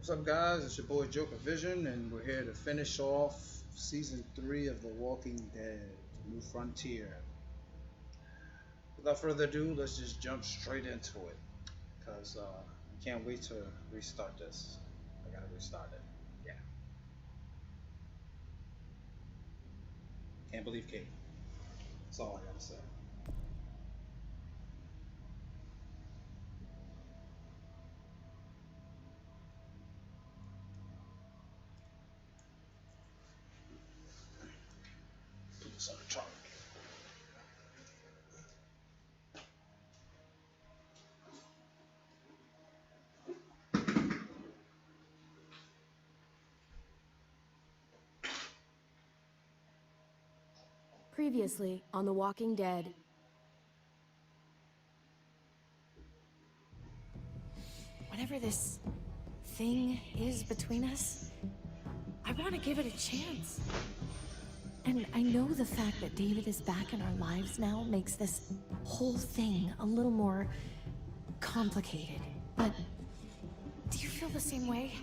What's up, guys? It's your boy Joker Vision, and we're here to finish off season 3 of The Walking Dead: New Frontier. Without further ado, let's just jump straight into it, because I can't wait to restart this. I gotta restart it. Yeah. Can't believe Kate. That's all I gotta say. Put this on the trunk. Previously on The Walking Dead. Whatever this thing is between us, I want to give it a chance. And I know the fact that David is back in our lives now makes this whole thing a little more complicated. But do you feel the same way?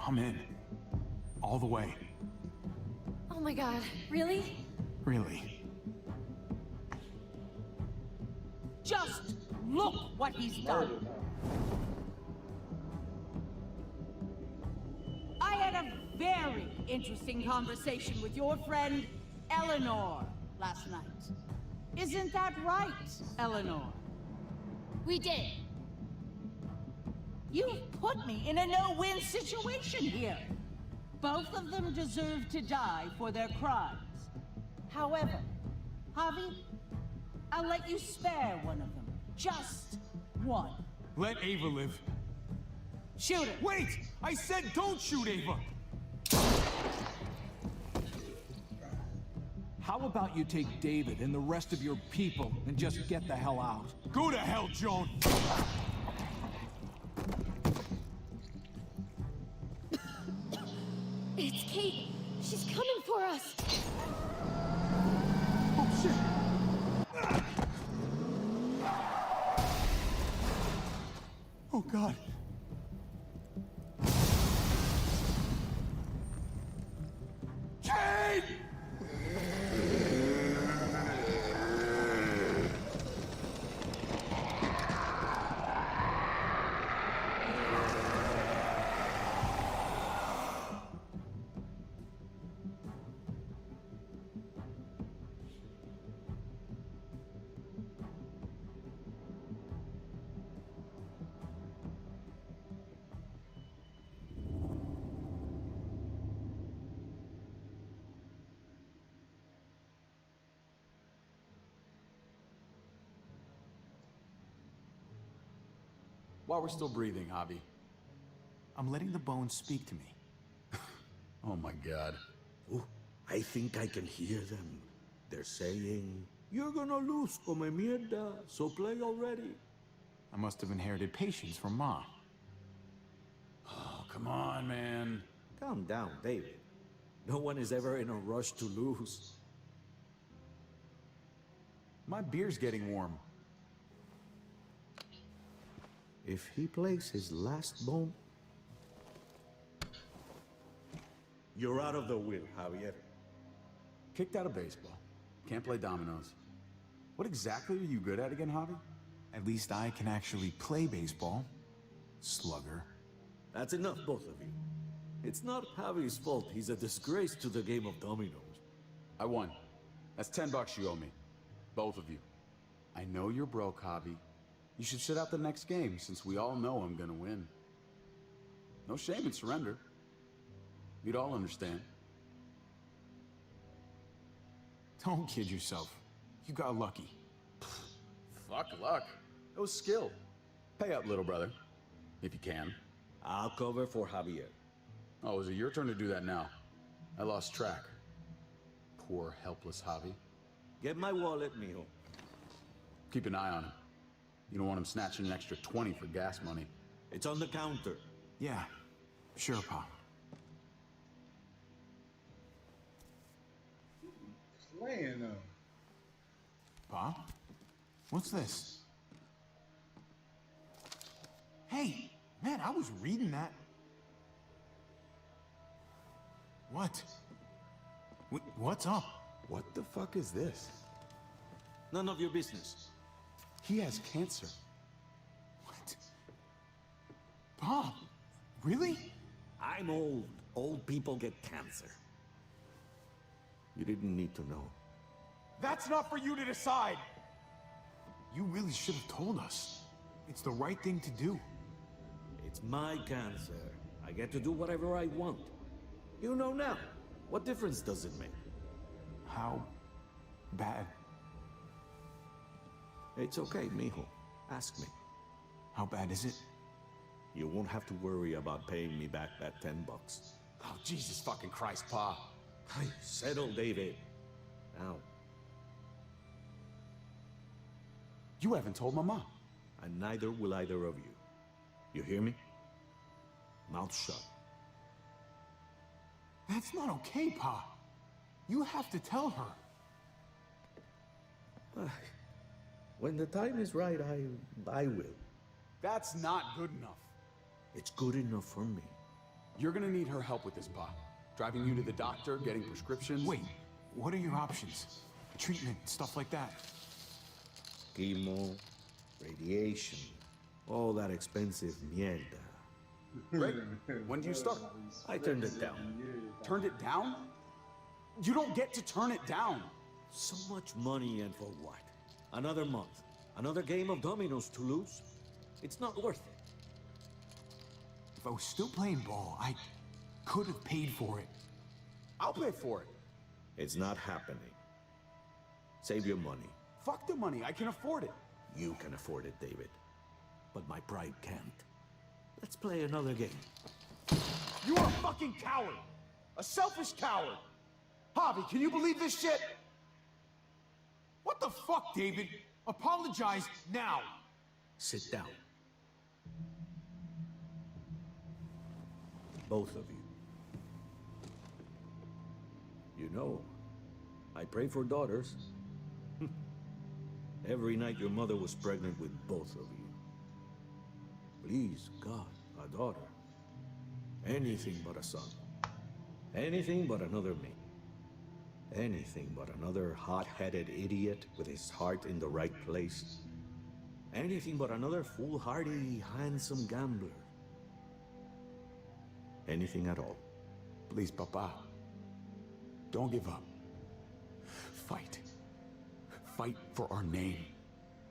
I'm in. All the way. Oh my god, really? Really. Just look what he's done. I had a very interesting conversation with your friend Eleanor last night. Isn't that right, Eleanor? We did. You've put me in a no-win situation here. Both of them deserve to die for their crimes. However, Javi, I'll let you spare one of them. Just one. Let Ava live. Shoot her. Wait! I said don't shoot Ava! How about you take David and the rest of your people and just get the hell out? Go to hell, Joan! It's Kate. She's coming for us. Oh, shit! Oh, God. Jane! While we're still breathing, Javi. I'm letting the bones speak to me. Oh my god. Ooh, I think I can hear them. They're saying, "You're gonna lose, come mierda, so play already." I must have inherited patience from Ma. Oh, come on, man. Calm down, David. No one is ever in a rush to lose. My beer's getting warm. If he plays his last bone... You're out of the will, Javier. Kicked out of baseball. Can't play dominoes. What exactly are you good at again, Javi? At least I can actually play baseball. Slugger. That's enough, both of you. It's not Javi's fault he's a disgrace to the game of dominoes. I won. That's $10 you owe me. Both of you. I know you're broke, Javi. You should sit out the next game, since we all know I'm gonna win. No shame in surrender. We'd all understand. Don't kid yourself. You got lucky. Fuck luck. It was skill. Pay up, little brother. If you can. I'll cover for Javier. Oh, is it your turn to do that now? I lost track. Poor, helpless Javi. Get my wallet, mijo. Keep an eye on him. You don't want him snatching an extra 20 for gas money. It's on the counter. Yeah, sure, Pa. Laying up. Pa? What's this? Hey, man, I was reading that. What? What's up? What the fuck is this? None of your business. He has cancer. What? Bob, really? I'm old. Old people get cancer. You didn't need to know. That's not for you to decide. You really should have told us. It's the right thing to do. It's my cancer. I get to do whatever I want. You know now. What difference does it make? How bad? It's okay, mijo. Ask me. How bad is it? You won't have to worry about paying me back that $10. Oh, Jesus fucking Christ, Pa. Settle, David. Now. You haven't told Mama. And neither will either of you. You hear me? Mouth shut. That's not okay, Pa. You have to tell her. When the time is right, I will. That's not good enough. It's good enough for me. You're gonna need her help with this, Pa. Driving you to the doctor, getting prescriptions. Wait, what are your options? Treatment, stuff like that. Chemo, radiation, all that expensive mierda. Great. When do you start? I turned it down. Turned it down? You don't get to turn it down. So much money, and for what? Another month. Another game of dominoes to lose? It's not worth it. If I was still playing ball, I could have paid for it. I'll pay for it. It's not happening. Save your money. Fuck the money, I can afford it. You can afford it, David. But my pride can't. Let's play another game. You are a fucking coward! A selfish coward! Javi, can you believe this shit? What the fuck, David? Apologize now. Sit down. Both of you. You know, I pray for daughters. Every night your mother was pregnant with both of you. Please, God, a daughter. Anything but a son. Anything but another me. Anything but another hot-headed idiot with his heart in the right place. Anything but another foolhardy, handsome gambler. Anything at all. Please, Papa. Don't give up. Fight. Fight for our name.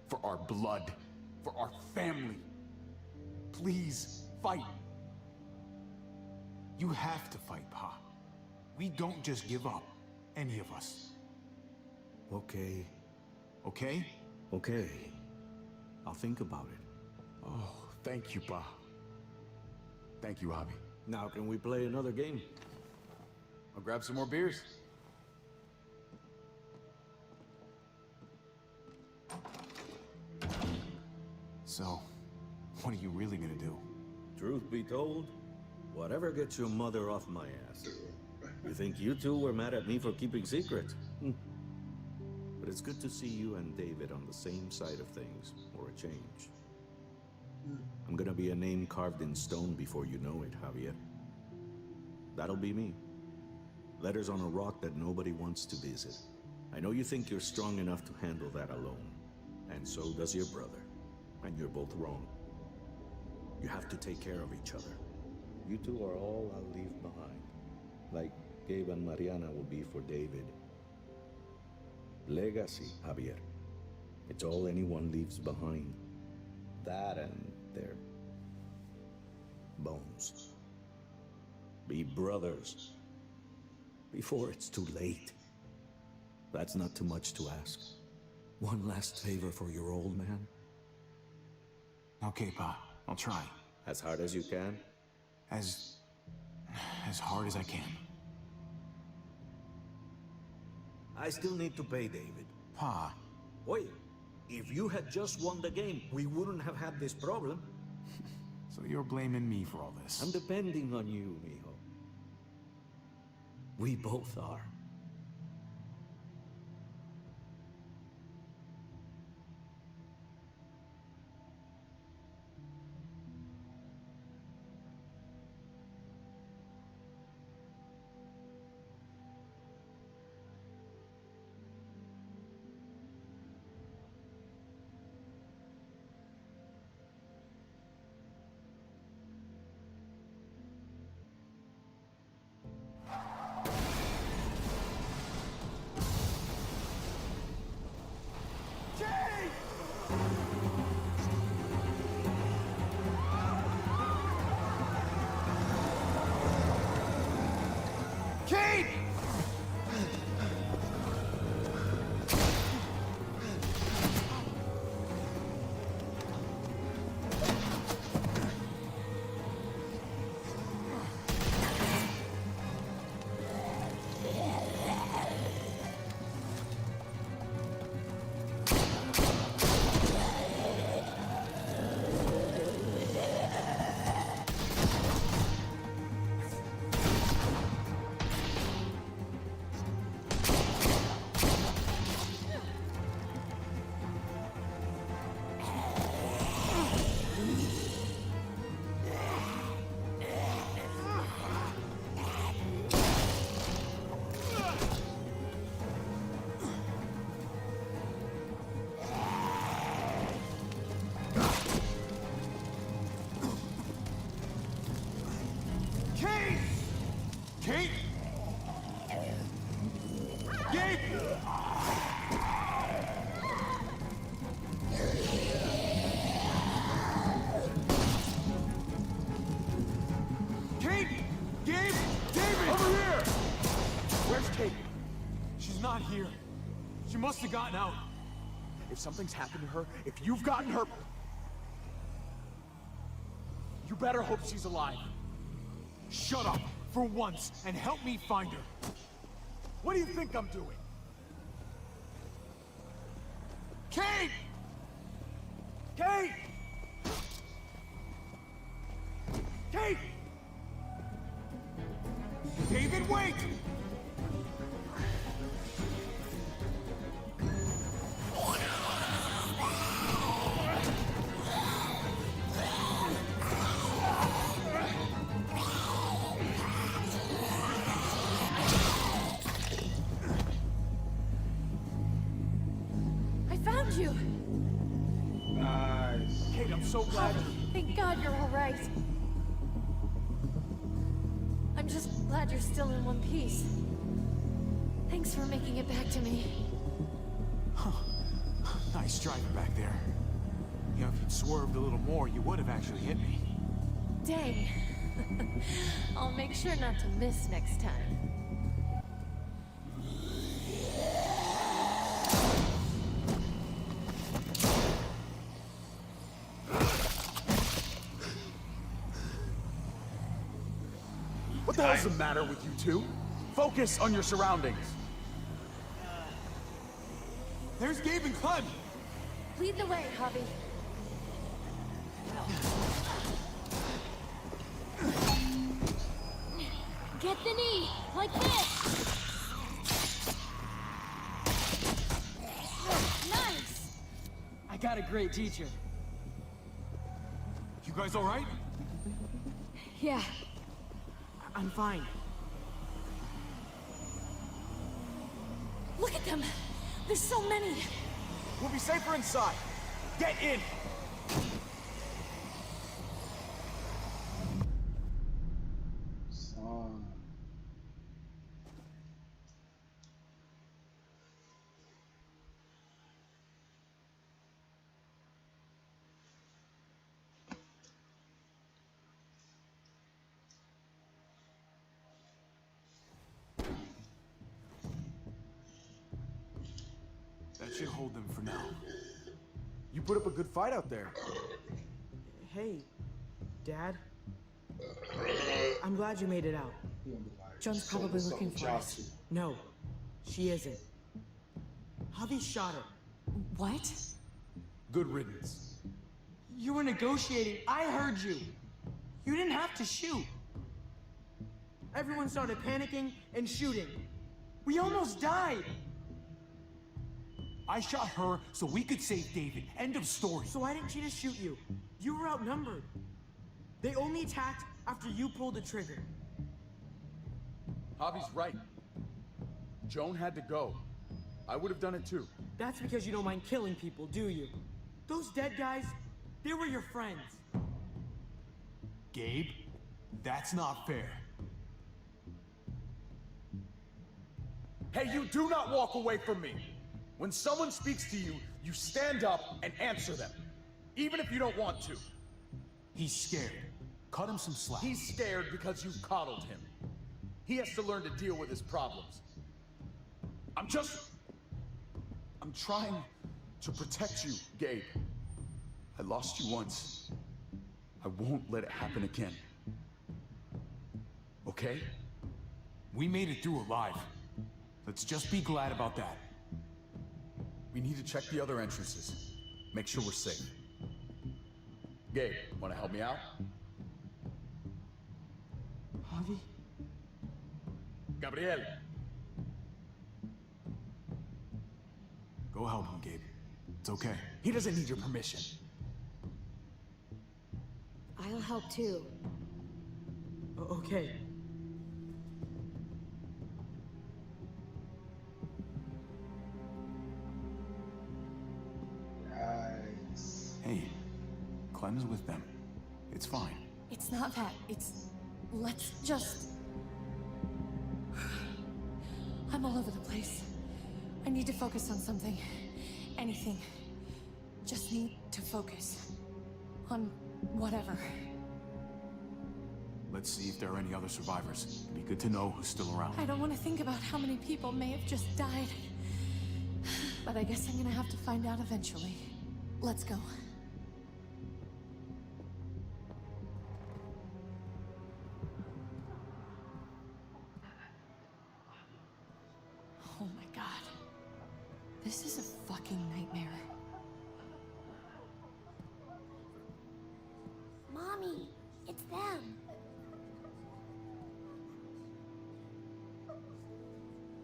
For our blood. For our family. Please, fight. You have to fight, Pa. We don't just give up. Any of us. Okay. Okay? Okay. I'll think about it. Oh, thank you, Pa. Thank you, Javi. Now can we play another game? I'll grab some more beers. So, what are you really gonna do? Truth be told, whatever gets your mother off my ass. You think you two were mad at me for keeping secret? But it's good to see you and David on the same side of things, for a change. I'm gonna be a name carved in stone before you know it, Javier. That'll be me. Letters on a rock that nobody wants to visit. I know you think you're strong enough to handle that alone. And so does your brother. And you're both wrong. You have to take care of each other. You two are all I'll leave behind. Like Gabe and Mariana will be for David. Legacy, Javier. It's all anyone leaves behind. That and their bones. Be brothers. Before it's too late. That's not too much to ask. One last favor for your old man. Okay, Pa. I'll try. As hard as you can. As hard as I can. I still need to pay David. Pa. Wait, if you had just won the game, we wouldn't have had this problem. So you're blaming me for all this? I'm depending on you, mijo. We both are. Kate! Kate! Gabe! Kate! Gabe! David! Over here! Where's Kate? She's not here. She must have gotten out. If something's happened to her, if you've gotten her... You better hope she's alive. Shut up, for once, and help me find her. What do you think I'm doing? Kate! Kate! Kate! David, wait! I found you! Nice. Kate, I'm so glad you... Thank God you're all right. I'm just glad you're still in one piece. Thanks for making it back to me. Nice driving back there. You know, if you'd swerved a little more, you would have actually hit me. Dang. I'll make sure not to miss next time. What the hell's the matter with you two? Focus on your surroundings. There's Gabe and Clem! Lead the way, Javi. Get the knee, like this. Nice. I got a great teacher. You guys all right? Yeah. I'm fine. Look at them! There's so many! We'll be safer inside. Get in! Son. That should hold them for now. You put up a good fight out there. Hey, Dad. I'm glad you made it out. John's probably looking for us. No, she isn't. Javi shot her. What? Good riddance. You were negotiating. I heard you. You didn't have to shoot. Everyone started panicking and shooting. We almost died. I shot her so we could save David. End of story. So why didn't she just shoot you? You were outnumbered. They only attacked after you pulled the trigger. Javi's right. Joan had to go. I would have done it too. That's because you don't mind killing people, do you? Those dead guys, they were your friends. Gabe, that's not fair. Hey, you do not walk away from me. When someone speaks to you, you stand up and answer them. Even if you don't want to. He's scared. Cut him some slack. He's scared because you've coddled him. He has to learn to deal with his problems. I'm trying to protect you, Gabe. I lost you once. I won't let it happen again. Okay? We made it through alive. Let's just be glad about that. We need to check the other entrances. Make sure we're safe. Gabe, wanna help me out? Javi? Gabriel, Go help him, Gabe. It's okay. he doesn't need your permission. I'll help too. Okay. Nice. Hey, Clem's with them. It's fine. It's not that. It's... Let's just... I'm all over the place. I need to focus on something. Anything. Just need to focus. On whatever. Let's see if there are any other survivors. It'd be good to know who's still around. I don't want to think about how many people may have just died. But I guess I'm gonna have to find out eventually. Let's go. Oh my god. This is a fucking nightmare. Mommy, it's them.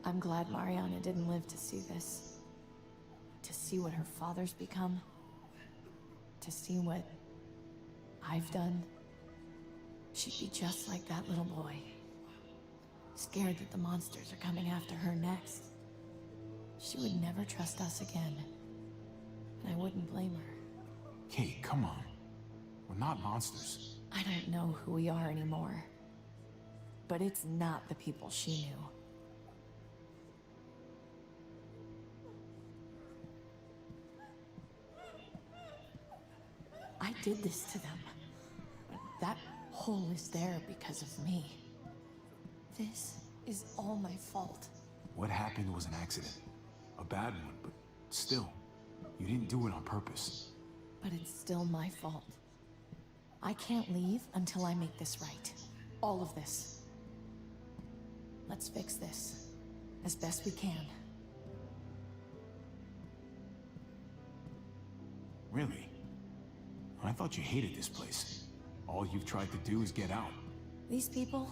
I'm glad Mariana didn't live to see this. To see what her father's become. To see what I've done. She'd be just like that little boy. Scared that the monsters are coming after her next. She would never trust us again. And I wouldn't blame her. Kate, come on. We're not monsters. I don't know who we are anymore. But it's not the people she knew. I did this to them. But that hole is there because of me. This is all my fault. What happened was an accident. A bad one, but still. You didn't do it on purpose. But it's still my fault. I can't leave until I make this right. All of this. Let's fix this. As best we can. Really? I thought you hated this place. All you've tried to do is get out. These people,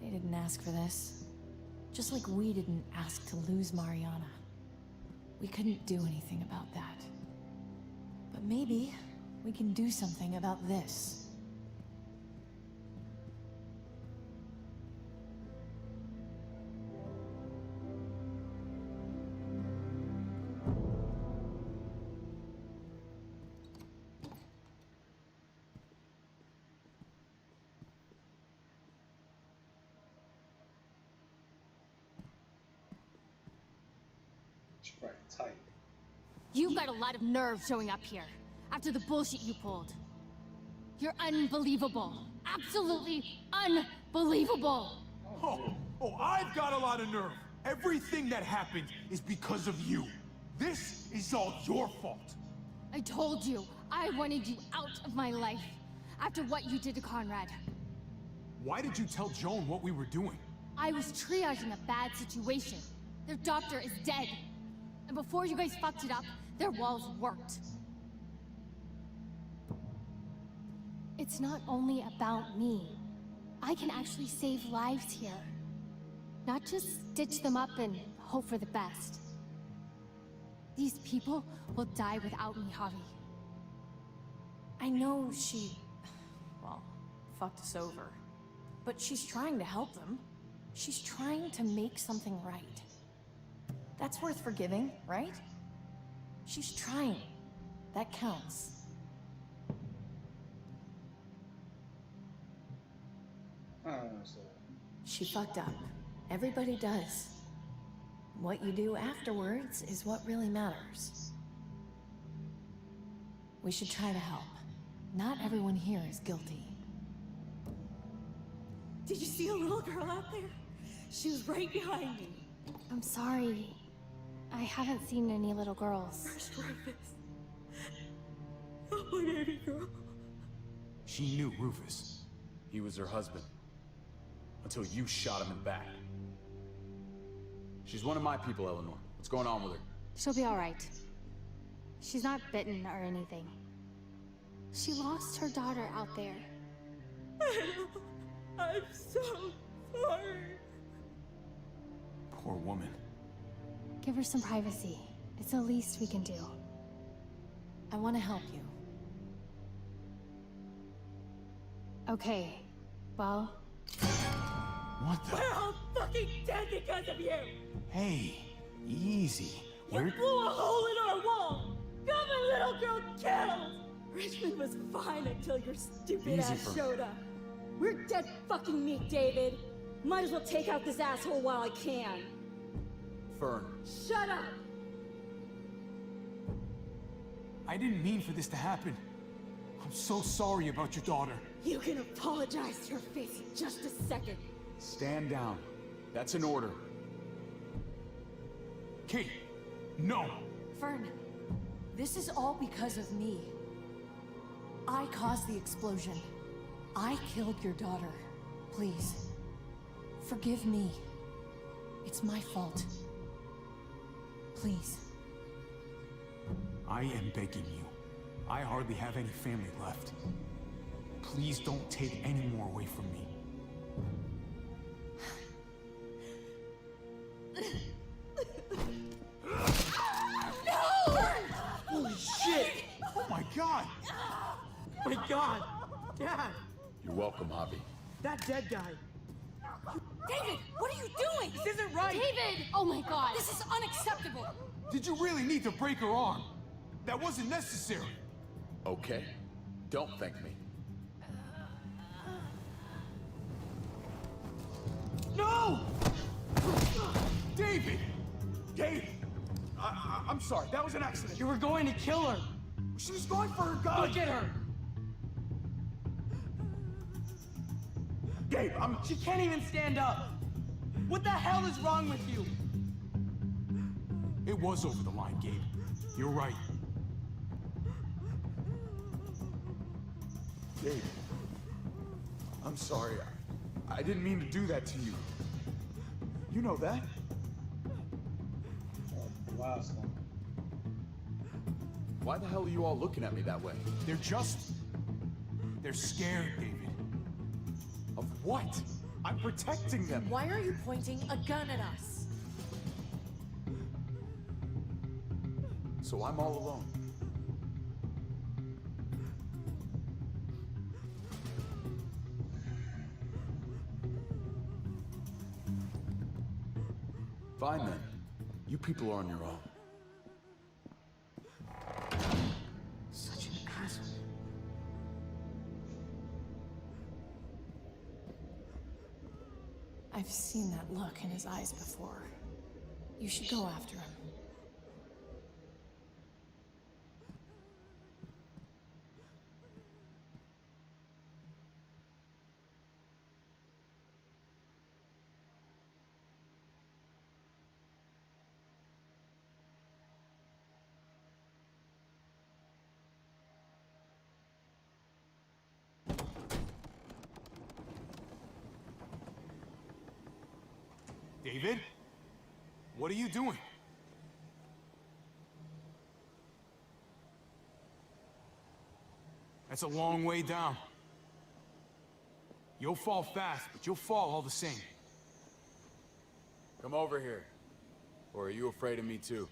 they didn't ask for this. Just like we didn't ask to lose Mariana. We couldn't do anything about that. But maybe we can do something about this. It's right tight. You've got a lot of nerve showing up here after the bullshit you pulled. You're unbelievable. Absolutely unbelievable. Oh, I've got a lot of nerve. Everything that happened is because of you. This is all your fault. I told you I wanted you out of my life after what you did to Conrad. Why did you tell Joan what we were doing? I was triaging a bad situation. Their doctor is dead. And before you guys fucked it up, their walls worked. It's not only about me. I can actually save lives here. Not just stitch them up and hope for the best. These people will die without me, Javi. I know she... well, fucked us over. But she's trying to help them. She's trying to make something right. That's worth forgiving, right? She's trying. That counts. So She fucked up. Everybody does. What you do afterwards is what really matters. We should try to help. Not everyone here is guilty. Did you see a little girl out there? She was right behind me. I'm sorry. I haven't seen any little girls. First Rufus. Oh, my baby girl. She knew Rufus. He was her husband. Until you shot him in the back. She's one of my people, Eleanor. What's going on with her? She'll be alright. She's not bitten or anything. She lost her daughter out there. I'm so sorry. Poor woman. Give her some privacy. It's the least we can do. I want to help you. Okay, well... What the? We're all fucking dead because of you! Hey, easy. You blew a hole in our wall! Got my little girl killed! Richmond was fine until your stupid Easy ass for me. showed up. We're dead fucking meat, David. Might as well take out this asshole while I can. Fern. Shut up! I didn't mean for this to happen. I'm so sorry about your daughter. You can apologize to her face in just a second. Stand down. That's an order. Kate, no! Fern, this is all because of me. I caused the explosion. I killed your daughter. Please, forgive me. It's my fault. Please. I am begging you. I hardly have any family left. Please don't take any more away from me. Holy shit! Oh my god! My god! Dad! You're welcome, Javi. That dead guy! David, what are you doing? This isn't right! David! Oh my god! This is unacceptable. Did you really need to break her arm? That wasn't necessary. Okay. Don't thank me. No! David! David! I'm sorry, that was an accident. You were going to kill her! She was going for her gun! Look at her! Gabe, She can't even stand up! What the hell is wrong with you? It was over the line, Gabe. You're right. Gabe. I'm sorry. I didn't mean to do that to you. You know that? The last one. Why the hell are you all looking at me that way? They're scared, David. Of what? I'm protecting them. Why are you pointing a gun at us? So I'm all alone. Fine then. You people are on your own. Such an asshole. I've seen that look in his eyes before. You should go after him. David? What are you doing? That's a long way down. You'll fall fast, but you'll fall all the same. Come over here. Or are you afraid of me too?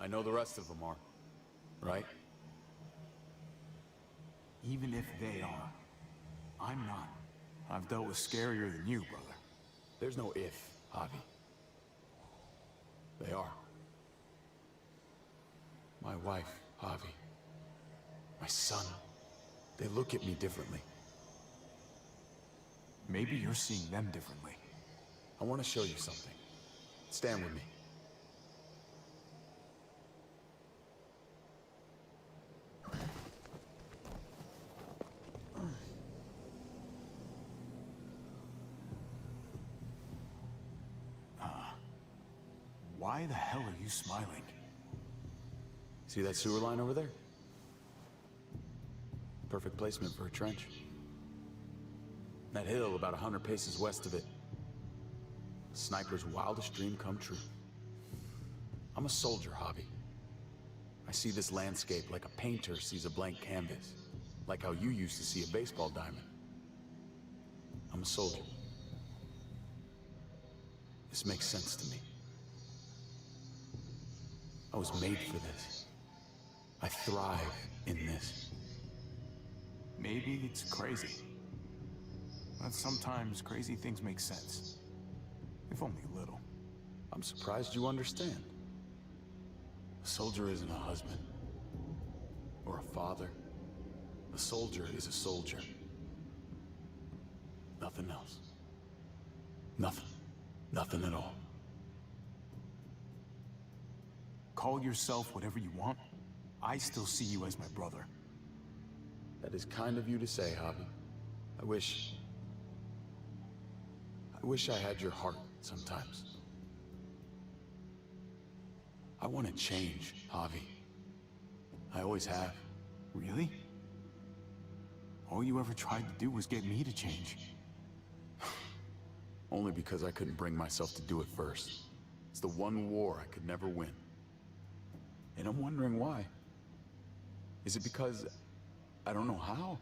I know the rest of them are. Right? Even if they are, I'm not. I've dealt with scarier than you, brother. There's no if, Javi. They are. My wife, Javi. My son. They look at me differently. Maybe you're seeing them differently. I want to show you something. Stand with me. Why the hell are you smiling? See that sewer line over there? Perfect placement for a trench. That hill about 100 paces west of it. A sniper's wildest dream come true. I'm a soldier, Hobby. I see this landscape like a painter sees a blank canvas. Like how you used to see a baseball diamond. I'm a soldier. This makes sense to me. I was made for this. I thrive in this. Maybe it's crazy. But sometimes crazy things make sense. If only a little. I'm surprised you understand. A soldier isn't a husband. Or a father. A soldier is a soldier. Nothing else. Nothing. Nothing at all. Call yourself whatever you want. I still see you as my brother. That is kind of you to say, Hobby. I wish I had your heart sometimes. I want to change, Javi. I always have. Really? All you ever tried to do was get me to change. Only because I couldn't bring myself to do it first. It's the one war I could never win. And I'm wondering why. Is it because I don't know how?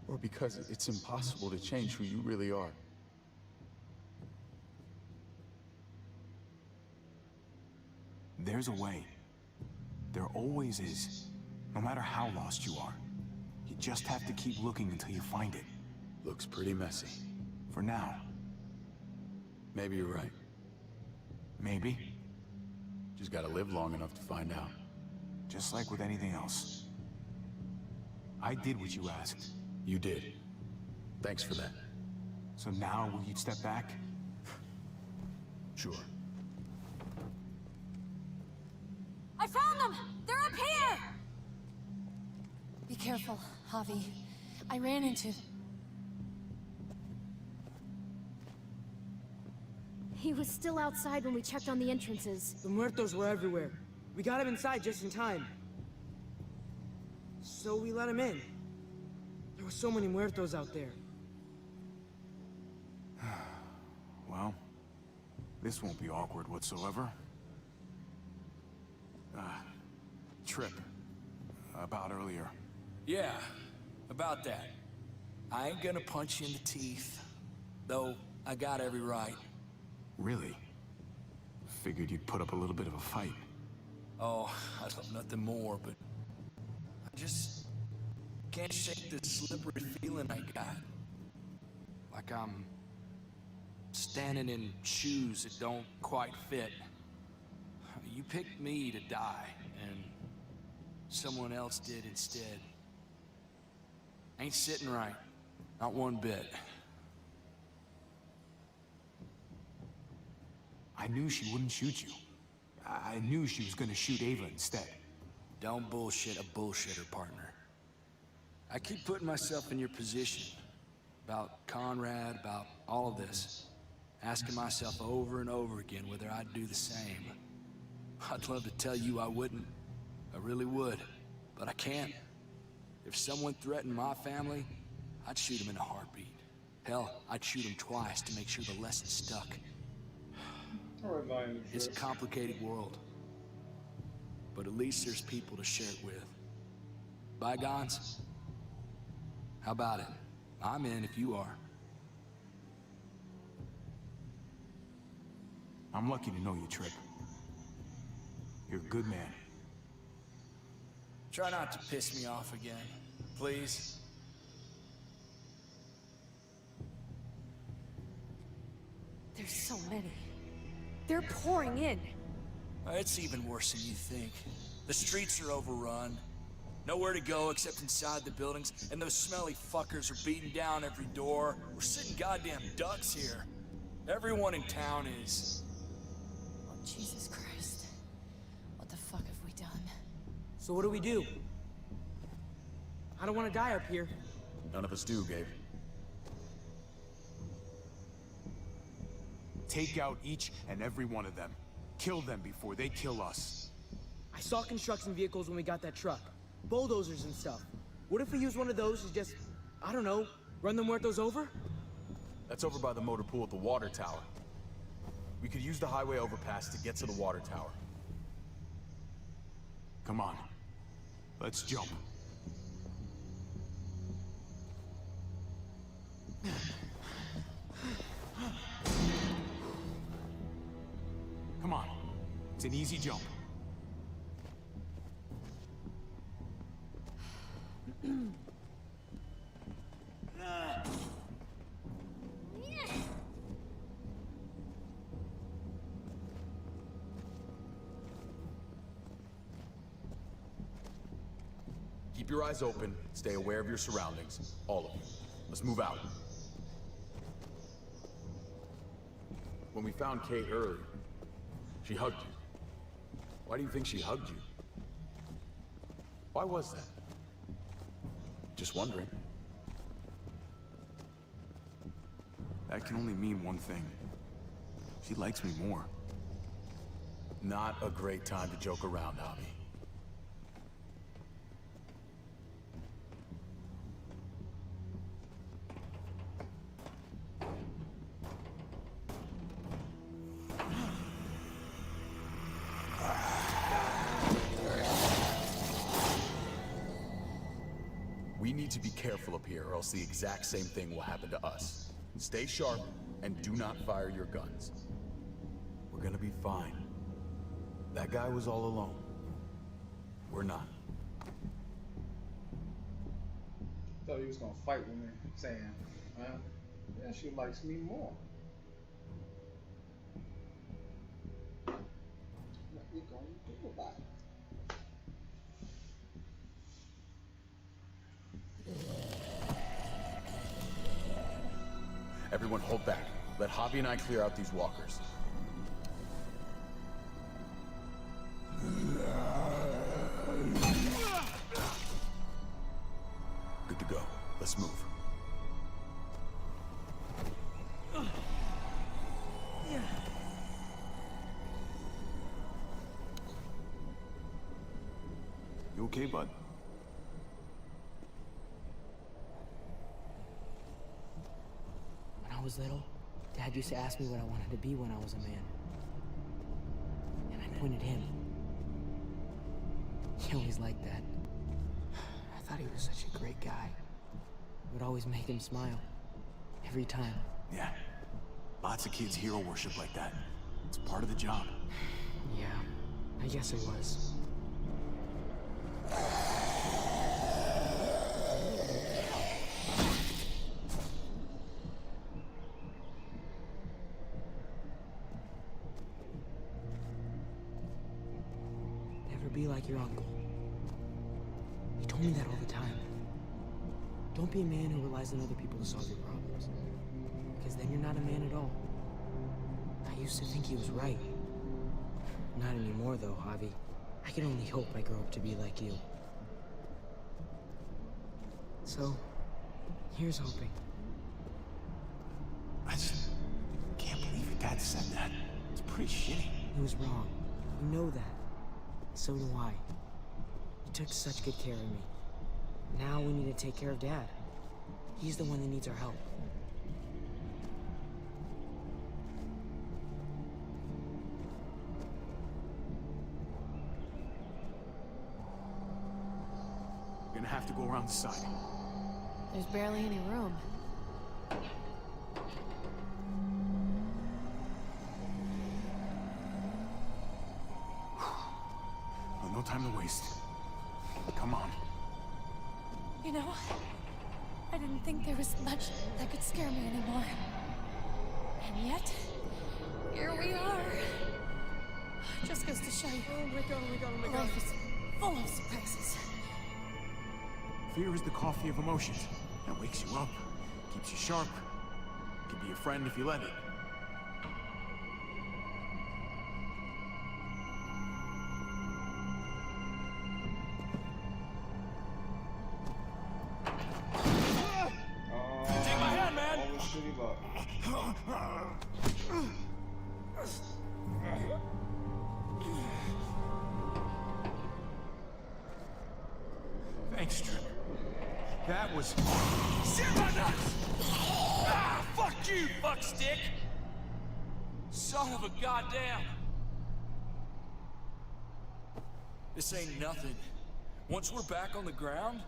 Or because it's impossible to change who you really are? There's a way. There always is. No matter how lost you are. You just have to keep looking until you find it. Looks pretty messy. For now. Maybe you're right. Maybe. Just gotta live long enough to find out. Just like with anything else. I did what you asked. You did. Thanks for that. So now will you step back? Sure. I found them! They're up here! Be careful, Javi. I ran into... He was still outside when we checked on the entrances. The muertos were everywhere. We got him inside just in time. So we let him in. There were so many muertos out there. Well, this won't be awkward whatsoever. Trip. About earlier. Yeah, about that. I ain't gonna punch you in the teeth. Though, I got every right. Really? Figured you'd put up a little bit of a fight. Oh, I'd love nothing more, but... I just... can't shake this slippery feeling I got. Like I'm... standing in shoes that don't quite fit. You picked me to die, and... someone else did instead. Ain't sitting right. Not one bit. I knew she wouldn't shoot you. I knew she was gonna shoot Ava instead. Don't bullshit a bullshitter, partner. I keep putting myself in your position. About Conrad, about all of this. Asking myself over and over again whether I'd do the same. I'd love to tell you I wouldn't. I really would. But I can't. If someone threatened my family, I'd shoot him in a heartbeat. Hell, I'd shoot him twice to make sure the lesson stuck. It's a complicated world. But at least there's people to share it with. Bygones? How about it? I'm in if you are. I'm lucky to know you, Trip. You're a good man. Try not to piss me off again, please. There's so many. They're pouring in. It's even worse than you think. The streets are overrun. Nowhere to go except inside the buildings, and those smelly fuckers are beating down every door. We're sitting goddamn ducks here. Everyone in town is... Oh, Jesus Christ. What the fuck have we done? So what do we do? I don't want to die up here. None of us do, Gabe. Take out each and every one of them. kill them before they kill us. I saw construction vehicles when we got that truck. Bulldozers and stuff. What if we use one of those to just, I don't know, run the muertos over? That's over by the motor pool at the water tower. We could use the highway overpass to get to the water tower. Come on. Let's jump. Come on. It's an easy jump. Keep your eyes open, stay aware of your surroundings. All of you. Let's move out. When we found Kate earlier, she hugged you. Why do you think she hugged you? Why was that? Just wondering. That can only mean one thing. She likes me more. Not a great time to joke around, Javi. We need to be careful up here, or else the exact same thing will happen to us. Stay sharp, and do not fire your guns. We're gonna be fine. That guy was all alone. We're not. Thought he was gonna fight with me, saying, well, yeah, she likes me more. What we gonna do about it? Everyone hold back. Let Javi and I clear out these walkers. Good to go. Let's move. You okay, bud? When I was little, Dad used to ask me what I wanted to be when I was a man. And I pointed him. He always liked that. I thought he was such a great guy. It would always make him smile. Every time. Yeah. Lots of kids hero worship like that. It's part of the job. Yeah, I guess it was. Never be like your uncle. He told me that all the time. Don't be a man who relies on other people to solve your problems. Because then you're not a man at all. I used to think he was right. Not anymore, though, Javi. I can only hope I grow up to be like you. So, here's hoping. I just can't believe your dad said that. It's pretty shitty. He was wrong. You know that. So do I. He took such good care of me. Now we need to take care of Dad. He's the one that needs our help. We're gonna have to go around the side. There's barely any room. Well, no time to waste. Come on. You know, I didn't think there was much that could scare me anymore. And yet, here we are. Just goes to show you. Oh my god, oh my god, oh my god. Life is full of surprises. Fear is the coffee of emotions. It wakes you up, keeps you sharp. Can be your friend if you let it. Take my hand, man! Always shitty luck. Thanks, Trip. That was... Shit my nuts! Ah, fuck you, fuckstick! Son of a goddamn... This ain't nothing. Once we're back on the ground,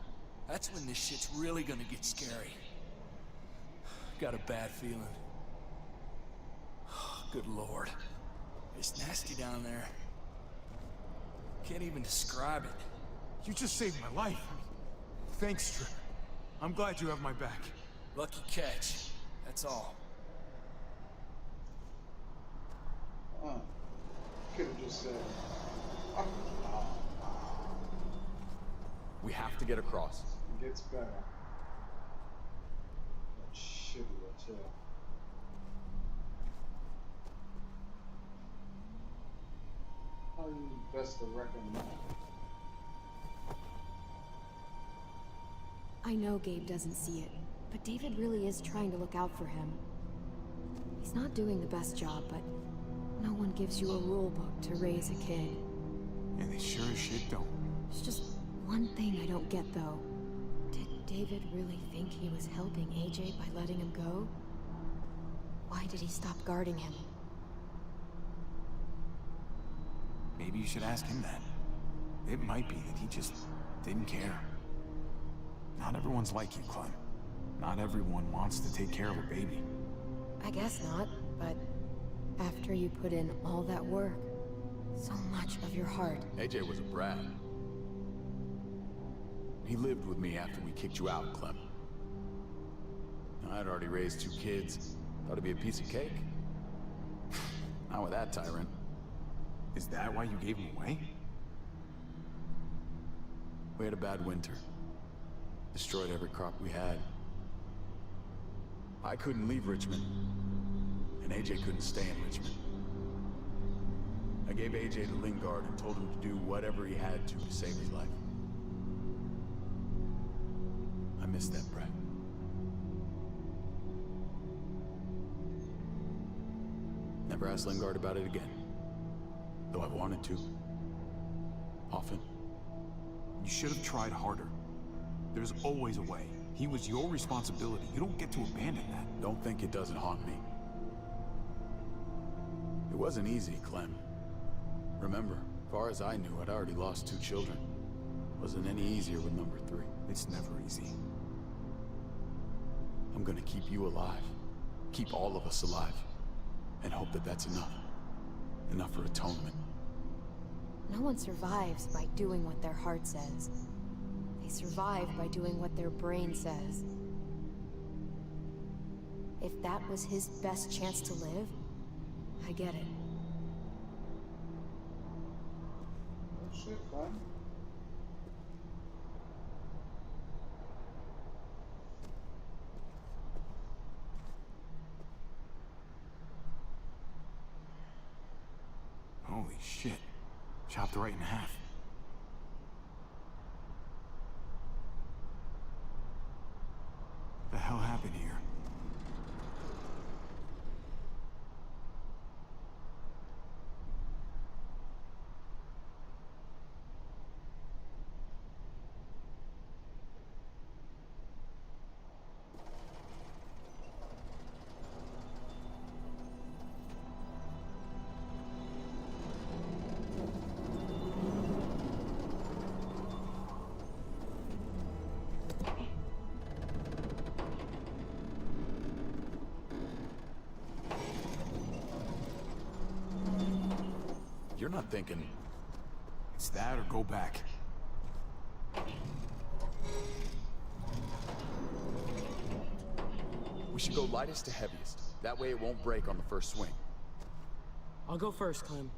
that's when this shit's really gonna get scary. Got a bad feeling. Good lord. It's nasty down there. Can't even describe it. You just saved my life. Thanks, Trip. I'm glad you have my back. Lucky catch. That's all. Could have just said. We have to get across. It gets better. That shitty too. Probably best to recommend. I know Gabe doesn't see it, but David really is trying to look out for him. He's not doing the best job, but no one gives you a rule book to raise a kid. And they sure as shit don't. There's just one thing I don't get, though. Did David really think he was helping AJ by letting him go? Why did he stop guarding him? Maybe you should ask him that. It might be that he just didn't care. Not everyone's like you, Clem. Not everyone wants to take care of a baby. I guess not, but after you put in all that work, so much of your heart. AJ was a brat. He lived with me after we kicked you out, Clem. I'd already raised 2 kids. Thought it'd be a piece of cake. Not with that tyrant. Is that why you gave him away? We had a bad winter. Destroyed every crop we had. I couldn't leave Richmond. And AJ couldn't stay in Richmond. I gave AJ to Lingard and told him to do whatever he had to save his life. I miss that brat. Never asked Lingard about it again. Though I wanted to. Often. You should have tried harder. There's always a way. He was your responsibility. You don't get to abandon that. Don't think it doesn't haunt me. It wasn't easy, Clem. Remember, as far as I knew, I'd already lost 2 children. Wasn't any easier with number 3. It's never easy. I'm gonna keep you alive. Keep all of us alive. And hope that that's enough. Enough for atonement. No one survives by doing what their heart says. They survive by doing what their brain says. If that was his best chance to live, I get it. Oh shit, fun. Holy shit. Chopped right in half. The hell happened here? You're not thinking... It's that or go back. We should go lightest to heaviest. That way it won't break on the first swing. I'll go first, Clem.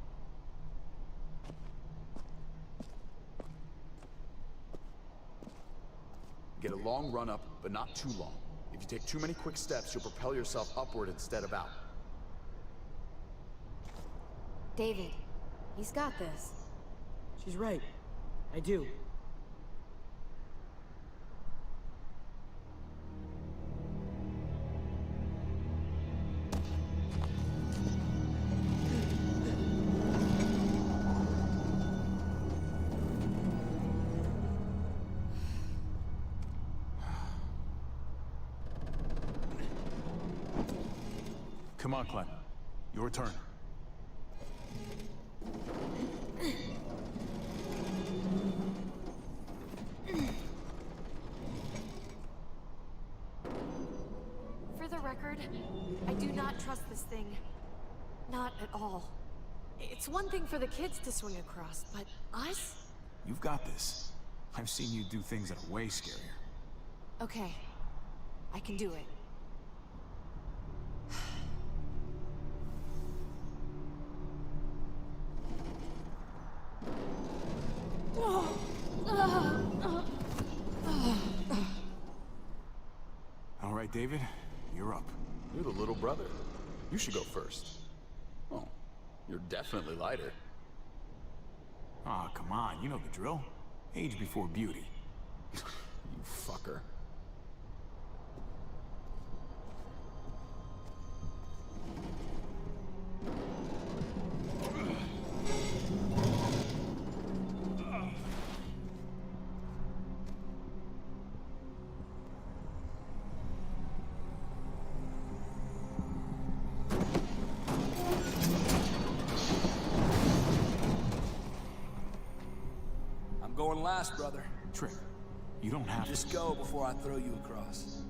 Get a long run up, but not too long. If you take too many quick steps, you'll propel yourself upward instead of out. David, he's got this. She's right. I do. Come on, Clem. Your turn. For the record, I do not trust this thing. Not at all. It's one thing for the kids to swing across, but us? You've got this. I've seen you do things that are way scarier. Okay. I can do it. All right, David, you're up. You're the little brother. You should go first. Oh, you're definitely lighter. Ah, come on, you know the drill. Age before beauty. You fucker. I'm going last, brother. Trip, you don't have Just to. go before I throw you across.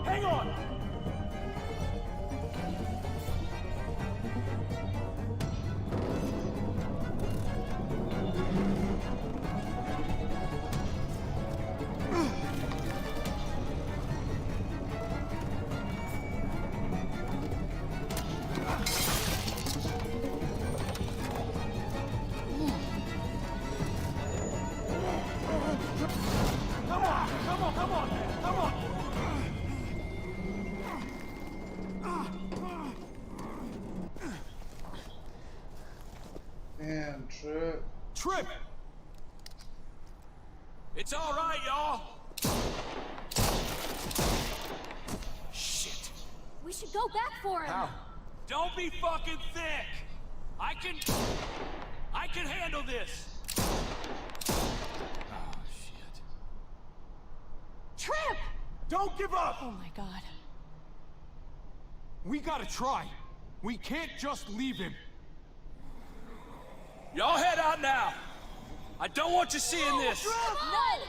Hang on! Damn, Trip. Trip! It's all right, y'all. Shit. We should go back for him. How? Don't be fucking thick. I can handle this. Oh, shit. Trip! Don't give up! Oh my god. We gotta try. We can't just leave him. Y'all head out now. I don't want you seeing this. None!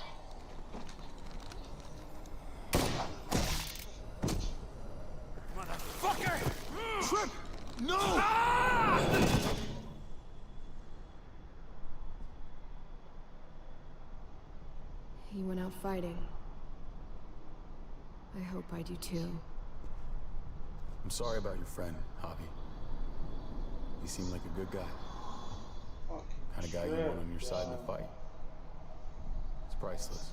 Motherfucker! Trip! No! Ah! He went out fighting. I hope I do too. I'm sorry about your friend, Javi. He seemed like a good guy. Kind of guy you want on your side in a fight. It's priceless.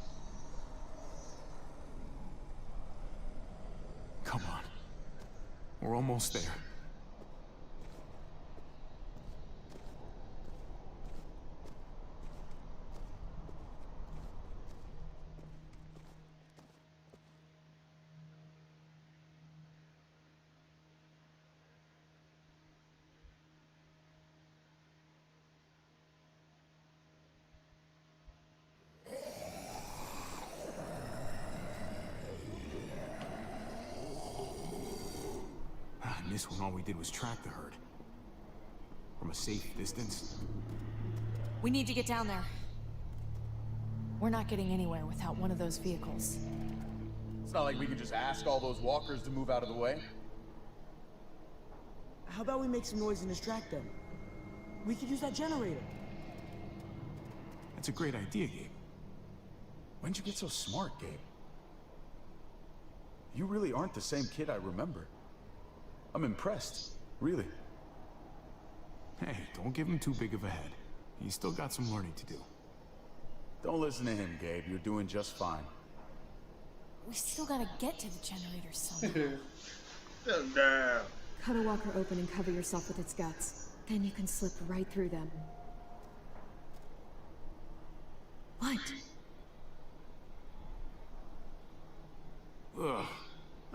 Come on. We're almost there. In this one, all we did was track the herd. From a safe distance. We need to get down there. We're not getting anywhere without one of those vehicles. It's not like we could just ask all those walkers to move out of the way. How about we make some noise and distract them? We could use that generator. That's a great idea, Gabe. When'd you get so smart, Gabe? You really aren't the same kid I remember. I'm impressed, really. Hey, don't give him too big of a head. He's still got some learning to do. Don't listen to him, Gabe. You're doing just fine. We still gotta get to the generator somewhere. Damn. Cut a walker open and cover yourself with its guts. Then you can slip right through them. What? Ugh.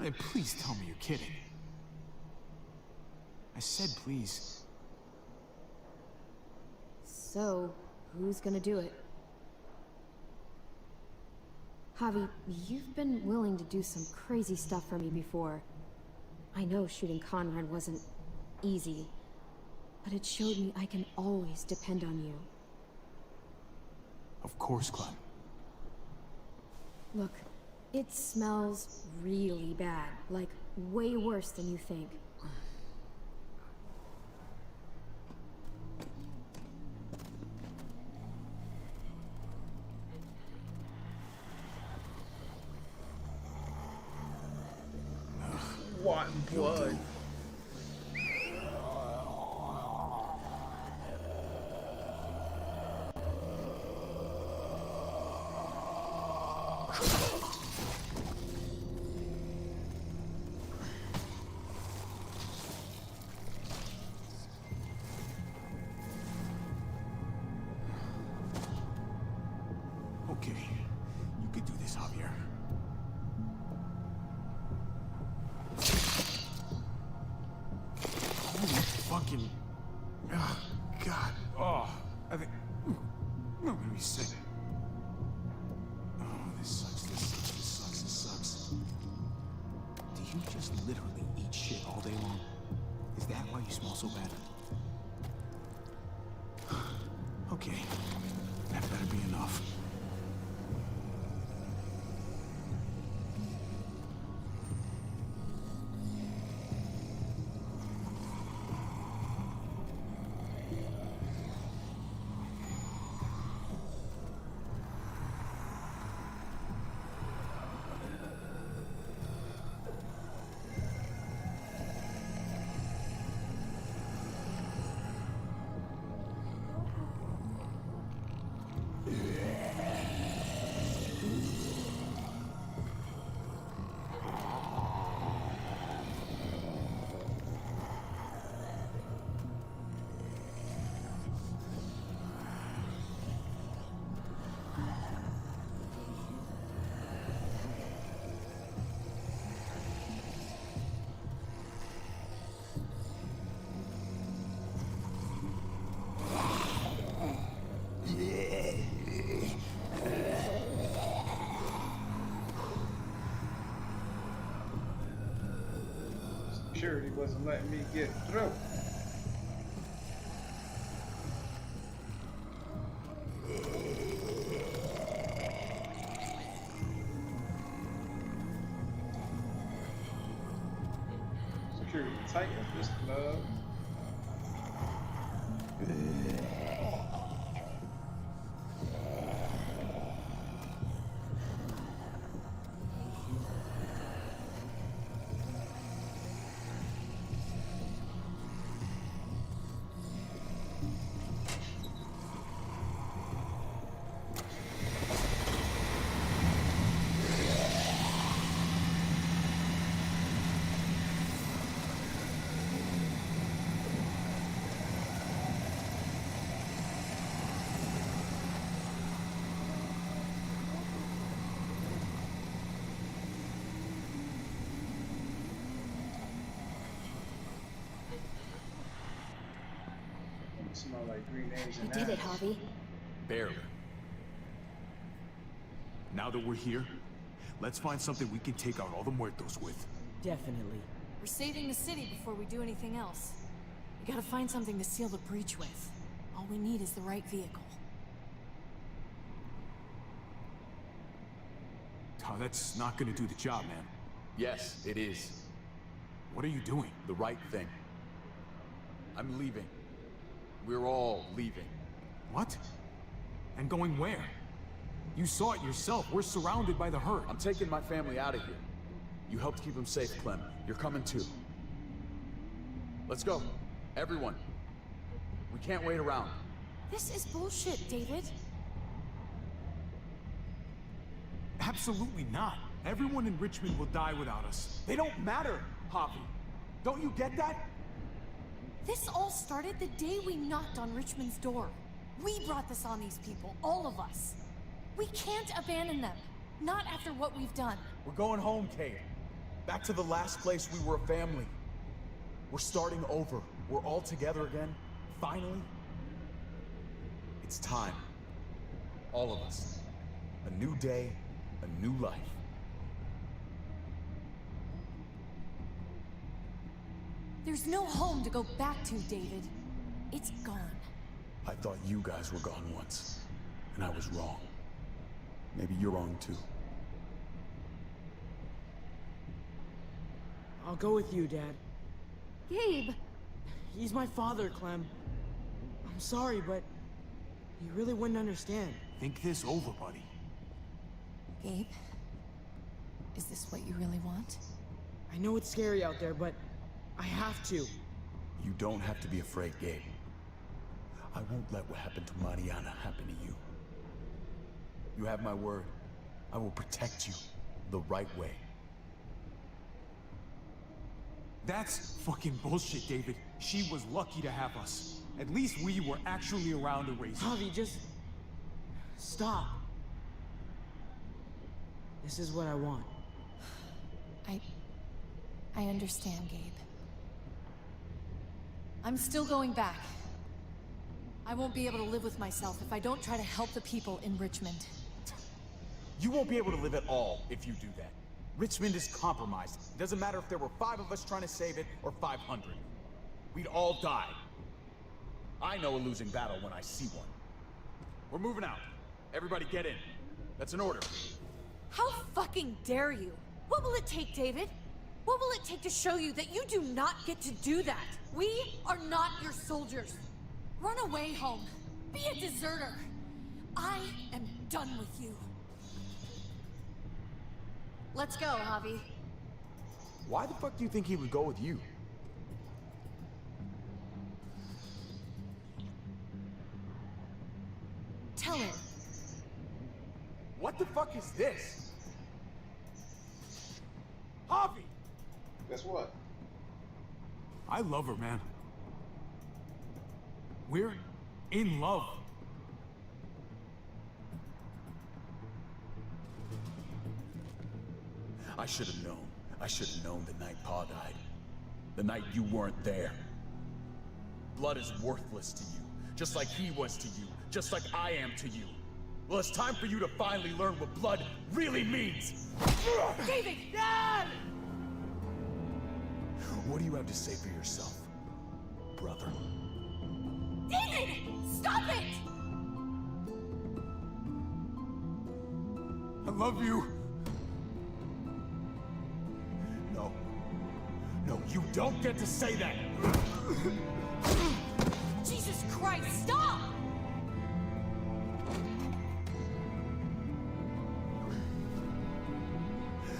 Hey, please tell me you're kidding. I said please. So, who's gonna do it? Javi, you've been willing to do some crazy stuff for me before. I know shooting Conrad wasn't easy, but it showed me I can always depend on you. Of course, Clem. Look, it smells really bad, like way worse than you think. What blood? Okay, you could do this, Javier. Holy fucking... Oh, God. Oh, I think... I'm gonna be sick. Oh, this sucks, this sucks, this sucks, this sucks. Do you just literally eat shit all day long? Is that why you smell so bad? Okay, that better be enough. Security wasn't letting me get through. Security tight at this club. Smell like green eggs and You did it, ass. Javi. Barely. Now that we're here, let's find something we can take out all the muertos with. Definitely. We're saving the city before we do anything else. We gotta find something to seal the breach with. All we need is the right vehicle. Oh, that's not gonna do the job, man. Yes, it is. What are you doing? The right thing. I'm leaving. We're all leaving. What? And going where? You saw it yourself. We're surrounded by the herd. I'm taking my family out of here. You helped keep them safe, Clem. You're coming too. Let's go. Everyone. We can't wait around. This is bullshit, David. Absolutely not. Everyone in Richmond will die without us. They don't matter, Javi. Don't you get that? This all started the day we knocked on Richmond's door. We brought this on these people, all of us. We can't abandon them. Not after what we've done. We're going home, Kate. Back to the last place we were a family. We're starting over. We're all together again. Finally. It's time. All of us. A new day, a new life. There's no home to go back to, David. It's gone. I thought you guys were gone once, and I was wrong. Maybe you're wrong too. I'll go with you, Dad. Gabe! He's my father, Clem. I'm sorry, but you really wouldn't understand. Think this over, buddy. Gabe? Is this what you really want? I know it's scary out there, but I have to. You don't have to be afraid, Gabe. I won't let what happened to Mariana happen to you. You have my word. I will protect you the right way. That's fucking bullshit, David. She was lucky to have us. At least we were actually around to raise her. Javi, just stop. This is what I want. I understand, Gabe. I'm still going back. I won't be able to live with myself if I don't try to help the people in Richmond. You won't be able to live at all if you do that. Richmond is compromised. It doesn't matter if there were 5 of us trying to save it or 500. We'd all die. I know a losing battle when I see one. We're moving out. Everybody get in. That's an order. How fucking dare you? What will it take, David? What will it take to show you that you do not get to do that? We are not your soldiers. Run away home. Be a deserter. I am done with you. Let's go, Javi. Why the fuck do you think he would go with you? Tell him. What the fuck is this? Javi! Guess what? I love her, man. We're in love. I should have known. I should have known the night Pa died. The night you weren't there. Blood is worthless to you, just like he was to you, just like I am to you. Well, it's time for you to finally learn what blood really means. David! Dad! What do you have to say for yourself, brother? David! Stop it! I love you. No. No, you don't get to say that! Jesus Christ, stop!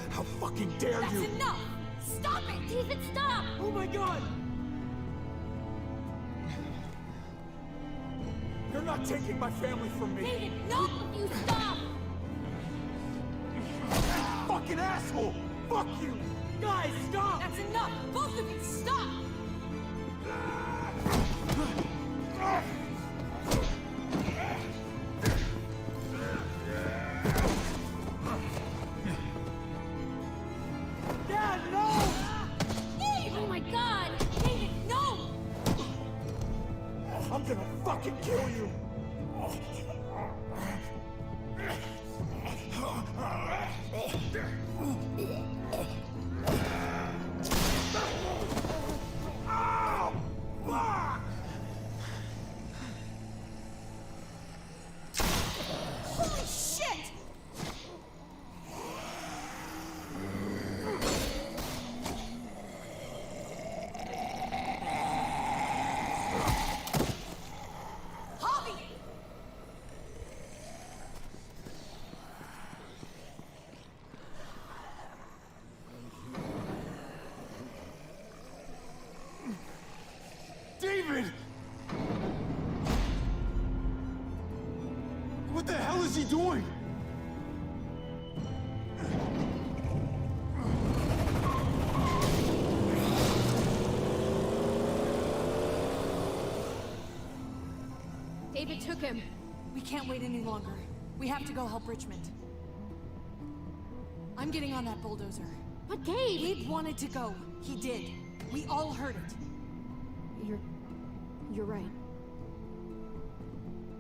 How fucking dare you! That's enough! Stop it! David, stop! Oh my god! You're not taking my family from me! David, no! You stop! Fucking asshole! Fuck you! Guys, stop! That's enough! Both of you, stop! Dad, no! Oh my god! David, no! I'm gonna fucking kill you! Ow! Fuck! Holy shit! Javi! David! What the hell is he doing? David took him. We can't wait any longer. We have to go help Richmond. I'm getting on that bulldozer. But Gabe! Gabe wanted to go. He did. We all heard it. You're right.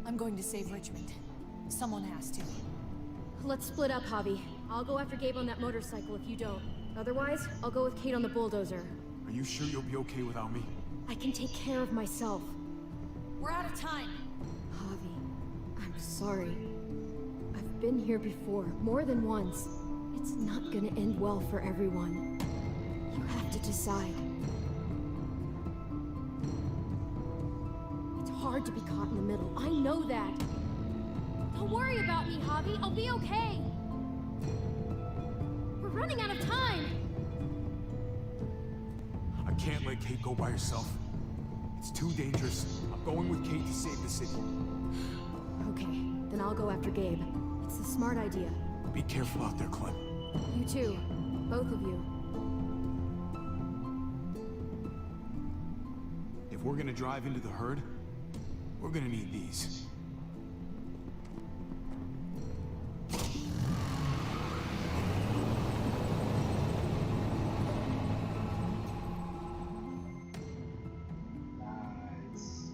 I'm going to save Richmond. Someone has to. Let's split up, Javi. I'll go after Gabe on that motorcycle if you don't. Otherwise, I'll go with Kate on the bulldozer. Are you sure you'll be okay without me? I can take care of myself. We're out of time. Javi, I'm sorry. I've been here before, more than once. It's not gonna end well for everyone. You have to decide. It's hard to be caught in the middle. I know that. Don't worry about me, Javi. I'll be okay. We're running out of time. I can't let Kate go by herself. It's too dangerous. I'm going with Kate to save the city. Okay, then I'll go after Gabe. It's a smart idea. Be careful out there, Clem. You too. Both of you. If we're gonna drive into the herd, we're gonna need these. Nice.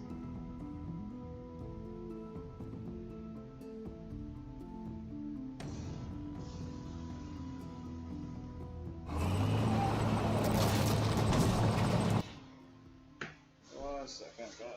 One second, guys.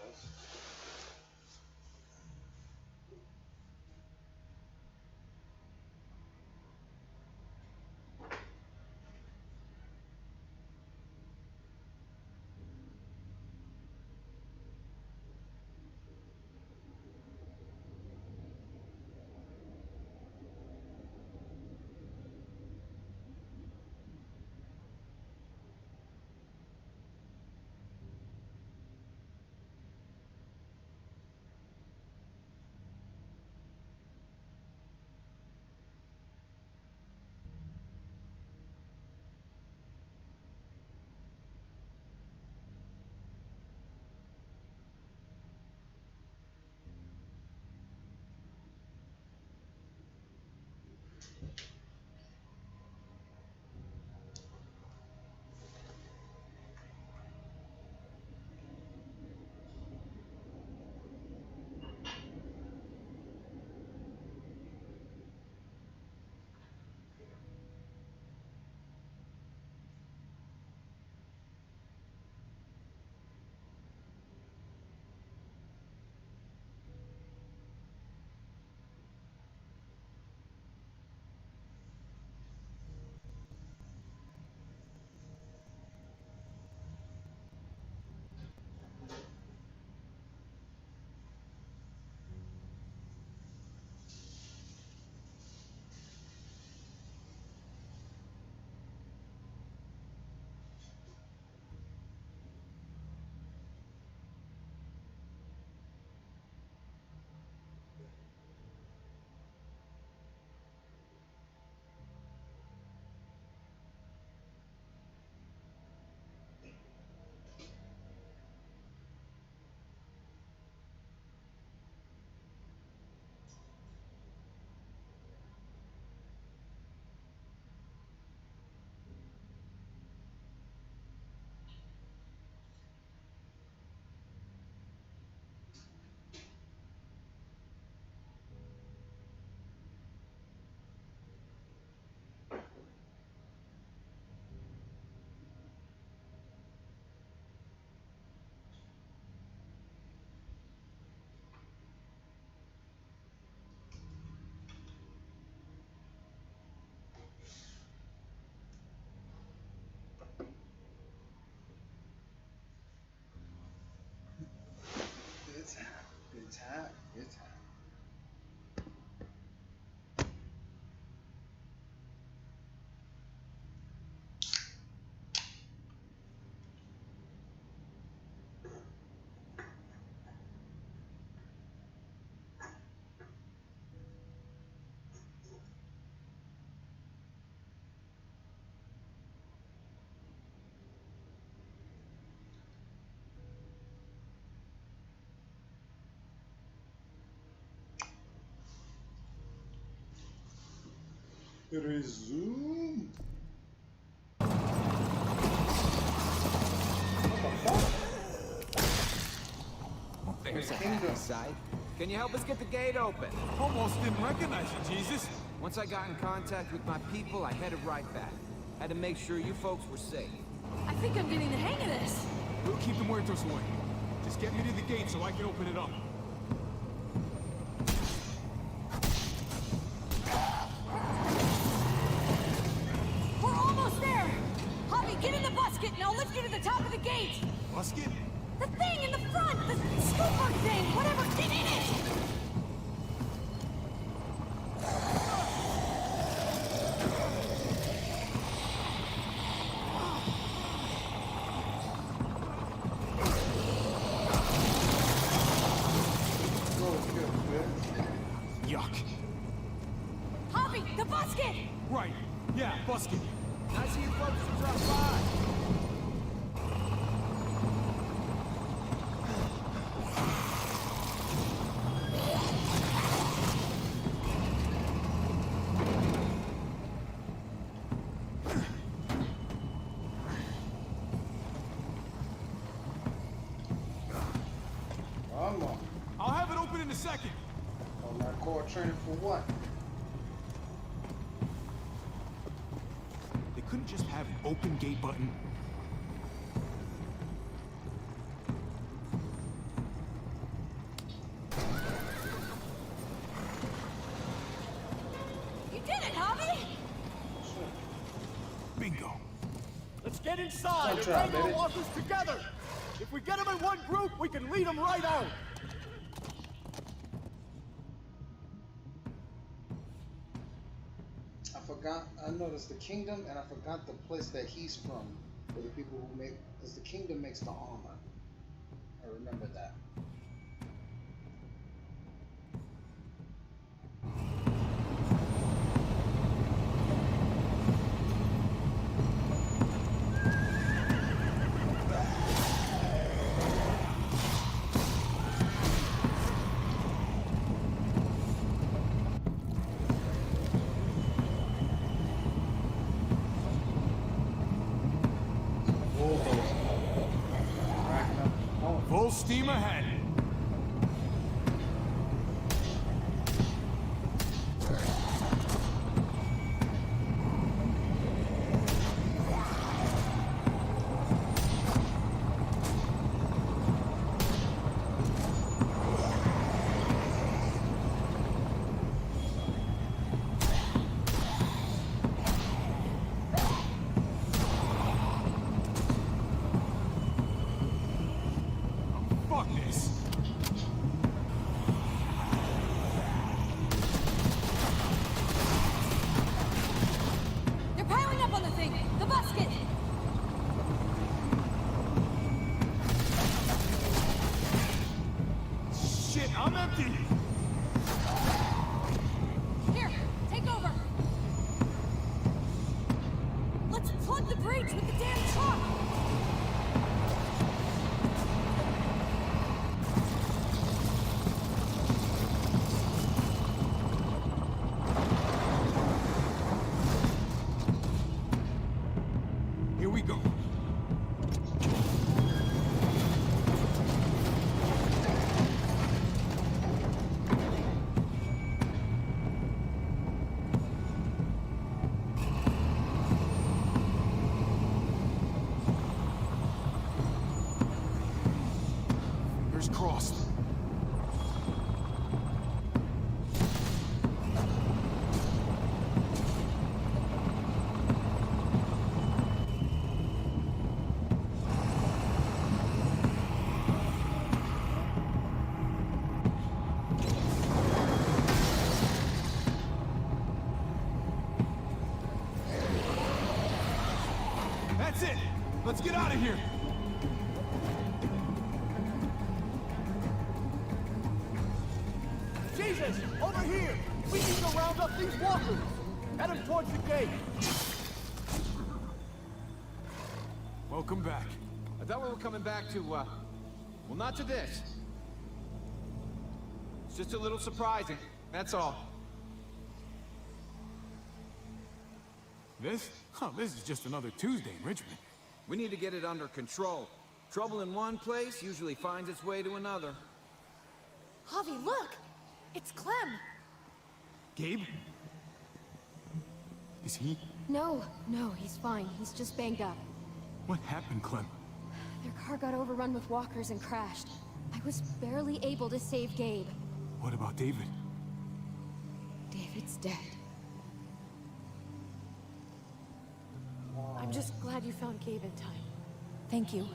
Resume. There's a happy side. Can you help us get the gate open? Almost didn't recognize you, Jesus. Once I got in contact with my people, I headed right back. Had to make sure you folks were safe. I think I'm getting the hang of this. We'll keep the muertos away. Just get me to the gate so I can open it up. We're almost there. Javi, get in the basket and I'll lift you to the top of the gate. Basket? The thing in the front, the scooper thing, whatever, get in it. Yuck. Javi, the basket. Right. Yeah, basket. Nice of you folks to drop by. Come on. I'll have it open in a second. All that core training for what? They couldn't just have an open gate button. You did it, Javi. Bingo. Let's get inside and Contract, bring our baby. walkers together! If we get them in one group, we can lead them right out! I noticed the kingdom, and I forgot the place that he's from. For the people who make, because the kingdom makes the armor. I remember that. Full steam ahead. Fuck this. They're piling up on the thing. The basket. Shit, I'm empty. Here, take over. Let's plug the breach with the damn truck. Here we go. Fingers crossed. That's it. Let's get out of here. Jesus! Over here! We need to round up these walkers! Head them towards the gate! Welcome back. I thought we were coming back to, well, not to this. It's just a little surprising, that's all. This? Oh, this is just another Tuesday in Richmond. We need to get it under control. Trouble in one place usually finds its way to another. Javi, look! It's Clem! Gabe? Is he? No, he's fine. He's just banged up. What happened, Clem? Their car got overrun with walkers and crashed. I was barely able to save Gabe. What about David? David's dead. I'm just glad you found Gabe in time. Thank you.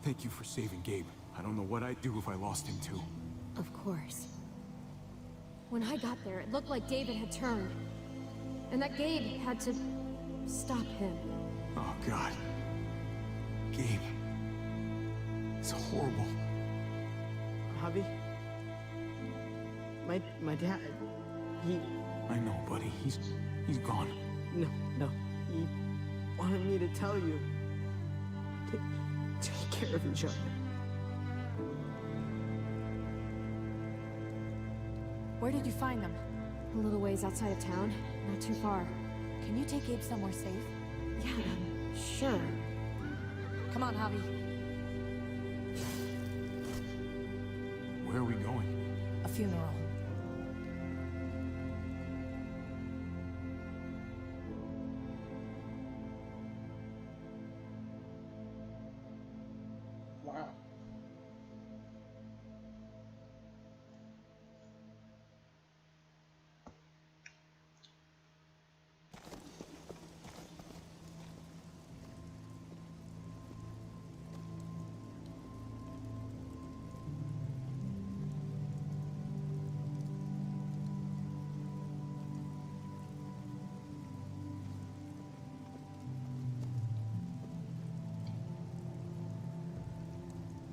Thank you for saving Gabe. I don't know what I'd do if I lost him too. Of course. When I got there, it looked like David had turned. And that Gabe had to stop him. Oh, God. Gabe. It's horrible. Javi? My dad, he... I know, buddy. He's gone. No. He wanted me to tell you. Take care of each other. Where did you find them? A little ways outside of town. Not too far. Can you take Gabe somewhere safe? Yeah, sure. Come on, Javi. Where are we going? A funeral. Wow.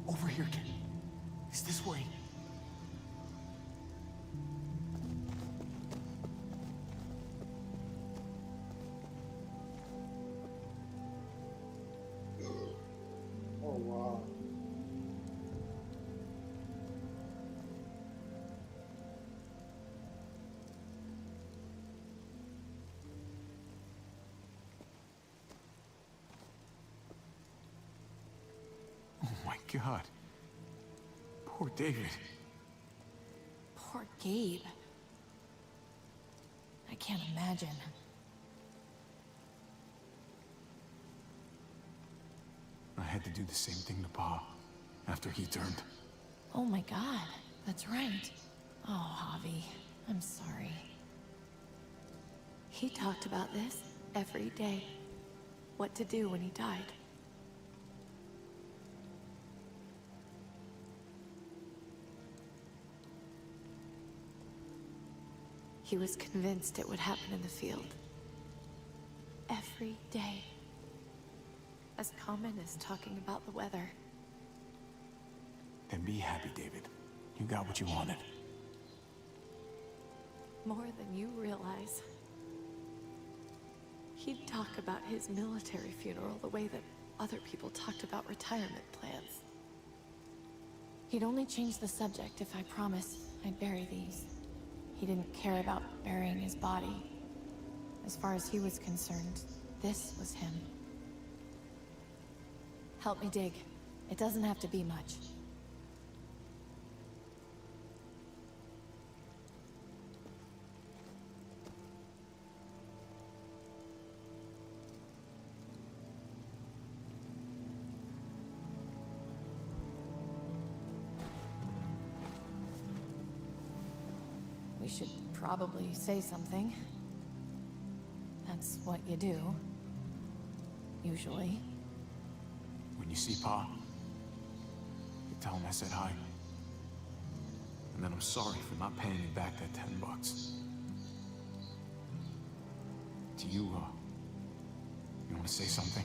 Over here, kid. It's this way. Oh, wow. Oh my God. Poor David. Poor Gabe. I can't imagine. I had to do the same thing to Pa after he turned. Oh my God, that's right. Oh, Javi, I'm sorry. He talked about this every day. What to do when he died. He was convinced it would happen in the field. Every day. As common as talking about the weather. Then be happy, David. You got what you wanted. More than you realize. He'd talk about his military funeral the way that other people talked about retirement plans. He'd only change the subject if I promised I'd bury these. He didn't care about burying his body. As far as he was concerned, this was him. Help me dig. It doesn't have to be much. We should probably say something. That's what you do. Usually. When you see Pa, you tell him I said hi. And then I'm sorry for not paying you back that $10. Do you want to say something?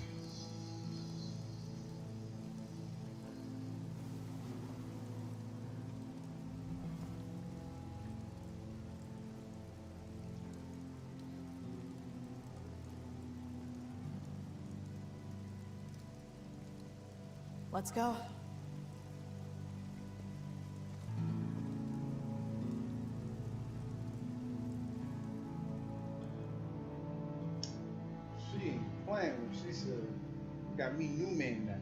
Let's go. playing with. She said, got me new man now.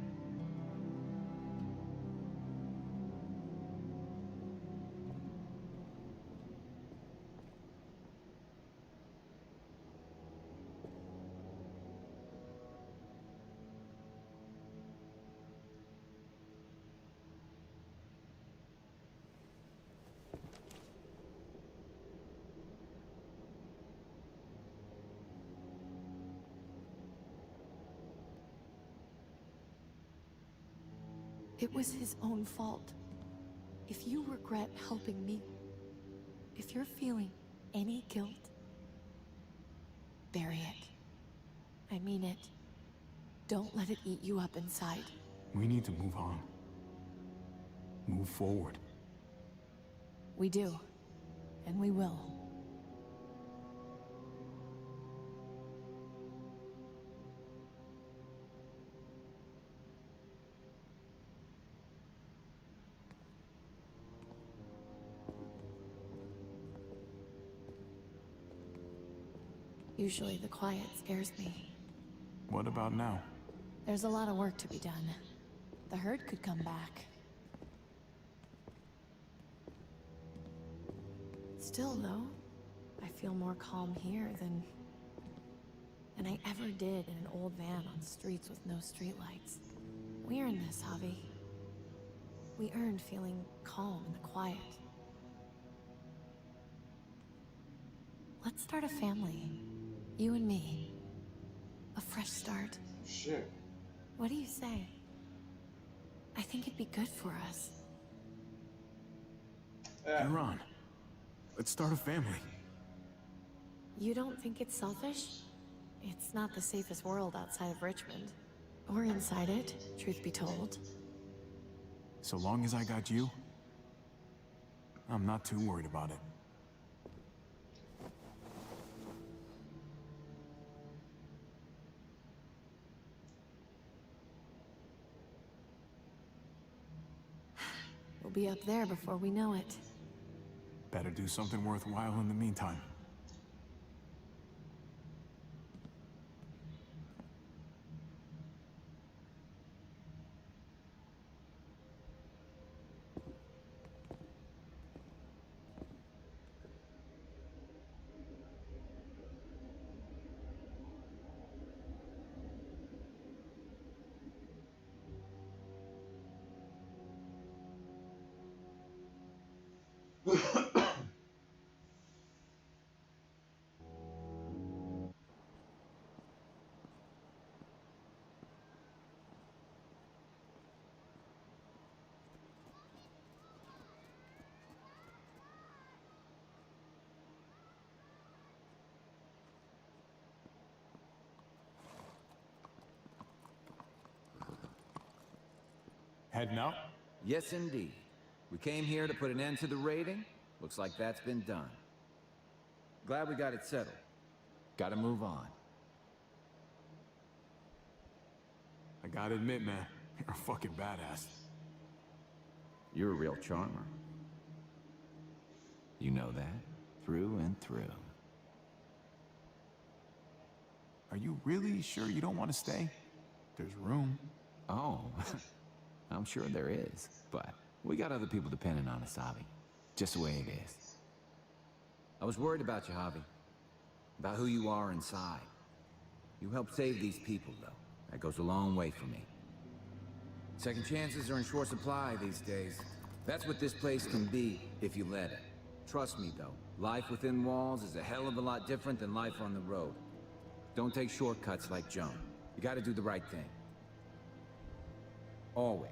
It was his own fault. If you regret helping me, if you're feeling any guilt, bury it. I mean it. Don't let it eat you up inside. We need to move on. Move forward. We do. And we will. Usually the quiet scares me. What about now? There's a lot of work to be done. The herd could come back. Still, though, I feel more calm here than I ever did in an old van on streets with no streetlights. We earned this, Javi. We earned feeling calm in the quiet. Let's start a family. You and me. A fresh start. Shit. What do you say? I think it'd be good for us. You're on. Let's start a family. You don't think it's selfish? It's not the safest world outside of Richmond. Or inside it, truth be told. So long as I got you, I'm not too worried about it. We'll be up there before we know it. Better do something worthwhile in the meantime. Heading out? Yes, indeed. We came here to put an end to the raiding. Looks like that's been done. Glad we got it settled. Gotta move on. I gotta admit, man, you're a fucking badass. You're a real charmer. You know that, through and through. Are you really sure you don't want to stay? There's room. Oh, I'm sure there is, but we got other people depending on us, Javi. Just the way it is. I was worried about you, Javi. About who you are inside. You helped save these people, though. That goes a long way for me. Second chances are in short supply these days. That's what this place can be, if you let it. Trust me, though. Life within walls is a hell of a lot different than life on the road. Don't take shortcuts like Joan. You gotta do the right thing. Always.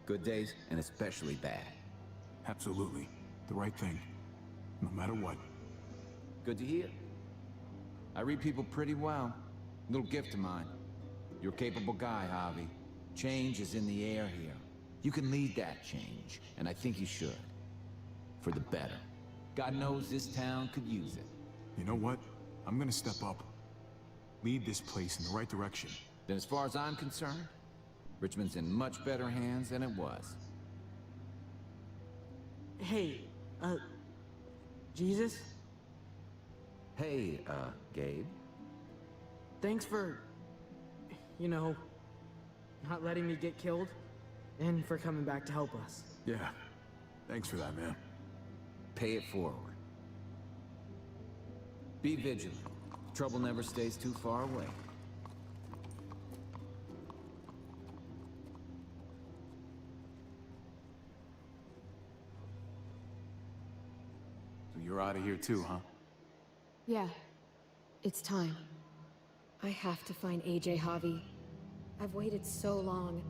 Good days, and especially bad. Absolutely. The right thing. No matter what. Good to hear. I read people pretty well. Little gift of mine. You're a capable guy, Javi. Change is in the air here. You can lead that change, and I think you should. For the better. God knows this town could use it. You know what? I'm gonna step up. Lead this place in the right direction. Then as far as I'm concerned, Richmond's in much better hands than it was. Hey, Jesus? Hey, Gabe. Thanks for you know, not letting me get killed, and for coming back to help us. Yeah. Thanks for that, man. Pay it forward. Be vigilant. Trouble never stays too far away. So you're out of here too, huh? Yeah. It's time. I have to find AJ, Javi. I've waited so long.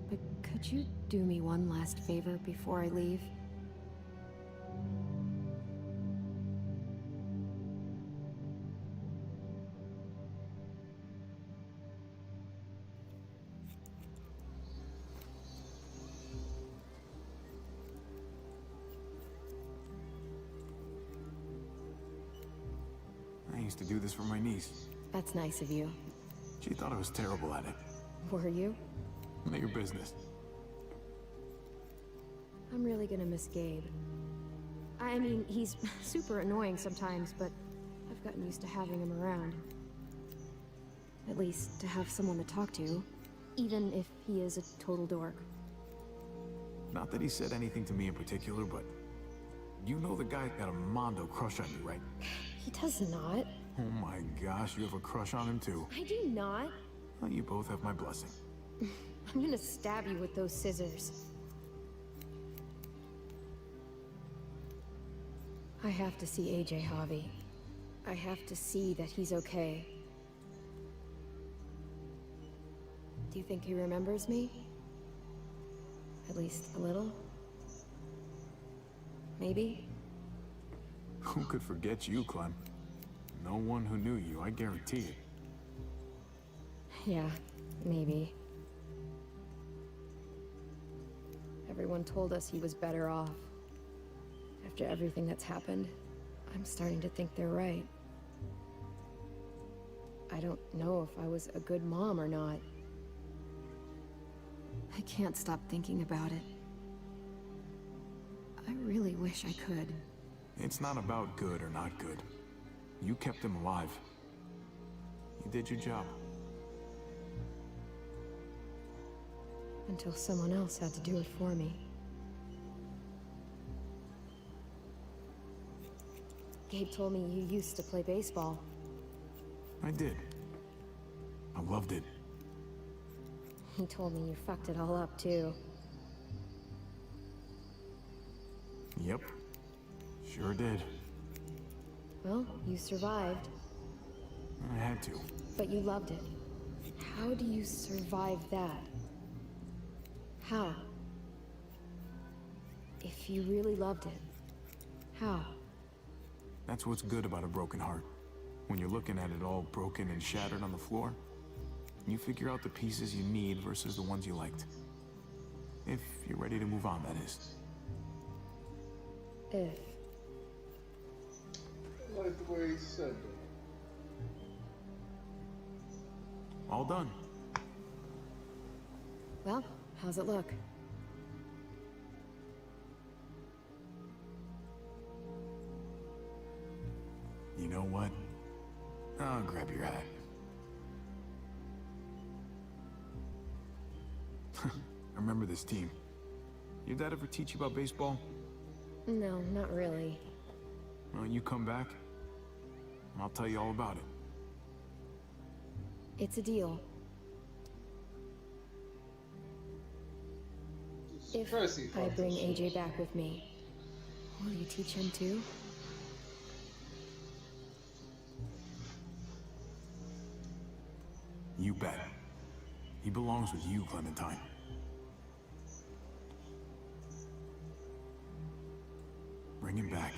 But could you do me one last favor before I leave? I used to do this for my niece. That's nice of you. She thought I was terrible at it. Were you? None of your business. I'm really gonna miss Gabe. I mean, he's super annoying sometimes, but I've gotten used to having him around. At least to have someone to talk to, even if he is a total dork. Not that he said anything to me in particular, but you know the guy got a Mondo crush on you, right? He does not. Oh my gosh, you have a crush on him too. I do not. Well, you both have my blessing. I'm gonna stab you with those scissors. I have to see AJ, Javi. I have to see that he's okay. Do you think he remembers me? At least a little? Maybe? Who could forget you, Clem? No one who knew you, I guarantee it. Yeah, maybe. Everyone told us he was better off. After everything that's happened, I'm starting to think they're right. I don't know if I was a good mom or not. I can't stop thinking about it. I really wish I could. It's not about good or not good. You kept him alive. You did your job. Until someone else had to do it for me. Gabe told me you used to play baseball. I did. I loved it. He told me you fucked it all up, too. Yep. Sure did. Well, you survived. I had to. But you loved it. How do you survive that? How? If you really loved it, how? That's what's good about a broken heart. When you're looking at it all broken and shattered on the floor, you figure out the pieces you need versus the ones you liked. If you're ready to move on, that is. If. I like the way he said that. All done. Well, how's it look? You know what? I'll grab your hat. I remember this team. Your dad ever teach you about baseball? No, not really. Well, you come back, and I'll tell you all about it. It's a deal. If I bring AJ back with me, will you teach him too? You bet. He belongs with you, Clementine. Bring him back.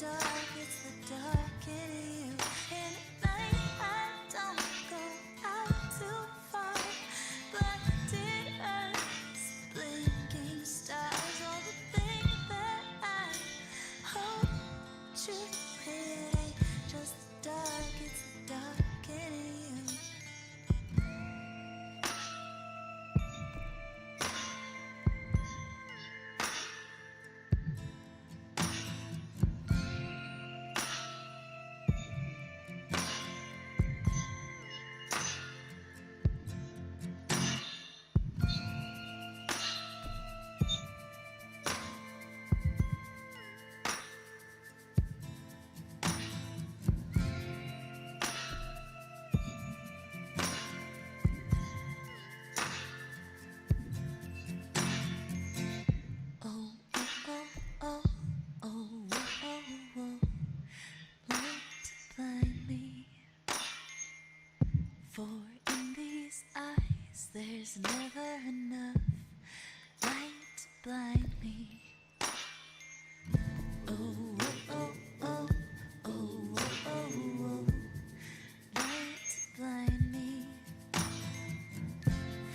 dark, it's the dark in you. And at night I don't go out too far. Blinded eyes, blinking stars, all the things that I hope to hit ain't just the dark, it's the dark in you. Oh, oh, oh, oh, oh, oh, oh, light to blind me. For in these eyes, there's never enough light to blind me. Oh, oh, oh, oh, oh, oh, oh, light to blind me.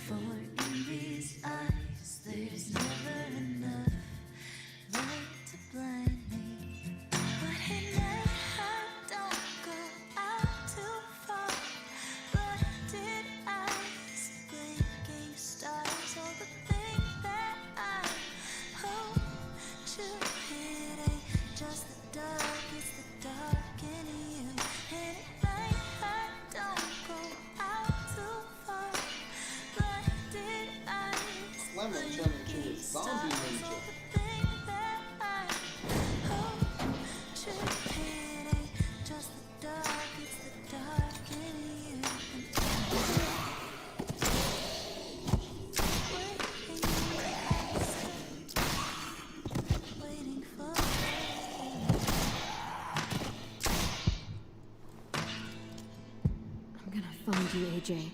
For in these eyes, there's never enough light to blind me. But at night I don't go out too far. Blinded eyes, blinking stars, all the things that I hope to hit ain't just the dark, it's the dark in you. And at night I don't go out too far. Blinded eyes, Lemon turned into a blinking zombie stars, ninja. all the things that I hope to hit ain't just the dark, it's the dark in you. Waiting for I'm gonna find you, AJ.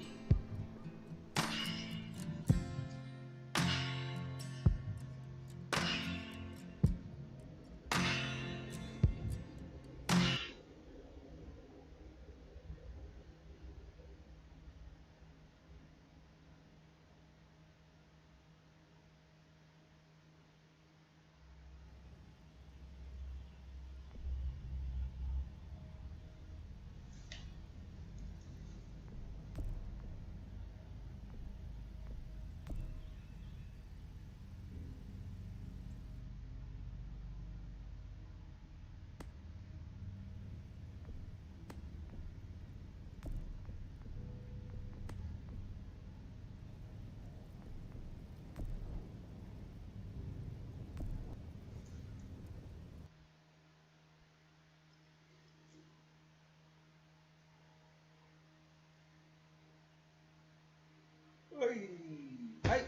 Hey, hey.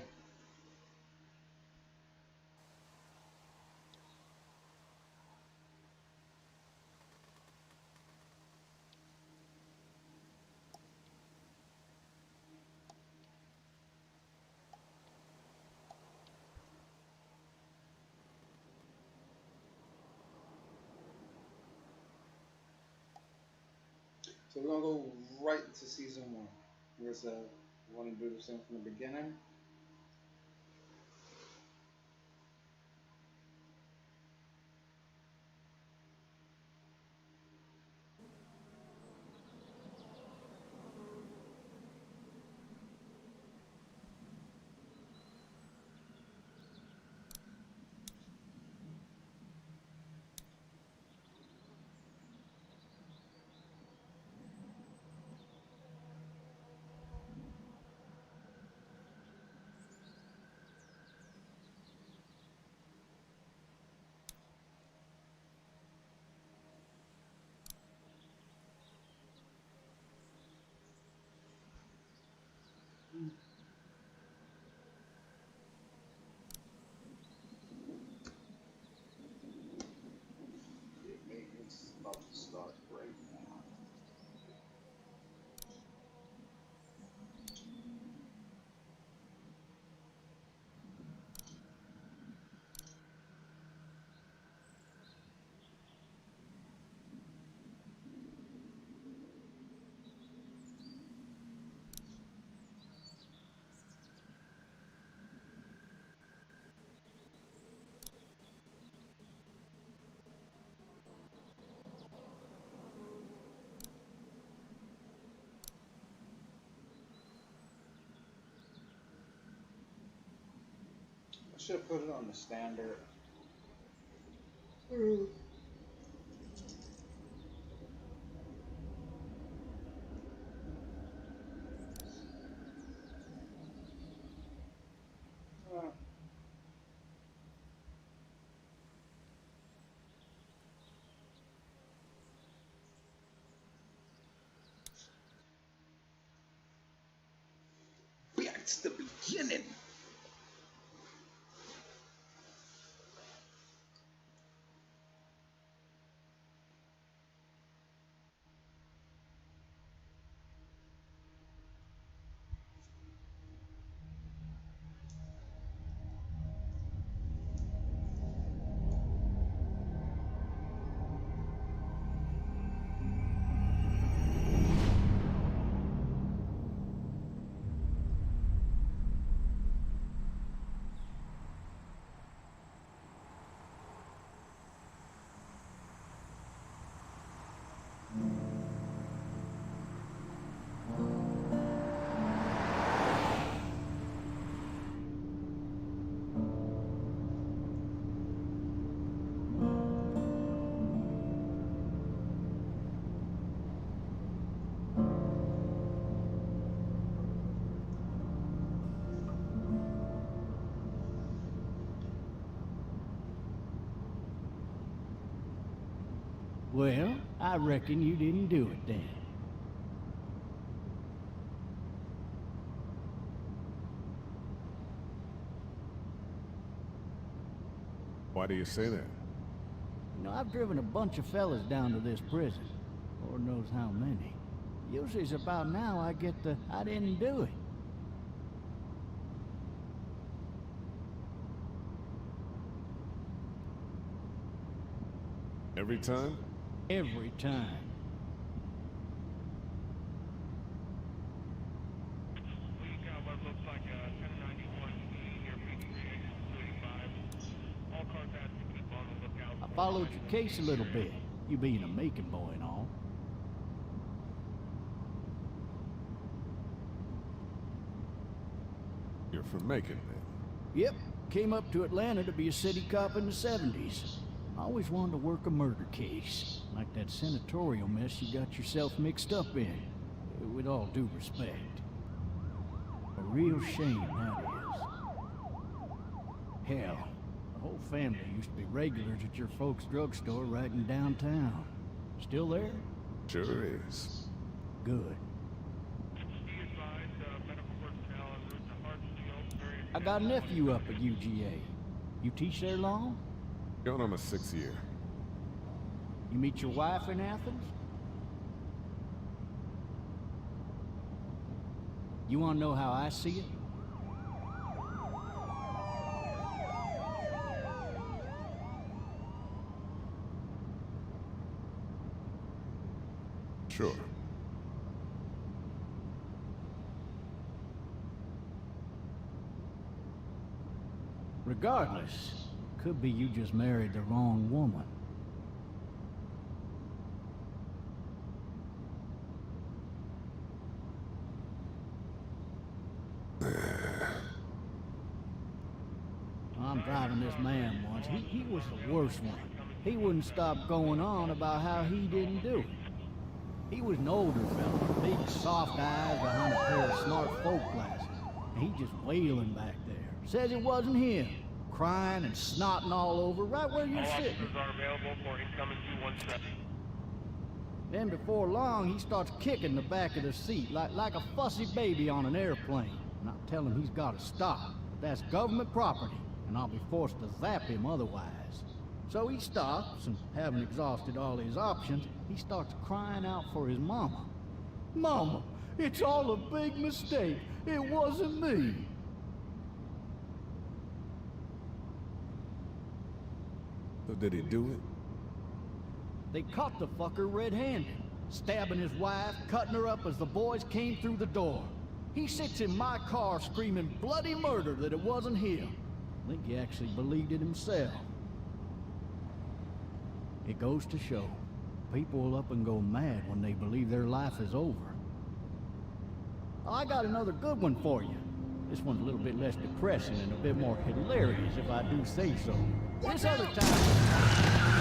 So we're gonna go right to season one. Where's want to do the same from the beginning? should put it on the standard. Back to the beginning. Well, I reckon you didn't do it then. Why do you say that? You know, I've driven a bunch of fellas down to this prison. Lord knows how many. Usually it's about now I get the, I didn't do it. Every time? Every time. I followed your case a little bit, you being a Macon boy and all. You're from Macon, then? Yep, came up to Atlanta to be a city cop in the 70s. I always wanted to work a murder case, like that senatorial mess you got yourself mixed up in. With all due respect. A real shame, that is. Hell, the whole family used to be regulars at your folks' drugstore right in downtown. Still there? Sure is. Good. I got a nephew up at UGA. You teach there long? Going on my 6th year. You meet your wife in Athens? You want to know how I see it? Sure. Regardless, could be you just married the wrong woman. I'm driving this man once. He was the worst one. He wouldn't stop going on about how he didn't do it. He was an older fella, big soft eyes behind a pair of smart folk glasses. And he just wailing back there. Says it wasn't him. Crying and snotting all over right where you're sitting. All officers are available for incoming 217. Then before long, he starts kicking the back of the seat like a fussy baby on an airplane. And I tell him he's got to stop. That's government property, and I'll be forced to zap him otherwise. So he stops, and having exhausted all his options, he starts crying out for his mama. Mama, it's all a big mistake. It wasn't me. So did he do it? They caught the fucker red-handed, stabbing his wife, cutting her up as the boys came through the door. He sits in my car screaming bloody murder that it wasn't him. I think he actually believed it himself. It goes to show, people will up and go mad when they believe their life is over. I got another good one for you. This one's a little bit less depressing and a bit more hilarious, if I do say so. This other time...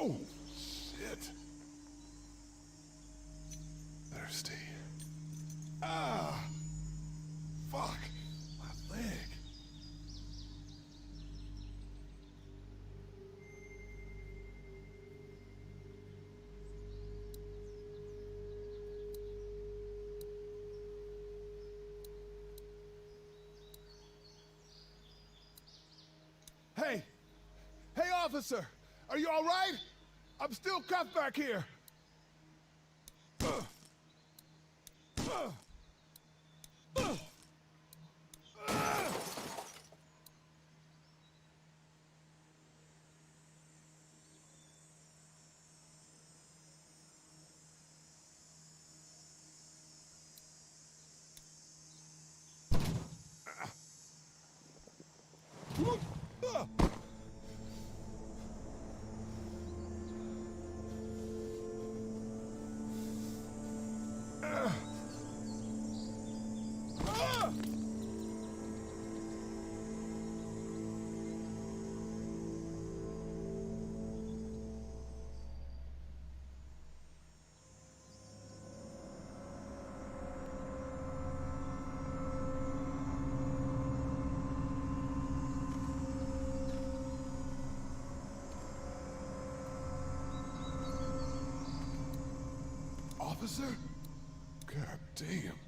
Oh, shit. Thirsty. Ah! Fuck. My leg. Hey! Hey, officer! Are you all right? I'm still cuffed back here. Officer? God damn.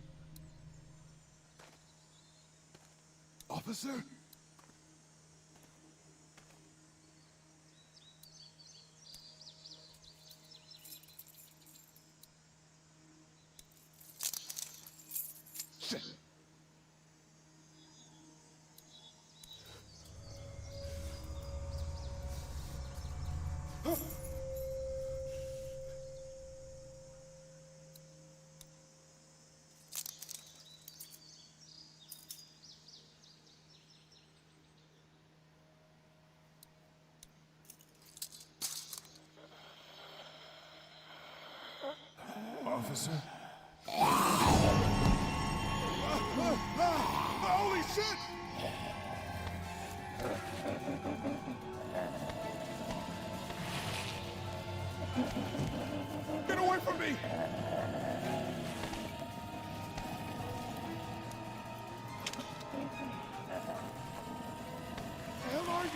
Officer? Shit. Officer? Holy shit! Get away from me! The hell are you?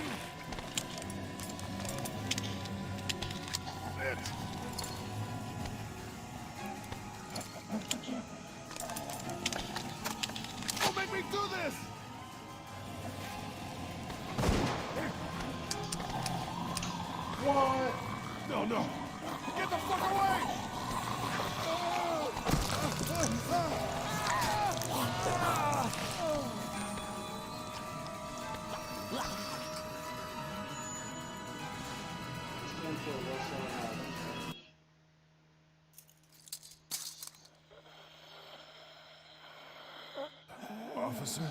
Shit! Don't make me do this! What? No, no! Get the fuck away! Officer?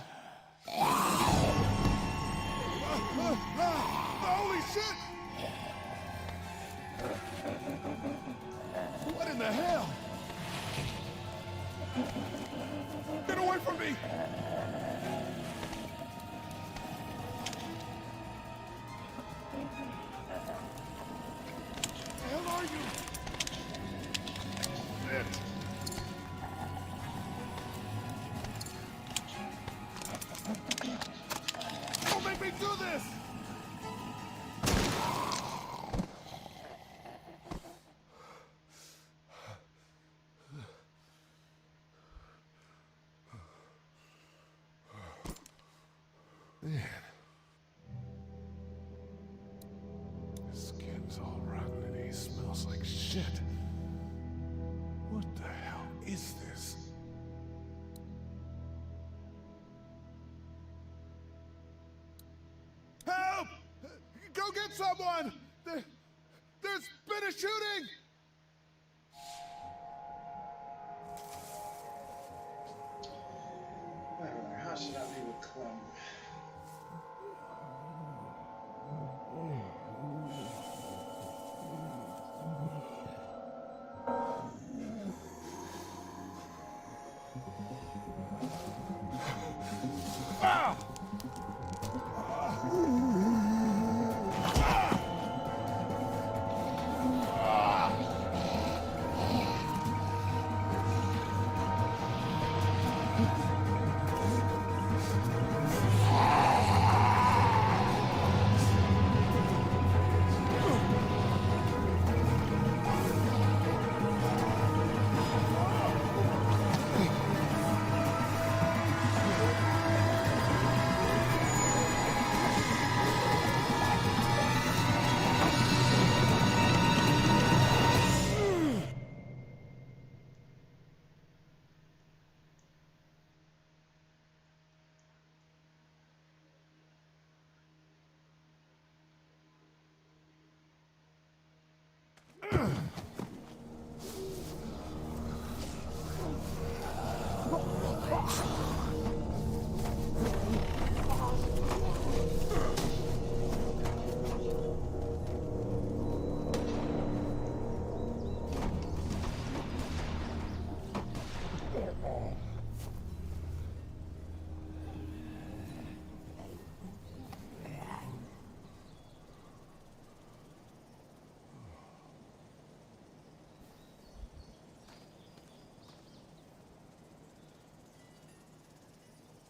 Holy shit! What in the hell? Get away from me! The hell are you? Shit! Don't make me do this! Man. His skin's all rotten and he smells like shit. What the hell is this? Help! Go get someone! There's been a shooting! Alright, how should I be with Clem?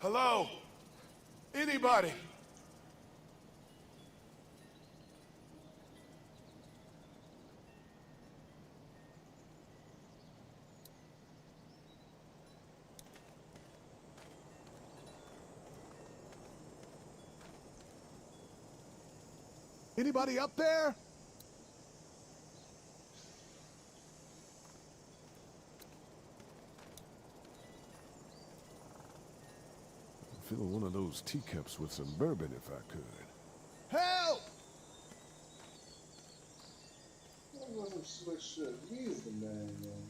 Hello? Anybody? Anybody up there? Fill one of those teacups with some bourbon if I could. Help! That wasn't slick shit. He's the man, man.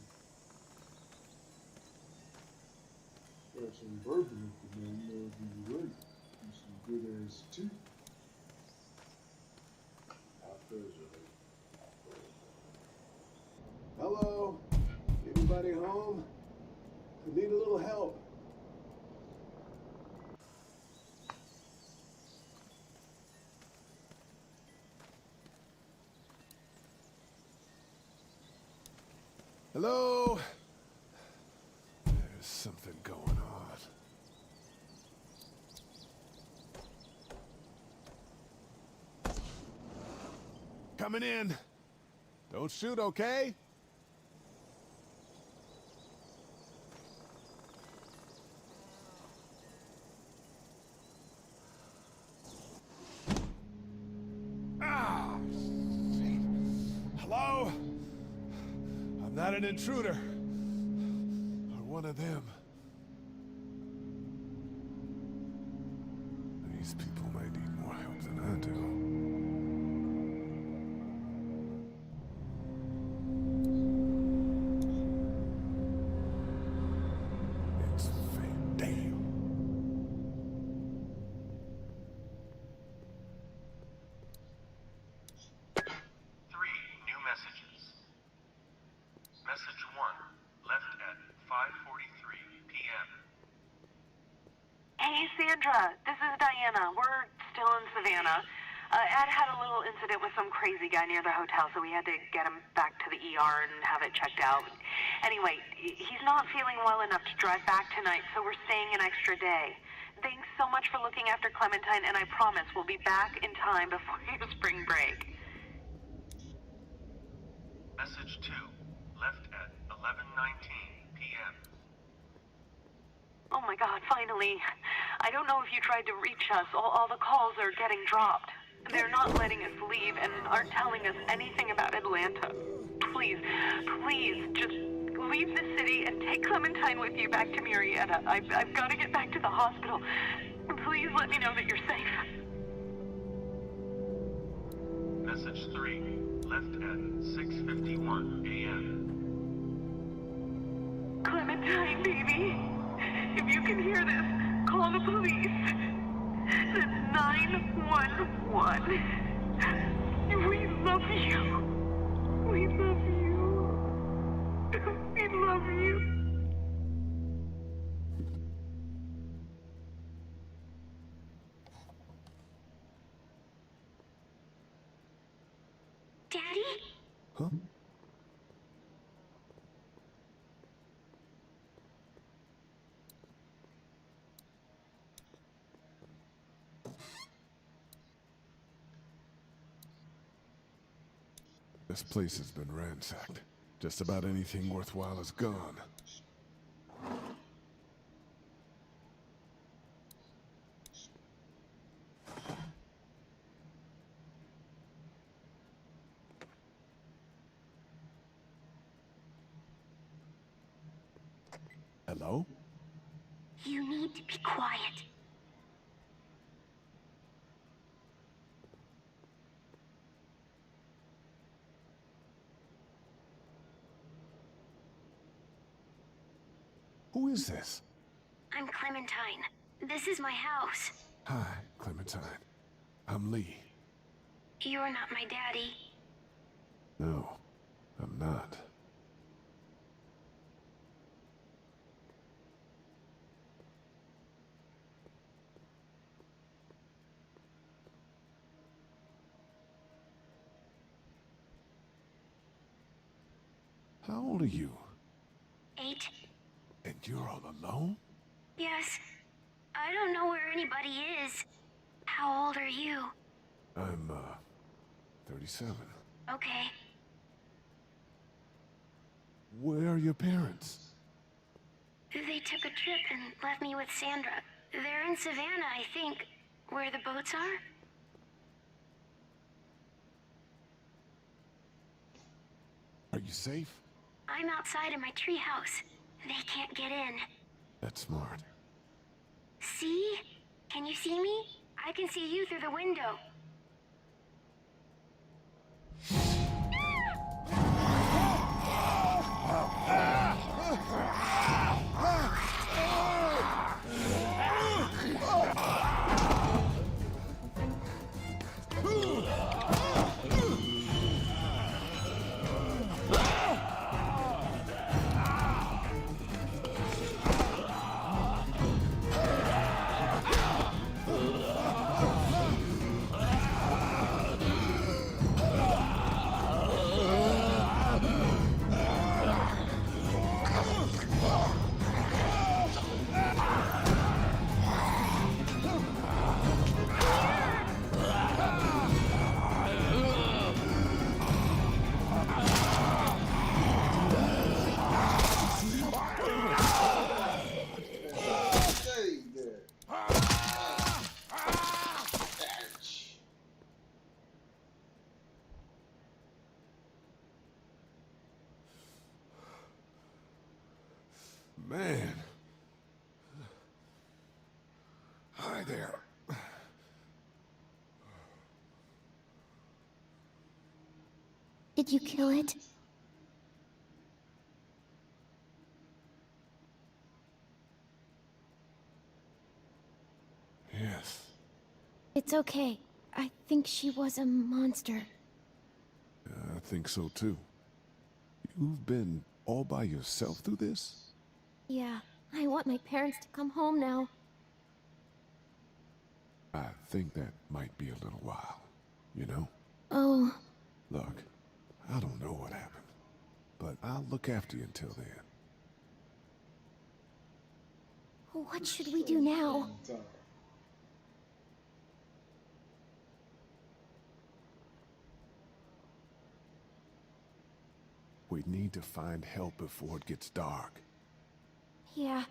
There's some bourbon if the man knows he's right. And some good ass tea. Hello? Anybody home? I need a little help. Hello? There's something going on. Coming in. Don't shoot, okay? Ah, shit. Hello? I'm not an intruder. Or one of them. These people might need more help than I do. Sandra, this is Diana. We're still in Savannah. Ed had a little incident with some crazy guy near the hotel, so we had to get him back to the ER and have it checked out. Anyway, he's not feeling well enough to drive back tonight, so we're staying an extra day. Thanks so much for looking after Clementine, and I promise we'll be back in time before your spring break. Message 2, left at 11:19 p.m. Oh my God, finally. I don't know if you tried to reach us. All the calls are getting dropped. They're not letting us leave and aren't telling us anything about Atlanta. Please, please, just leave the city and take Clementine with you back to Murrieta. I've got to get back to the hospital. Please let me know that you're safe. Message 3. Left at 6:51 a.m. Clementine, baby. If you can hear this, call the police. That's 911. We love you. We love you. We love you. Daddy? Huh? This place has been ransacked. Just about anything worthwhile is gone. Hello? You need to be quiet. Who is this? I'm Clementine. This is my house. Hi, Clementine. I'm Lee. You're not my daddy. No, I'm not. How old are you? 8. And you're all alone? Yes. I don't know where anybody is. How old are you? I'm, 37. Okay. Where are your parents? They took a trip and left me with Sandra. They're in Savannah, I think, where the boats are. Are you safe? I'm outside in my treehouse. They can't get in. That's smart. See? Can you see me? I can see you through the window. Man. Hi there. Did you kill it? Yes. It's okay. I think she was a monster. I think so too. You've been all by yourself through this? Yeah, I want my parents to come home now. I think that might be a little while, you know? Oh. Look, I don't know what happened, but I'll look after you until then. What should we do now? We need to find help before it gets dark. Yeah,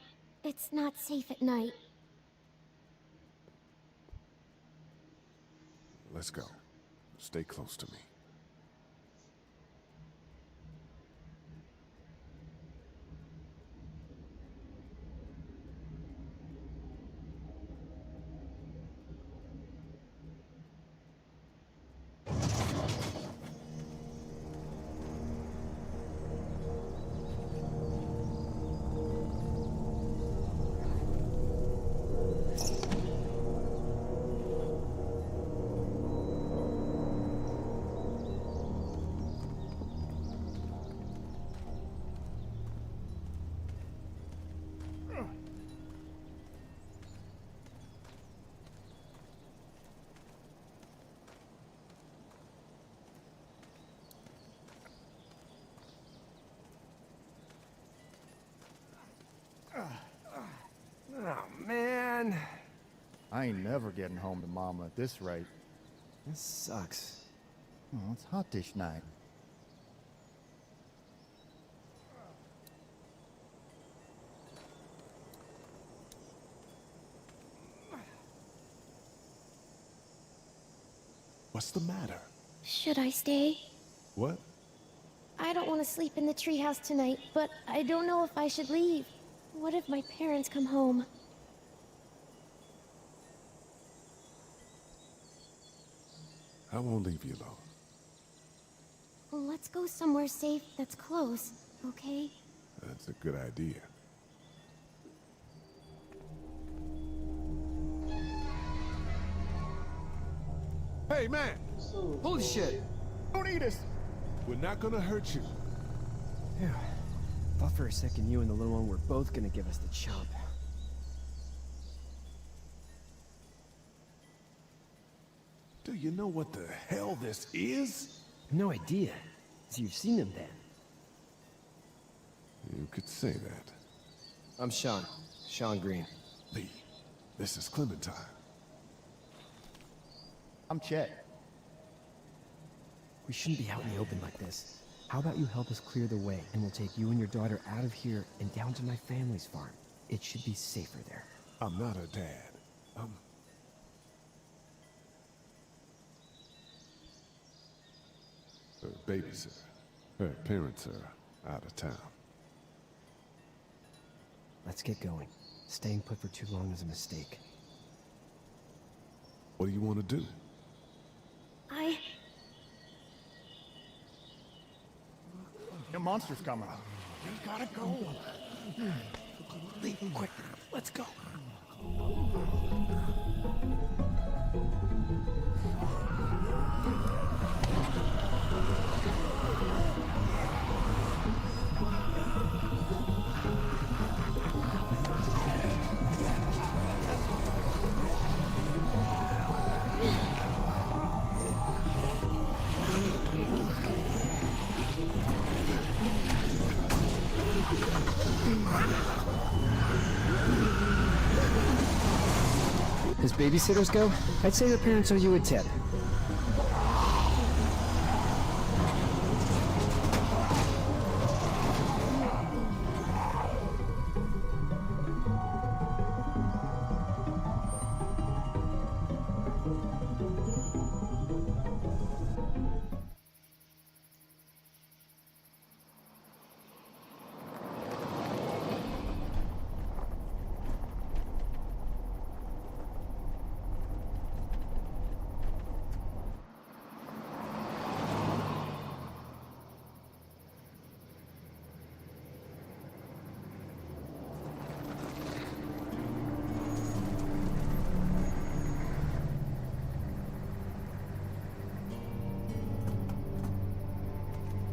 It's not safe at night. Let's go. Stay close to me. Oh, man. I ain't never getting home to Mama at this rate. This sucks. Oh, it's hot this night. What's the matter? Should I stay? What? I don't want to sleep in the treehouse tonight, but I don't know if I should leave. What if my parents come home? I won't leave you alone. Let's go somewhere safe that's close, okay? That's a good idea. Hey, man! Holy shit! Don't eat us! We're not gonna hurt you. Phew. Thought for a second you and the little one were both gonna give us the chomp. Do you know what the hell this is? No idea. So you've seen them then? You could say that. I'm Sean. Sean Green. Lee, this is Clementine. I'm Chet. We shouldn't be out in the open like this. How about you help us clear the way, and we'll take you and your daughter out of here and down to my family's farm. It should be safer there. I'm not her dad. I'm... her babysitter. Her parents are out of town. Let's get going. Staying put for too long is a mistake. What do you want to do? The monster's coming. We gotta go. Lee, quick, let's go. As babysitters go, I'd say the parents owe you a tip.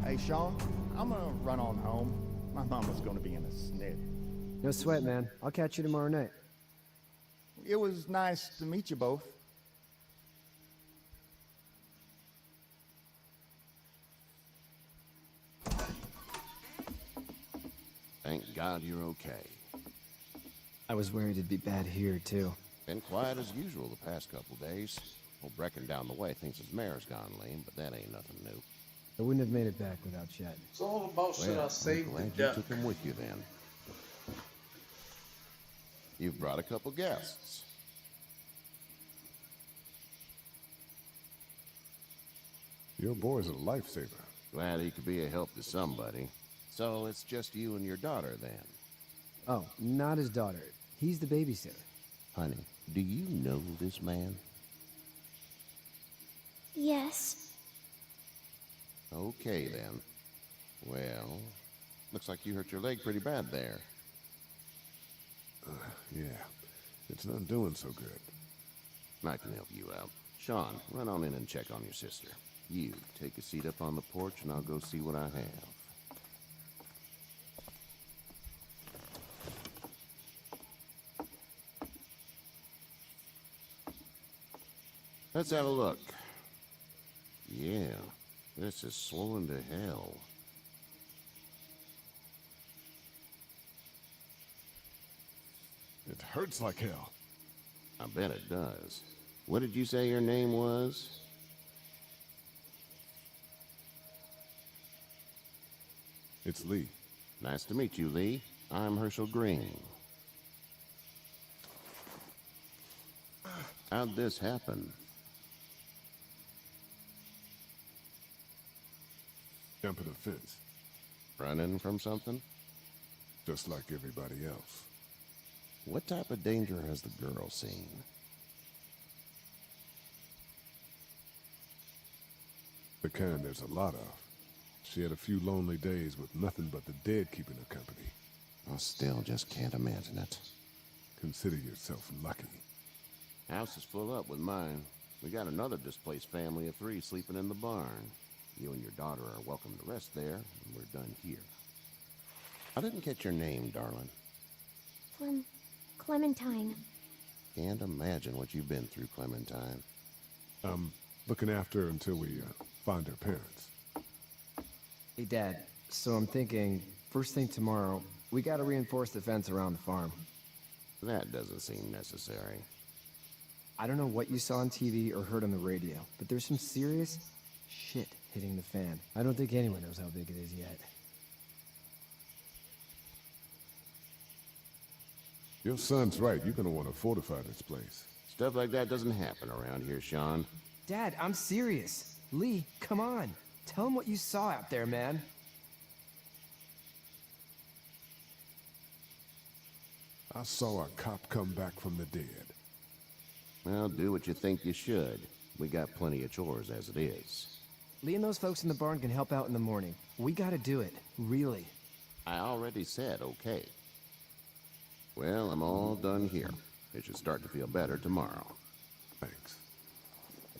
Hey, Sean, I'm gonna run on home. My mama's gonna be in a snit. No sweat, man. I'll catch you tomorrow night. It was nice to meet you both. Thank God you're okay. I was worried it'd be bad here, too. Been quiet as usual the past couple days. Old Brecken down the way thinks his mare's gone lame, but that ain't nothing new. I wouldn't have made it back without Chet. It's all about should I Well, save I'm the glad you duck? took him with you then. You've brought a couple guests. Your boy's a lifesaver. Glad he could be a help to somebody. So it's just you and your daughter, then? Oh, not his daughter. He's the babysitter. Honey, do you know this man? Yes. Okay, then. Well, looks like you hurt your leg pretty bad there. Yeah, it's not doing so good. I can help you out. Sean, run on in and check on your sister. You, take a seat up on the porch and I'll go see what I have. Let's have a look. Yeah, this is swollen to hell. It hurts like hell. I bet it does. What did you say your name was? It's Lee. Nice to meet you, Lee. I'm Herschel Green. How'd this happen? Jumping a fence. Running from something? Just like everybody else. What type of danger has the girl seen? The kind there's a lot of. She had a few lonely days with nothing but the dead keeping her company. I still just can't imagine it. Consider yourself lucky. House is full up with mine. We got another displaced family of 3 sleeping in the barn. You and your daughter are welcome to rest there, and we're done here. I didn't catch your name, darling. Clementine. Can't imagine what you've been through, Clementine. I'm looking after her until we find her parents. Hey, Dad. So I'm thinking, first thing tomorrow, we gotta reinforce the fence around the farm. That doesn't seem necessary. I don't know what you saw on TV or heard on the radio, but there's some serious shit hitting the fan. I don't think anyone knows how big it is yet. Your son's right. You're gonna want to fortify this place. Stuff like that doesn't happen around here, Sean. Dad, I'm serious. Lee, come on. Tell him what you saw out there, man. I saw a cop come back from the dead. Well, do what you think you should. We got plenty of chores as it is. Lee and those folks in the barn can help out in the morning. We gotta do it. Really. I already said okay. Well, I'm all done here. It should start to feel better tomorrow. Thanks.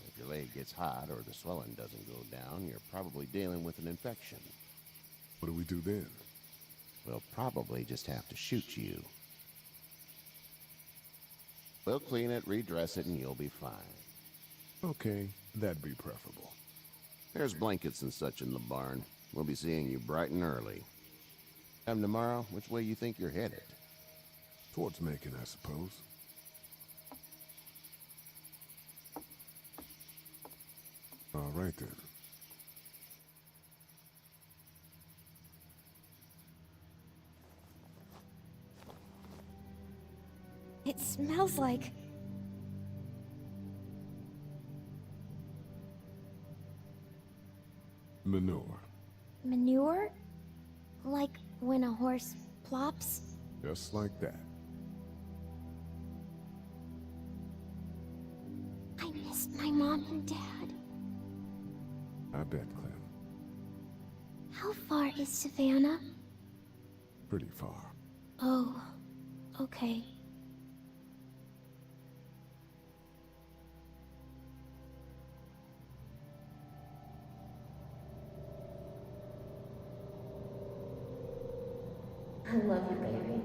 If your leg gets hot or the swelling doesn't go down, you're probably dealing with an infection. What do we do then? We'll probably just have to shoot you. We'll clean it, redress it, and you'll be fine. Okay, that'd be preferable. There's blankets and such in the barn. We'll be seeing you bright and early. Come tomorrow, which way you think you're headed? Towards Macon, I suppose. All right, then. It smells like... Manure. manure? Like when a horse plops? Just like that. I miss my mom and dad. I bet, Clem. How far is Savannah? Pretty far. Oh, okay. I love you, baby.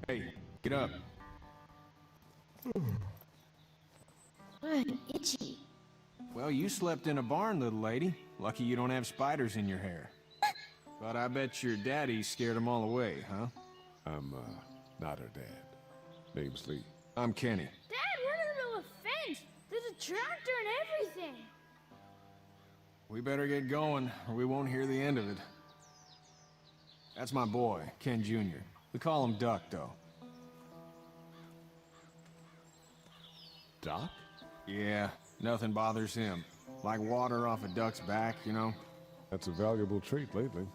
Hey, get up. I'm itchy. Well, you slept in a barn, little lady. Lucky you don't have spiders in your hair. But I bet your daddy scared them all away, huh? I'm, not her dad. Name's Lee. I'm Kenny. Dad, we're in the middle of a fence. There's a tractor and everything. We better get going, or we won't hear the end of it. That's my boy, Ken Jr. We call him Duck, though. Doc? Yeah, nothing bothers him. Like water off a duck's back, you know? That's a valuable trait lately.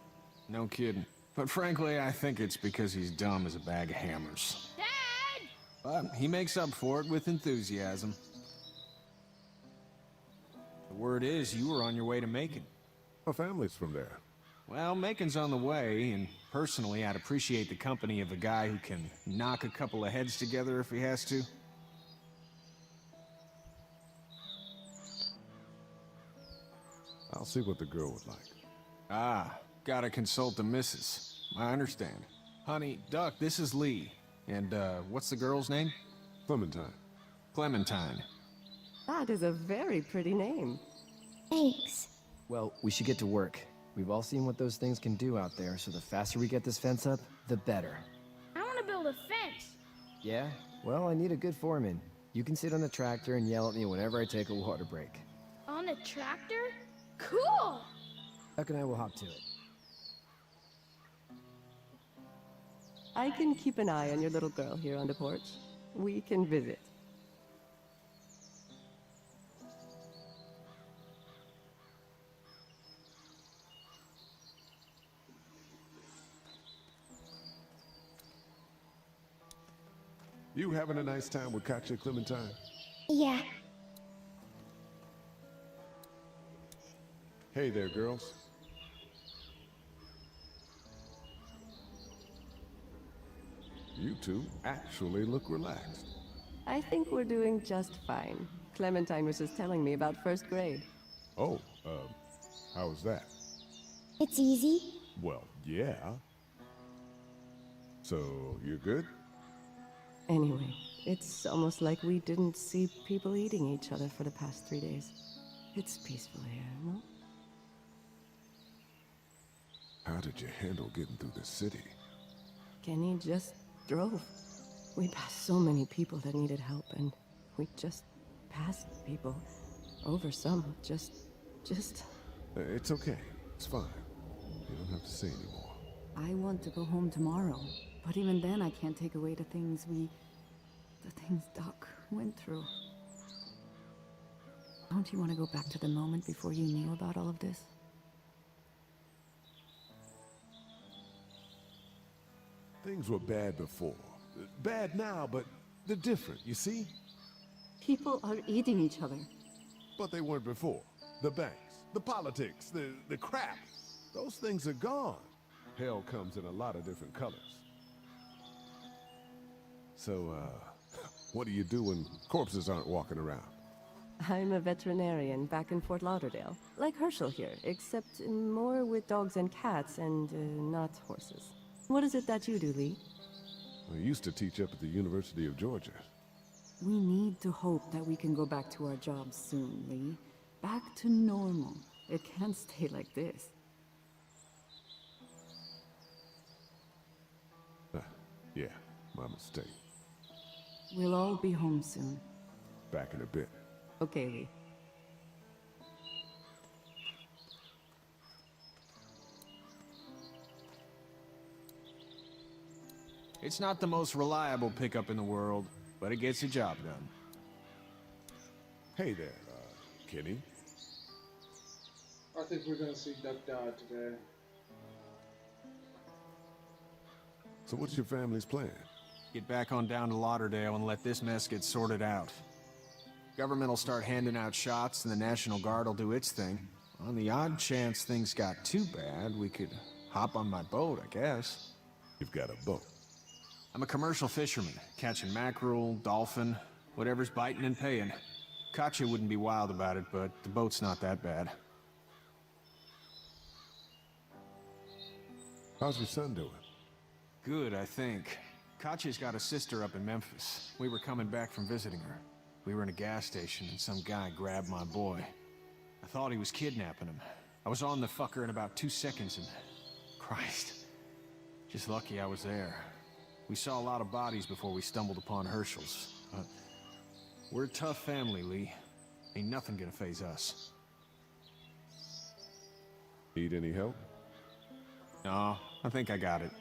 No kidding. But frankly, I think it's because he's dumb as a bag of hammers. Dad! But he makes up for it with enthusiasm. The word is you were on your way to Macon. Our family's from there. Well, Macon's on the way, and personally, I'd appreciate the company of a guy who can knock a couple of heads together if he has to. I'll see what the girl would like. Ah, gotta consult the missus. I understand. Honey, Duck, this is Lee. And, what's the girl's name? Clementine. Clementine. That is a very pretty name. Thanks. Well, we should get to work. We've all seen what those things can do out there, so the faster we get this fence up, the better. I want to build a fence. Yeah? Well, I need a good foreman. You can sit on the tractor and yell at me whenever I take a water break. On the tractor? Cool! Duck and I will hop to it. I can keep an eye on your little girl here on the porch. We can visit. You having a nice time with Katya, Clementine? Yeah. Hey there, girls. You two actually look relaxed. I think we're doing just fine. Clementine was just telling me about first grade. Oh, how was that? It's easy. Well, yeah. So, you're good? Anyway, it's almost like we didn't see people eating each other for the past 3 days. It's peaceful here, no? How did you handle getting through the city? Kenny just drove. We passed so many people that needed help, and we just passed people. Over some, just... It's okay. It's fine. You don't have to say anymore. I want to go home tomorrow, but even then I can't take away the things Doc went through. Don't you want to go back to the moment before you knew about all of this? Things were bad before. Bad now, but they're different, you see? People are eating each other. But they weren't before. The banks, the politics, the crap. Those things are gone. Hell comes in a lot of different colors. So, what do you do when corpses aren't walking around? I'm a veterinarian back in Fort Lauderdale. Like Herschel here, except more with dogs and cats and not horses. What is it that you do, Lee? I used to teach up at the University of Georgia. We need to hope that we can go back to our jobs soon, Lee. Back to normal. It can't stay like this. Yeah, my mistake. We'll all be home soon. Back in a bit. Okay, Lee. It's not the most reliable pickup in the world, but it gets the job done. Hey there, Kenny. I think we're gonna see Duck die today. So what's your family's plan? Get back on down to Lauderdale and let this mess get sorted out. Government will start handing out shots and the National Guard will do its thing. On the odd chance things got too bad, we could hop on my boat, I guess. You've got a boat? I'm a commercial fisherman, catching mackerel, dolphin, whatever's biting and paying. Katya wouldn't be wild about it, but the boat's not that bad. How's your son doing? Good, I think. Katya's got a sister up in Memphis. We were coming back from visiting her. We were in a gas station and some guy grabbed my boy. I thought he was kidnapping him. I was on the fucker in about 2 seconds and Christ. Just lucky I was there. We saw a lot of bodies before we stumbled upon Herschel's. But we're a tough family, Lee. Ain't nothing gonna faze us. Need any help? No, I think I got it.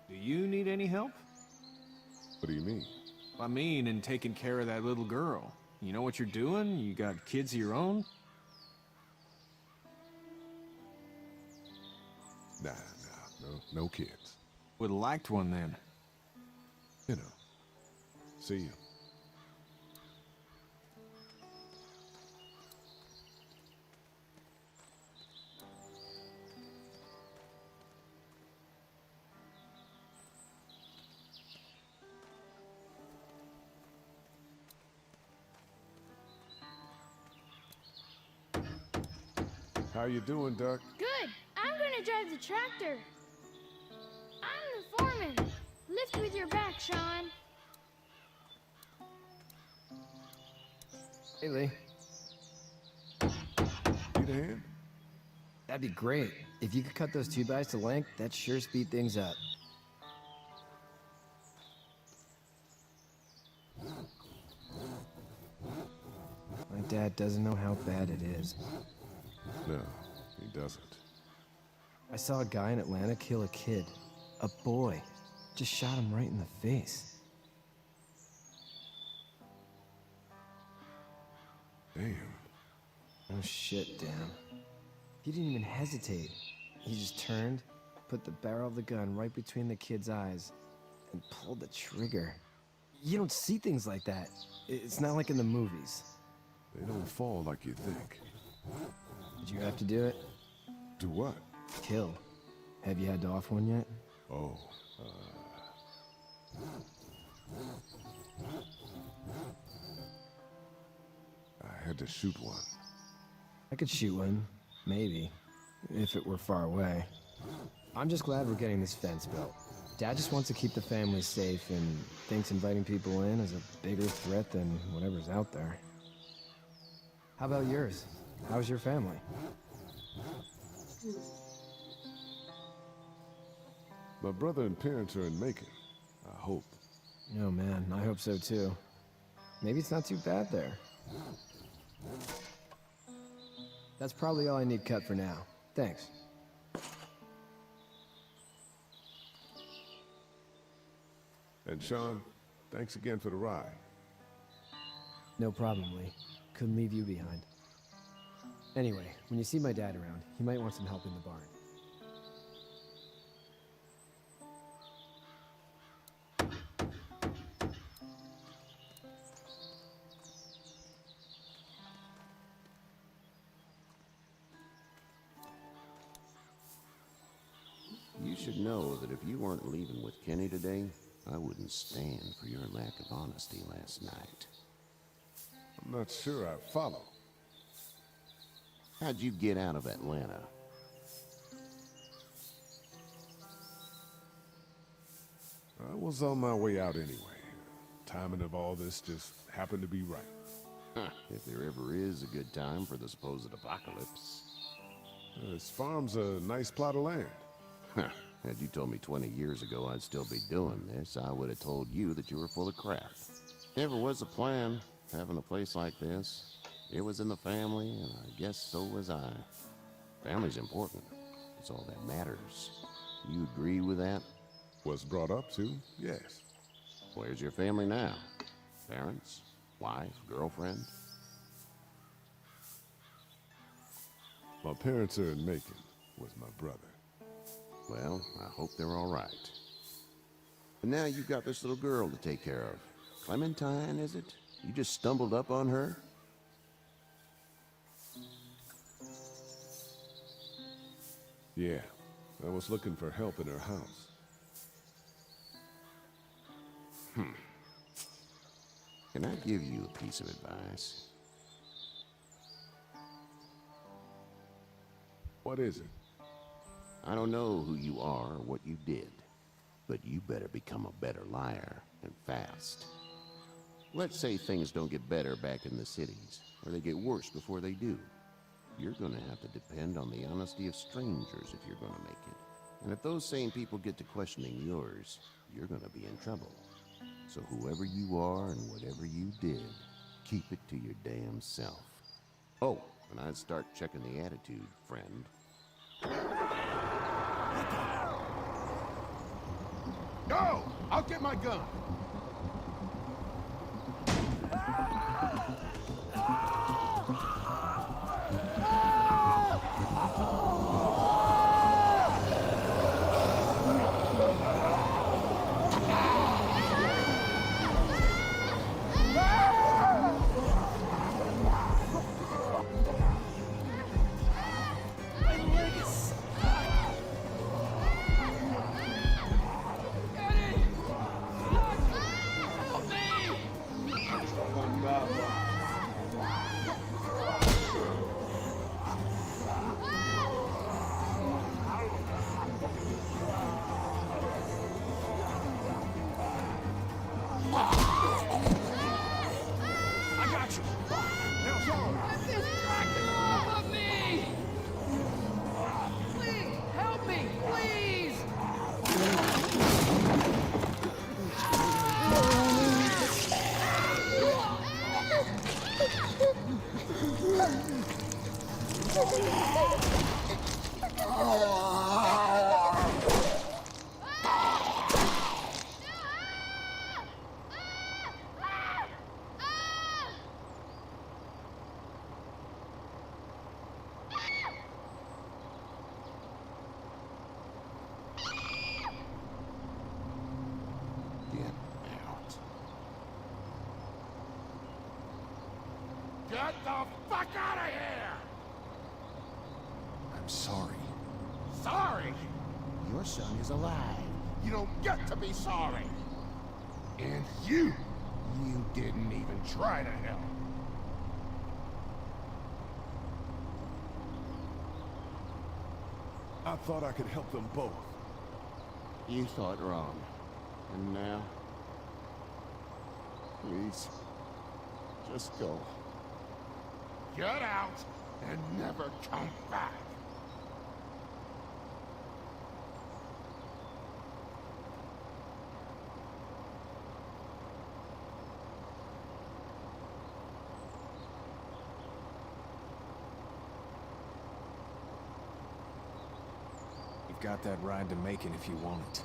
Do you need any help? What do you mean? I mean, in taking care of that little girl. You know what you're doing? You got kids of your own? Nah, no kids. Would've liked one then. You know. See you. How you doing, Duck? Good. I'm gonna drive the tractor. I'm the foreman. Lift with your back, Sean. Hey, Lee. Need a hand? That'd be great. If you could cut those 2x to length, that'd sure speed things up. My dad doesn't know how bad it is. No, he doesn't. I saw a guy in Atlanta kill a kid. A boy. Just shot him right in the face. Damn. Oh shit, damn. He didn't even hesitate. He just turned, put the barrel of the gun right between the kid's eyes, and pulled the trigger. You don't see things like that. It's not like in the movies. They don't fall like you think. Did you have to do it? Do what? Kill. Have you had to off one yet? Oh, I had to shoot one. I could shoot one, maybe, if it were far away. I'm just glad we're getting this fence built. Dad just wants to keep the family safe and thinks inviting people in is a bigger threat than whatever's out there. How about yours? How's your family? My brother and parents are in Macon. I hope. Oh man, I hope so too. Maybe it's not too bad there. That's probably all I need cut for now. Thanks. And Sean, thanks again for the ride. No problem, Lee. Couldn't leave you behind. Anyway, when you see my dad around, he might want some help in the barn. You should know that if you weren't leaving with Kenny today, I wouldn't stand for your lack of honesty last night. I'm not sure I follow. How'd you get out of Atlanta? I was on my way out anyway. Timing of all this just happened to be right. Huh, if there ever is a good time for the supposed apocalypse. This farm's a nice plot of land. Huh, had you told me 20 years ago I'd still be doing this, I would have told you that you were full of crap. Never was a plan, having a place like this. It was in the family, and I guess so was I. Family's important. It's all that matters. You agree with that? Was brought up to, yes. Where's your family now? Parents? Wife? Girlfriend? My parents are in Macon, with my brother. Well, I hope they're all right. And now you've got this little girl to take care of. Clementine, is it? You just stumbled up on her? Yeah, I was looking for help in her house. Can I give you a piece of advice? What is it? I don't know who you are or what you did, but you better become a better liar, and fast. Let's say things don't get better back in the cities, or they get worse before they do. you're gonna have to depend on the honesty of strangers if you're gonna make it. And if those same people get to questioning yours, you're gonna be in trouble. So whoever you are and whatever you did, keep it to your damn self. Oh, and I'd start checking the attitude, friend. No! I'll get my gun! Get the fuck out of here! I'm sorry. Sorry? Your son is alive. You don't get to be sorry. And you didn't even try to help. I thought I could help them both. You thought wrong. And now? Please, just go. Get out and never come back. You've got that ride to Macon if you want it.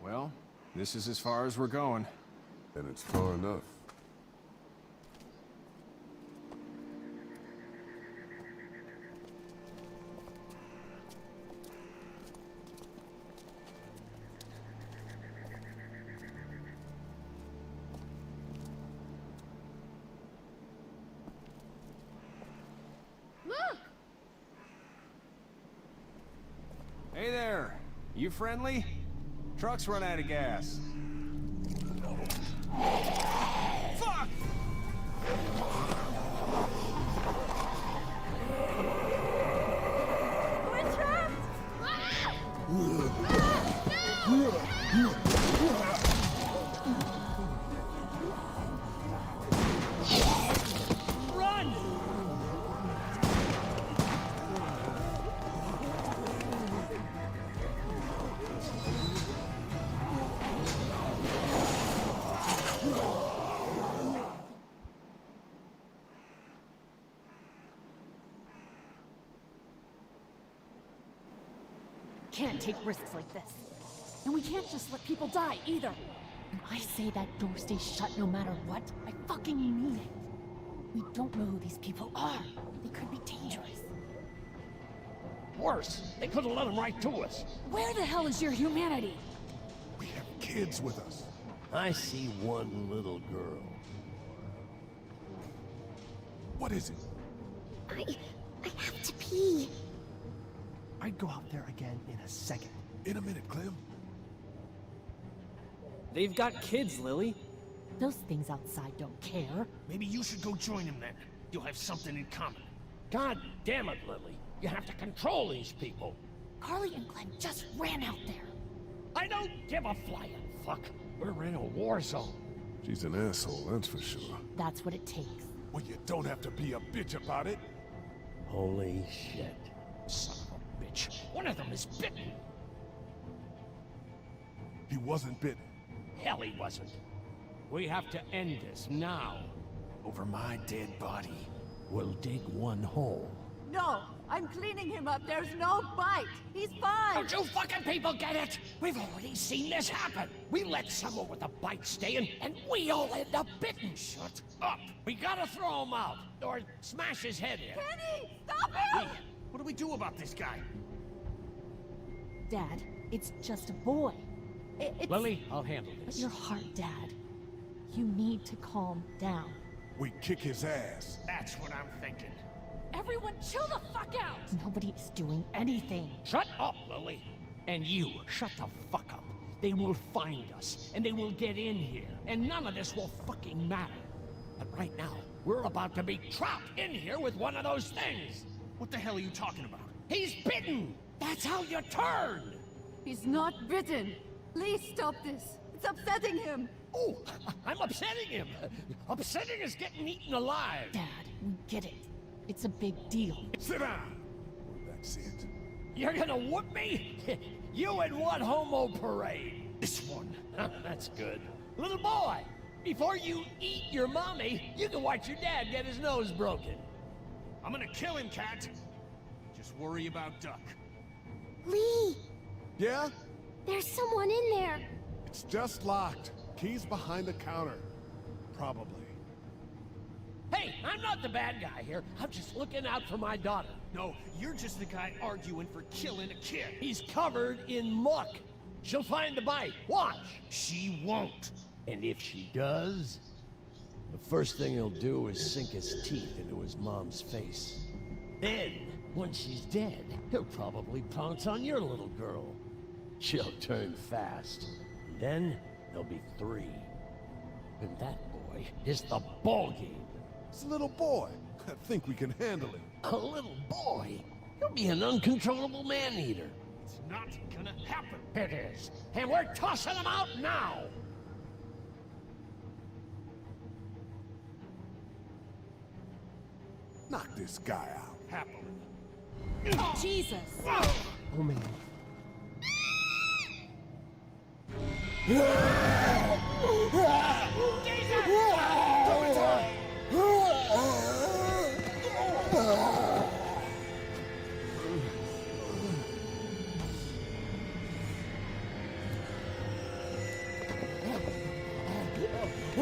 Well, this is as far as we're going. And it's far enough. Look! Hey there! You friendly? Truck's run out of gas. Fuck! We're trapped! Run! Can't take risks like this. And we can't just let people die, either. When I say that door stays shut no matter what, I fucking mean it. We don't know who these people are. They could be dangerous. Worse, they could have let them right to us. Where the hell is your humanity? We have kids with us. I see one little girl. What is it? I have to pee. I'd go out there again in a second. In a minute, Clem. They've got kids, Lily. Those things outside don't care. Maybe you should go join him then. You'll have something in common. God damn it, Lily. You have to control these people. Carly and Glenn just ran out there. I don't give a flying fuck. We're in a war zone. She's an asshole, that's for sure. That's what it takes. Well, you don't have to be a bitch about it. Holy shit. Son of a bitch. One of them is bitten. He wasn't bitten. Hell, he wasn't. We have to end this now. Over my dead body. We'll dig one hole. No, I'm cleaning him up. There's no bite. He's fine. Don't you fucking people get it? We've already seen this happen. We let someone with a bite stay in, and we all end up bitten. Shut up. We gotta throw him out, or smash his head in. Kenny, stop him! What do we do about this guy? Dad, it's just a boy. It's... Lily, I'll handle But this. your heart, Dad. You need to calm down. We kick his ass. That's what I'm thinking. Everyone chill the fuck out! Nobody is doing anything. Shut up, Lily. And you, shut the fuck up. They will find us, and they will get in here, and none of this will fucking matter. But right now, we're about to be trapped in here with one of those things. What the hell are you talking about? He's bitten! That's how you turn! He's not bitten. Please stop this. It's upsetting him. Oh, I'm upsetting him. Upsetting is getting eaten alive. Dad, we get it. It's a big deal. Sit down. That's it. You're gonna whoop me? You and what homo parade? This one. That's good. Little boy, before you eat your mommy, you can watch your dad get his nose broken. I'm gonna kill him, Cat. Just worry about Duck. Lee, Yeah? there's someone in there. It's just locked. Key's behind the counter. Probably. Hey, I'm not the bad guy here. I'm just looking out for my daughter. No, you're just the guy arguing for killing a kid. He's covered in muck. She'll find the bite. Watch. She won't. And if she does, the first thing he'll do is sink his teeth into his mom's face. Then, when she's dead, he'll probably pounce on your little girl. She'll turn fast. And then, there'll be 3. And that boy is the ball game. It's a little boy. I think we can handle it. A little boy? He'll be an uncontrollable man-eater. It's not gonna happen. It is. And we're tossing him out now! Knock this guy out. Happily. Jesus! Oh man.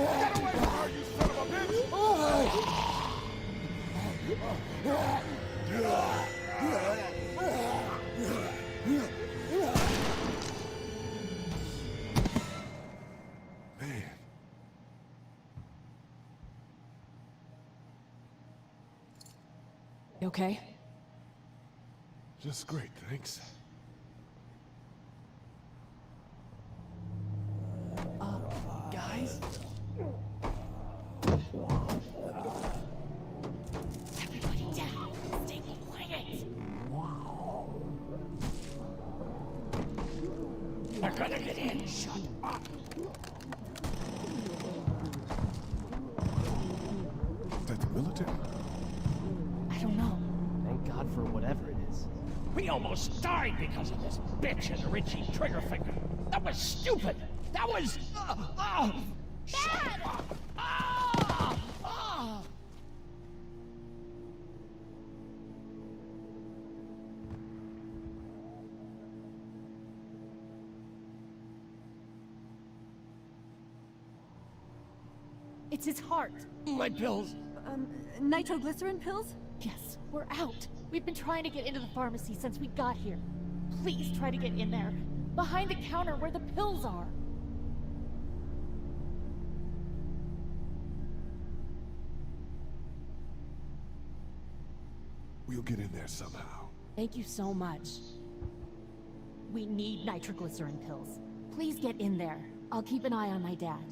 Get away from her, you son of a bitch! Man. You okay? Just great, thanks. Guys? Everybody down. Stay quiet. They're gonna get in. Shut up. Is that the military? I don't know. Thank God for whatever it is. We almost died because of this bitch and her itchy trigger finger. That was stupid. That was... Shut up. It's his heart. My pills. Nitroglycerin pills? Yes, we're out. We've been trying to get into the pharmacy since we got here. Please try to get in there. Behind the counter where the pills are. We'll get in there somehow. Thank you so much. We need nitroglycerin pills. Please get in there. I'll keep an eye on my dad.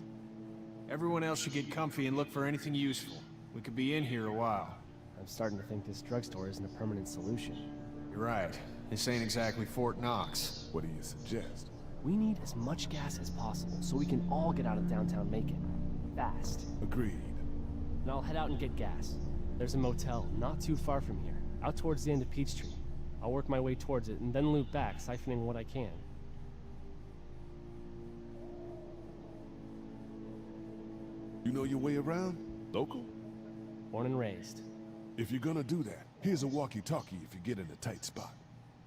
Everyone else should get comfy and look for anything useful. We could be in here a while. I'm starting to think this drugstore isn't a permanent solution. You're right. This ain't exactly Fort Knox. What do you suggest? We need as much gas as possible so we can all get out of downtown Macon. Fast. Agreed. And I'll head out and get gas. There's a motel not too far from here, out towards the end of Peachtree. I'll work my way towards it and then loop back, siphoning what I can. You know your way around? Local? Born and raised. If you're gonna do that, here's a walkie-talkie if you get in a tight spot.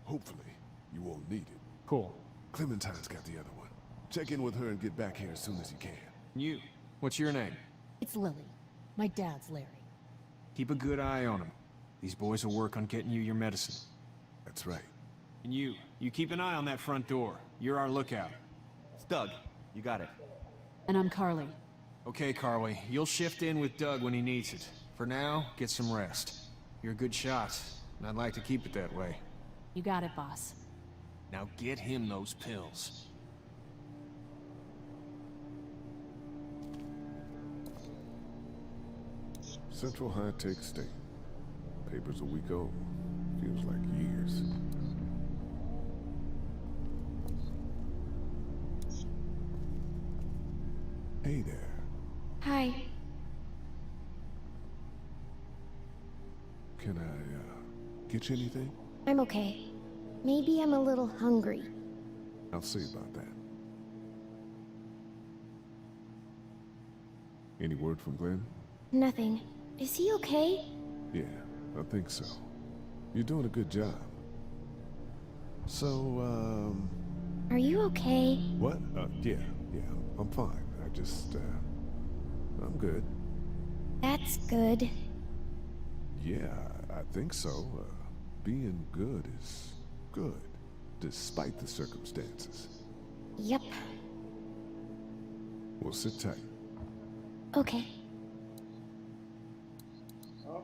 Hopefully, you won't need it. Cool. Clementine's got the other one. Check in with her and get back here as soon as you can. You, what's your name? It's Lily. My dad's Larry. Keep a good eye on him. These boys will work on getting you your medicine. That's right. And you keep an eye on that front door. You're our lookout. It's Doug. You got it. And I'm Carly. Okay, Carly. You'll shift in with Doug when he needs it. For now, get some rest. You're a good shot, and I'd like to keep it that way. You got it, boss. Now get him those pills. Central High-Tech State. Paper's a week old. Feels like years. Hey there. Hi. Can I, get you anything? I'm okay. Maybe I'm a little hungry. I'll see about that. Any word from Glenn? Nothing. Is he okay? Yeah, I think so. You're doing a good job. So, Are you okay? What? Yeah, I'm fine. I just, I'm good. That's good. Yeah, I think so. Being good is good, despite the circumstances. Yep. Well, sit tight. Okay. Oh,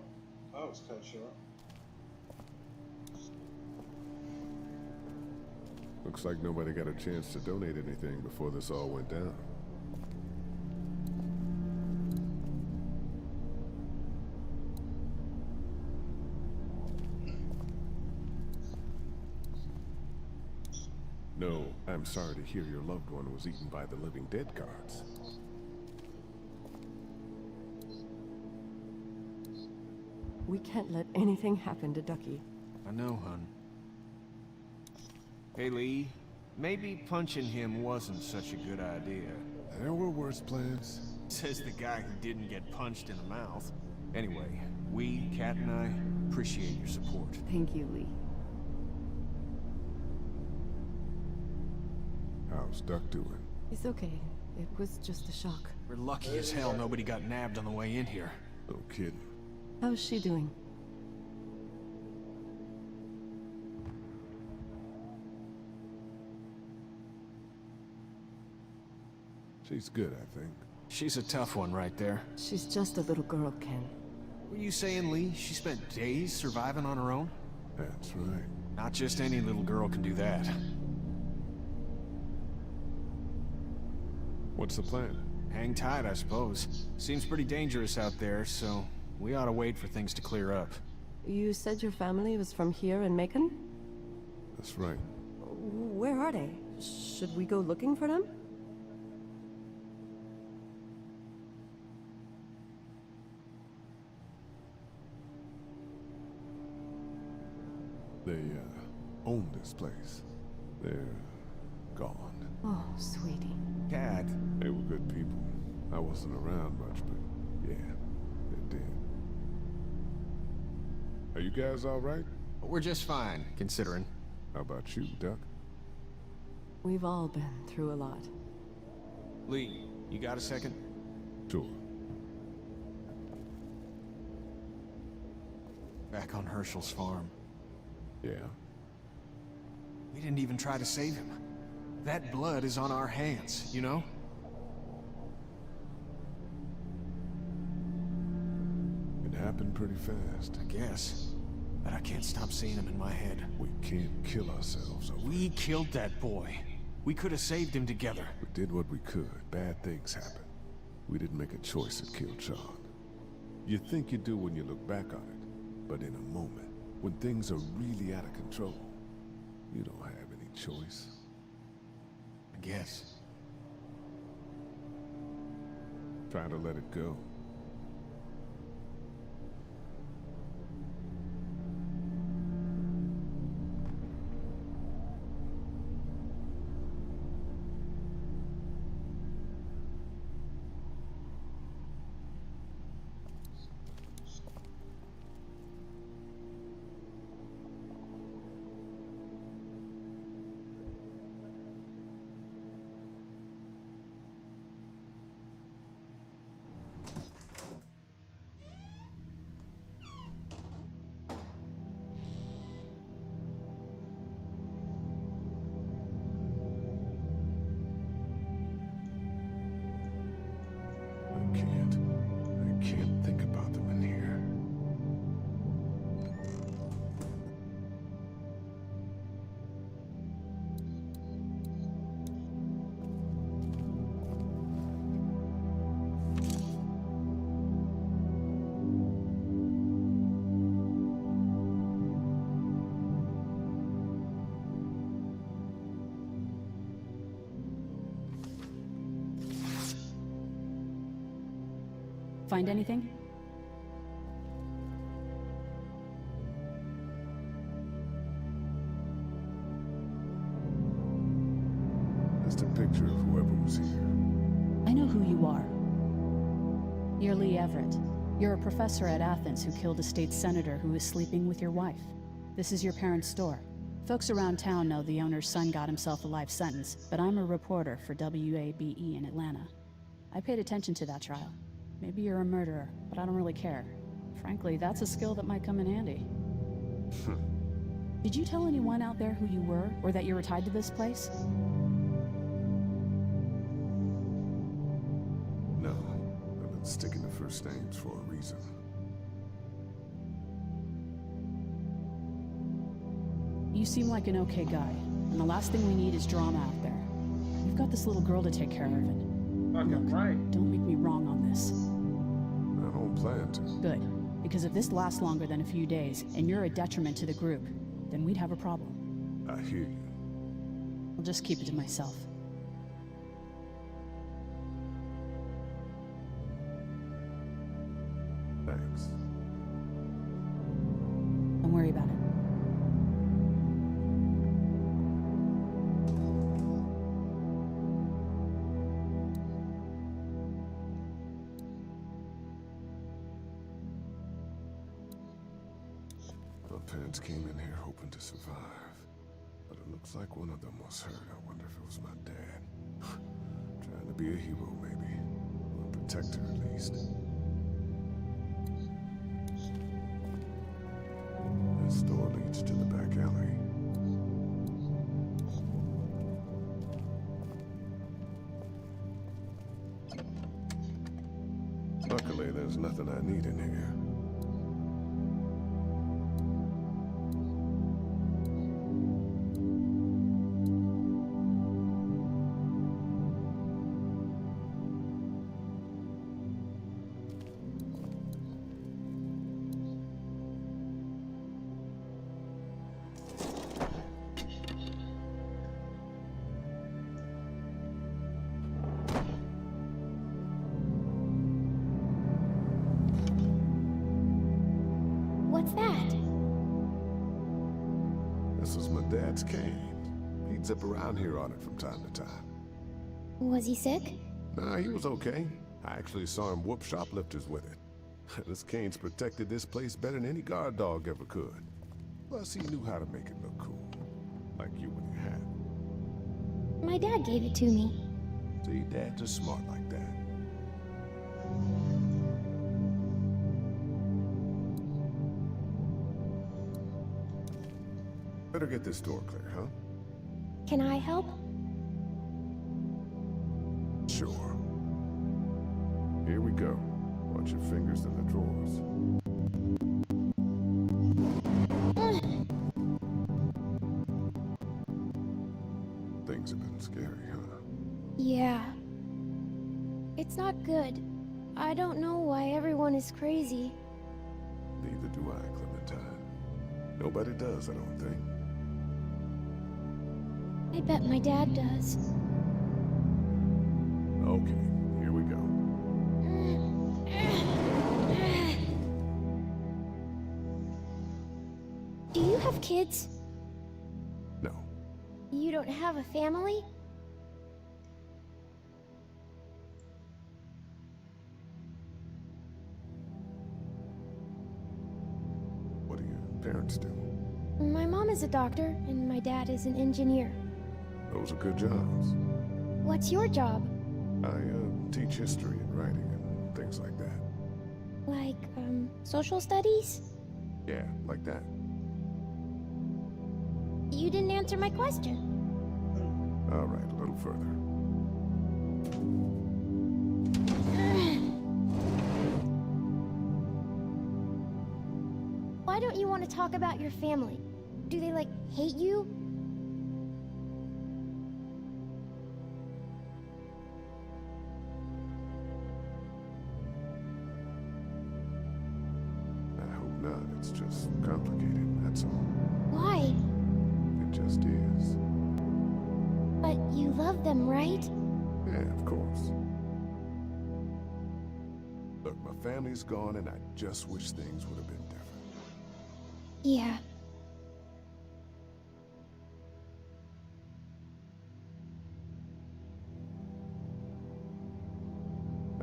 that was cut short. Looks like nobody got a chance to donate anything before this all went down. No, I'm sorry to hear your loved one was eaten by the living dead guards. We can't let anything happen to Ducky. I know, hun. Hey, Lee. Maybe punching him wasn't such a good idea. There were worse plans. Says the guy who didn't get punched in the mouth. Anyway, we, Kat and I, appreciate your support. Thank you, Lee. How's Duck doing? He's okay. It was just a shock. We're lucky as hell nobody got nabbed on the way in here. No kidding. How's she doing? She's good, I think. She's a tough one right there. She's just a little girl, Ken. Were you saying, Lee, she spent days surviving on her own? That's right. Not just any little girl can do that. What's the plan? Hang tight, I suppose. Seems pretty dangerous out there, so we ought to wait for things to clear up. You said your family was from here in Macon? That's right. Where are they? Should we go looking for them? They, own this place. They're gone. Oh, sweetie. Kat. They were good people. I wasn't around much, but yeah, they're dead. Are you guys all right? We're just fine, considering. How about you, Duck? We've all been through a lot. Lee, you got a second? Sure. Back on Herschel's farm. Yeah? We didn't even try to save him. That blood is on our hands, you know? It happened pretty fast. I guess. but I can't stop seeing him in my head. We can't kill ourselves over We killed that boy. We could have saved him together. We did what we could. Bad things happen. We didn't make a choice that killed Sean. You think you do when you look back on it, but in a moment, when things are really out of control, you don't have any choice. I guess. Try to let it go. I can't think about them in here. Find anything? Just a picture of whoever was here. I know who you are. You're Lee Everett. You're a professor at Athens who killed a state senator who was sleeping with your wife. This is your parents' store. Folks around town know the owner's son got himself a life sentence, but I'm a reporter for WABE in Atlanta. I paid attention to that trial. Maybe you're a murderer, but I don't really care. Frankly, that's a skill that might come in handy. Did you tell anyone out there who you were, or that you were tied to this place? No, I've been sticking to first names for a reason. You seem like an okay guy, and the last thing we need is drama out there. You've got this little girl to take care of, and look, don't make me wrong on this. I don't plan to. Good, because if this lasts longer than a few days, and you're a detriment to the group, then we'd have a problem. I hear you. I'll just keep it to myself. Thanks. Don't worry about it. My parents came in here hoping to survive, but it looks like one of them was hurt. I wonder if it was my dad. Trying to be a hero, maybe. Or a protector, at least. This door leads to the back alley. Luckily, there's nothing I need in here. What's that? This was my dad's cane. He'd zip around here on it from time to time. Was he sick? Nah, he was okay. I actually saw him whoop shoplifters with it. This cane's protected this place better than any guard dog ever could. Plus, he knew how to make it look cool. Like you with your hat. My dad gave it to me. See, dads are smart like that. Better get this door clear, huh? Can I help? Sure. Here we go. Watch your fingers in the drawers. Things have been scary, huh? Yeah. It's not good. I don't know why everyone is crazy. Neither do I, Clementine. Nobody does, I don't think. I bet my dad does. Okay, here we go. Do you have kids? No. You don't have a family? What do your parents do? My mom is a doctor, and my dad is an engineer. Those are good jobs. What's your job? I teach history and writing and things like that. Like, social studies? Yeah, like that. You didn't answer my question. All right, a little further. Why don't you want to talk about your family? Do they, like, hate you? I hope not. It's just complicated, that's all. Why? It just is. But you love them, right? Yeah, of course. Look, my family's gone and I just wish things would have been different. Yeah.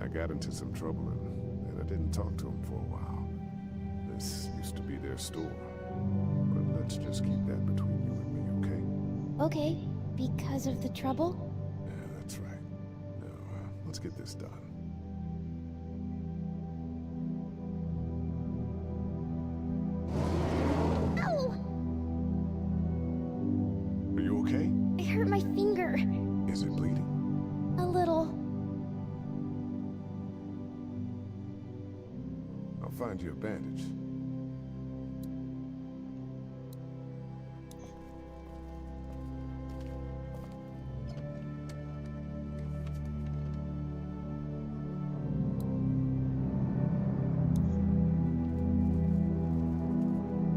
I got into some trouble and I didn't talk to them for a while. This used to be their store. But let's just keep that between you and me, okay? Okay, because of the trouble? Yeah, that's right. Now, let's get this done. Ow! Are you okay? I hurt my finger. Is it bleeding? A little. I'll find you a bandage.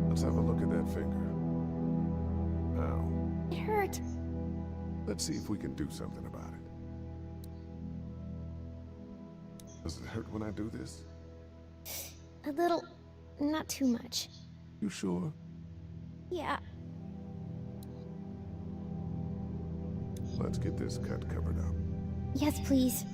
Let's have a look at that finger. Now, It hurt. let's see if we can do something about it. Does it hurt when I do this? A little. Not too much. You sure? Yeah. Let's get this cut covered up. Yes, please.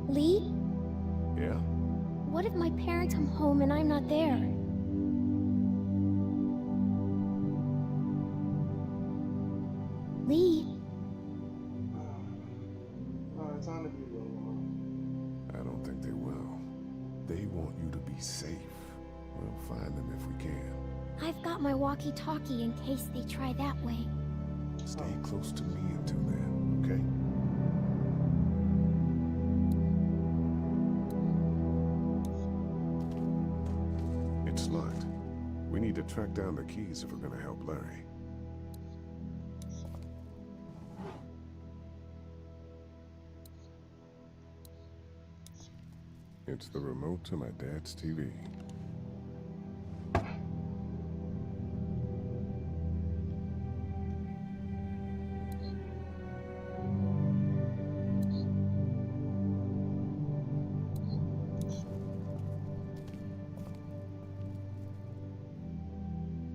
Lee? Yeah? What if my parents come home and I'm not there? Lee? Alright, time to be real. I don't think they will. They want you to be safe. We'll find them if we can. I've got my walkie-talkie in case they try that way. Stay close to me until then, okay? It's locked. We need to track down the keys if we're gonna help Larry. It's the remote to my dad's TV.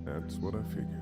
That's what I figured.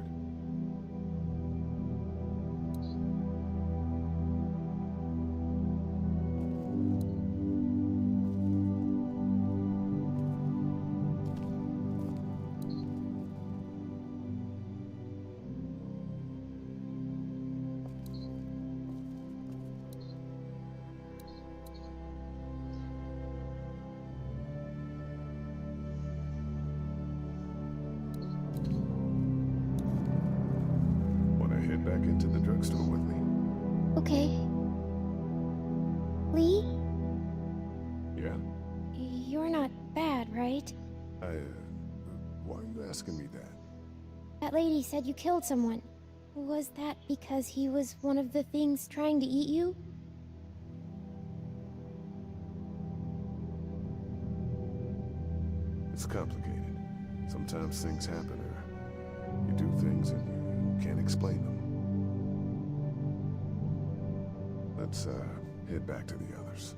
right? Why are you asking me that? That lady said you killed someone. Was that because he was one of the things trying to eat you? It's complicated. Sometimes things happen, or you do things and you can't explain them. Let's, head back to the others.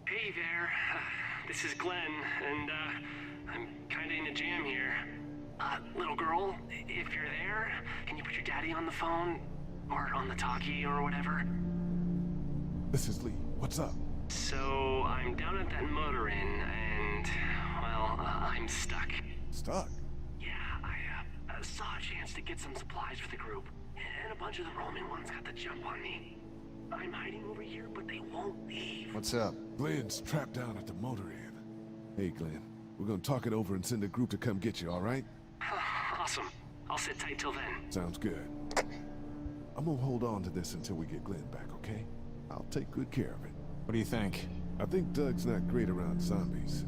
Hey there, this is Glenn, and I'm kinda in a jam here. Little girl, if you're there, can you put your daddy on the phone? Or on the talkie or whatever? This is Lee. What's up? So, I'm down at that motor inn, and, well, I'm stuck. Stuck? Yeah, I saw a chance to get some supplies for the group, and a bunch of the Roman ones got the jump on me. I'm hiding over here, but they won't leave. What's up? Glenn's trapped down at the motor inn. Hey, Glenn. We're gonna talk it over and send a group to come get you, all right? Awesome. I'll sit tight till then. Sounds good. I'm gonna hold on to this until we get Glenn back, okay? I'll take good care of it. What do you think? I think Doug's not great around zombies.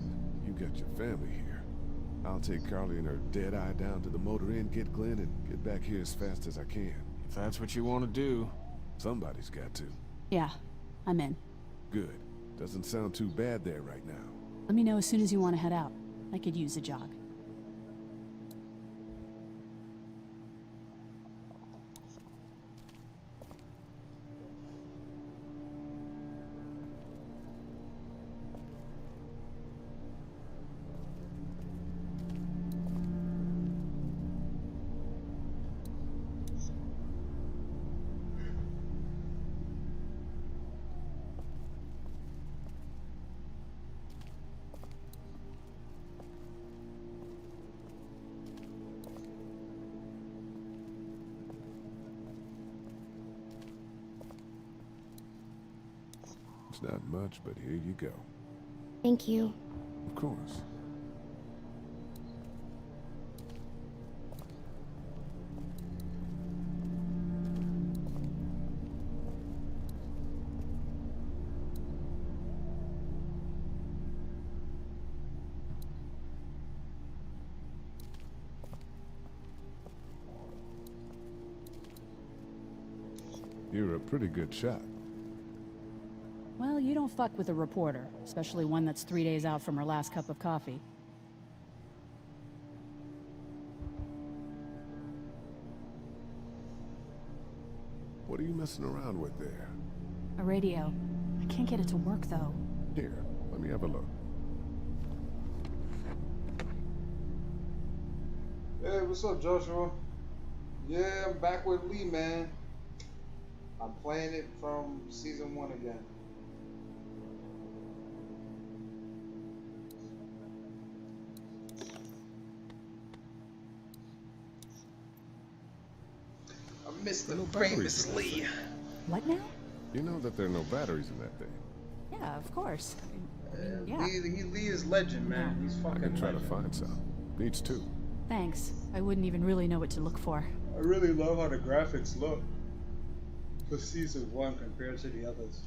You got your family here. I'll take Carly and her dead eye down to the motor inn, get Glenn, and get back here as fast as I can. If that's what you want to do. Somebody's got to. Yeah, I'm in. Good. Doesn't sound too bad there right now. Let me know as soon as you want to head out. I could use a jog. It's not much, but here you go. Thank you. Of course. You're a pretty good shot. Well, you don't fuck with a reporter, especially one that's 3 days out from her last cup of coffee. What are you messing around with there? A radio. I can't get it to work, though. Here, let me have a look. Hey, what's up, Joshua? Yeah, I'm back with Lee, man. I'm playing it from season 1 again. I missed the famous Lee. What now? You know that there are no batteries in that thing. Yeah, of course. Yeah. Lee is legend, man. He's fucking I can try legend. to find some. Needs two. Thanks. I wouldn't even really know what to look for. I really love how the graphics look for season 1 compared to the others.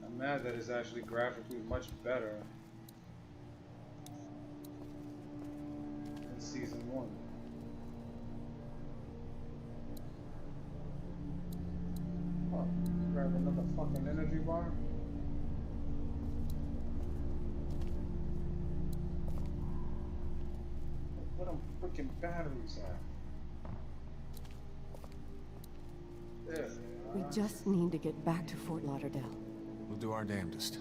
I'm mad that it's actually graphically much better than season 1. Oh, grab another fucking energy bar. Where them freaking batteries at? There they are. We just need to get back to Fort Lauderdale. We'll do our damnedest.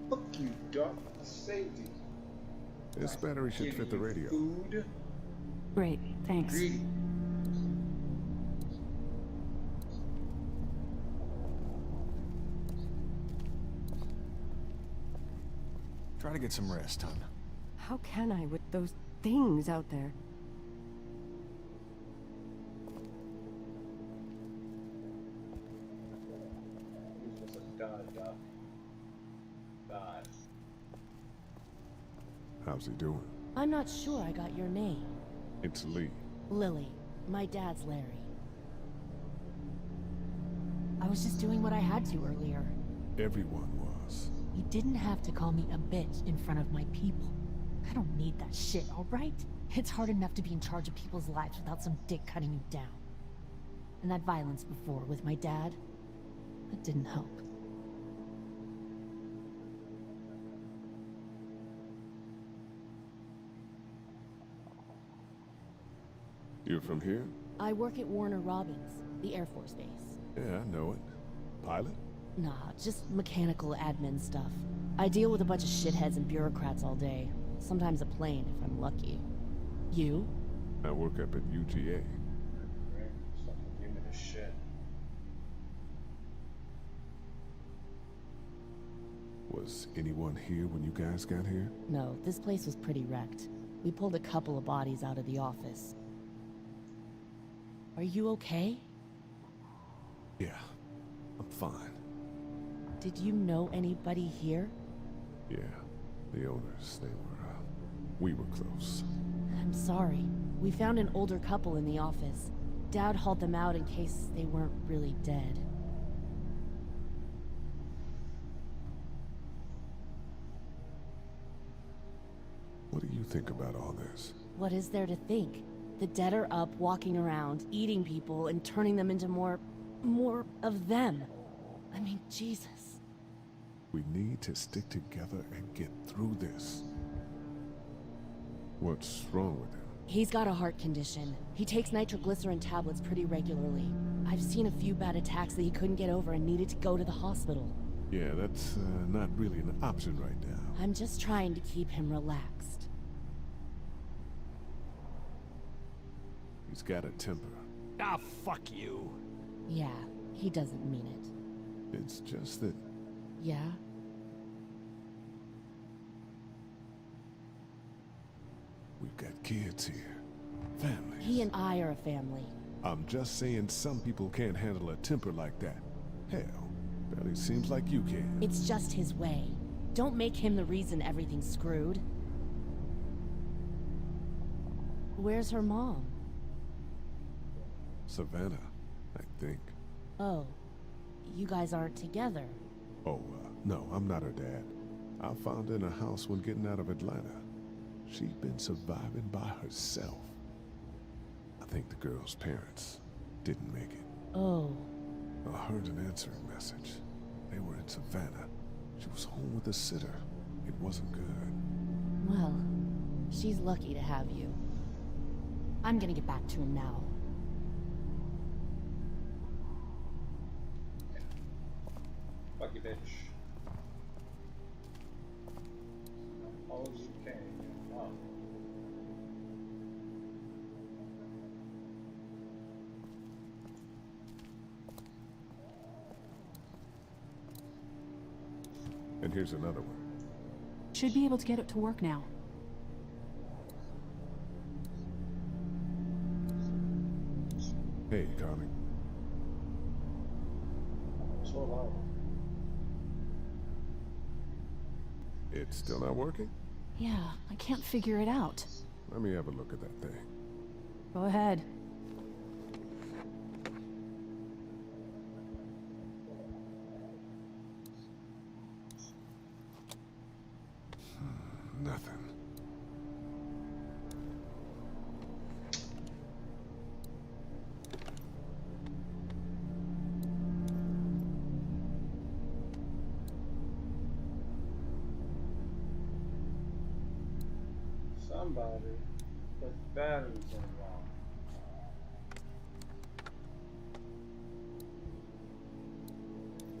Fuck you, Doc. Safety. This battery should fit the radio. Food. Great, thanks. Greedy. Try to get some rest, hon. How can I with those things out there? How's he doing? I'm not sure I got your name. It's Lee. Lily. My dad's Larry. I was just doing what I had to earlier. Everyone was. You didn't have to call me a bitch in front of my people. I don't need that shit, alright? It's hard enough to be in charge of people's lives without some dick cutting you down. And that violence before with my dad, that didn't help. You're from here? I work at Warner Robins, the Air Force Base. Yeah, I know it. Pilot? Nah, just mechanical admin stuff. I deal with a bunch of shitheads and bureaucrats all day. Sometimes a plane, if I'm lucky. You? I work up at UGA. Give me the shit. Was anyone here when you guys got here? No, this place was pretty wrecked. We pulled a couple of bodies out of the office. Are you okay? Yeah, I'm fine. Did you know anybody here? Yeah, the owners, we were close. I'm sorry. We found an older couple in the office. Dad hauled them out in case they weren't really dead. What do you think about all this? What is there to think? The dead are up, walking around, eating people, and turning them into more of them. I mean, Jesus. We need to stick together and get through this. What's wrong with him? He's got a heart condition. He takes nitroglycerin tablets pretty regularly. I've seen a few bad attacks that he couldn't get over and needed to go to the hospital. Yeah, that's not really an option right now. I'm just trying to keep him relaxed. He's got a temper. Ah, fuck you. Yeah, he doesn't mean it. It's just that... Yeah? We've got kids here. Families. He and I are a family. I'm just saying some people can't handle a temper like that. Hell, barely seems like you can. It's just his way. Don't make him the reason everything's screwed. Where's her mom? Savannah, I think. Oh, you guys aren't together. Oh, no, I'm not her dad. I found her in a house when getting out of Atlanta. She'd been surviving by herself. I think the girl's parents didn't make it. Oh. I heard an answering message. They were in Savannah. She was home with a sitter. It wasn't good. Well, she's lucky to have you. I'm gonna get back to him now. Fuck you, bitch. All as you can. Wow. And here's another one. Should be able to get it to work now. Hey, Connie. So loud. It's still not working? Yeah, I can't figure it out. Let me have a look at that thing. Go ahead. Nothing. Somebody put batteries in wrong.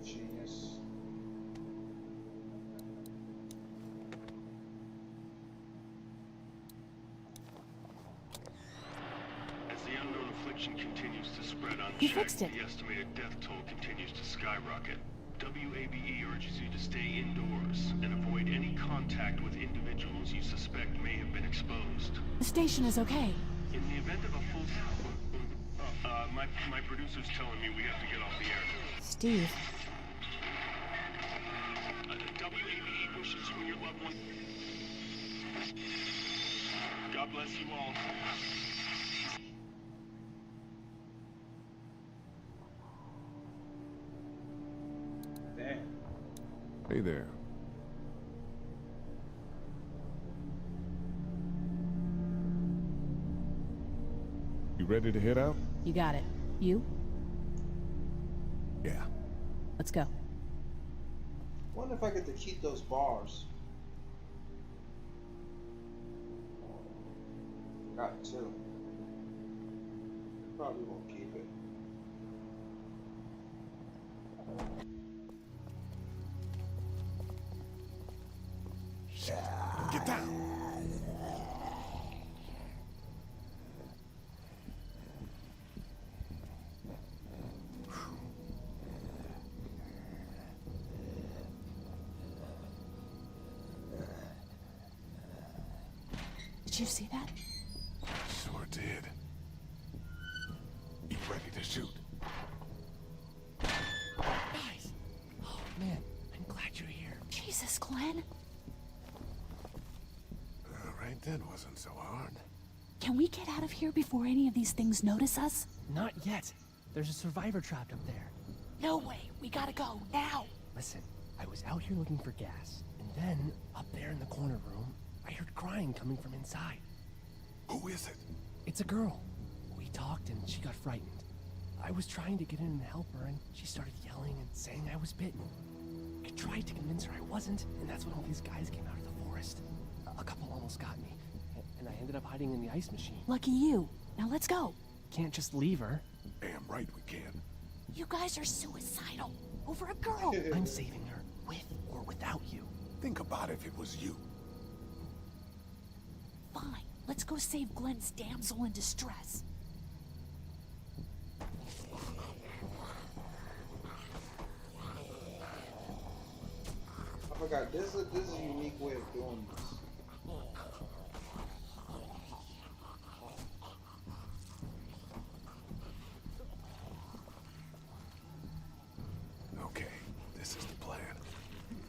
Genius. As the unknown affliction continues to spread He unchecked, fixed it. the estimated death toll continues to skyrocket. WABE urges you to stay indoors and avoid any contact with individuals you suspect may have been exposed. The station is okay. In the event of a full... my producer's telling me we have to get off the air. Steve. WABE wishes you and your loved one... God bless you all. Damn. Hey there. You ready to head out? You got it. You? Yeah. Let's go. Wonder if I get to keep those bars. Got two. Probably won't keep it. Get down. Did you see that? Sure did. You ready to shoot? Guys! Oh, man. I'm glad you're here. Jesus, Glenn. Right then wasn't so hard. Can we get out of here before any of these things notice us? Not yet. There's a survivor trapped up there. No way. We gotta go, now. Listen, I was out here looking for gas, and then, up there in the corner room, I heard crying coming from inside. Who is it? It's a girl. We talked and she got frightened. I was trying to get in and help her, and she started yelling and saying I was bitten. I tried to convince her I wasn't, and that's when all these guys came out of the forest. A couple almost got me, and I ended up hiding in the ice machine. Lucky you. Now let's go. Can't just leave her. Damn right we can. You guys are suicidal. Over a girl. I'm saving her, with or without you. Think about if it was you. Fine. Let's go save Glenn's damsel in distress. I forgot. This is a unique way of doing this. Okay, this is the plan.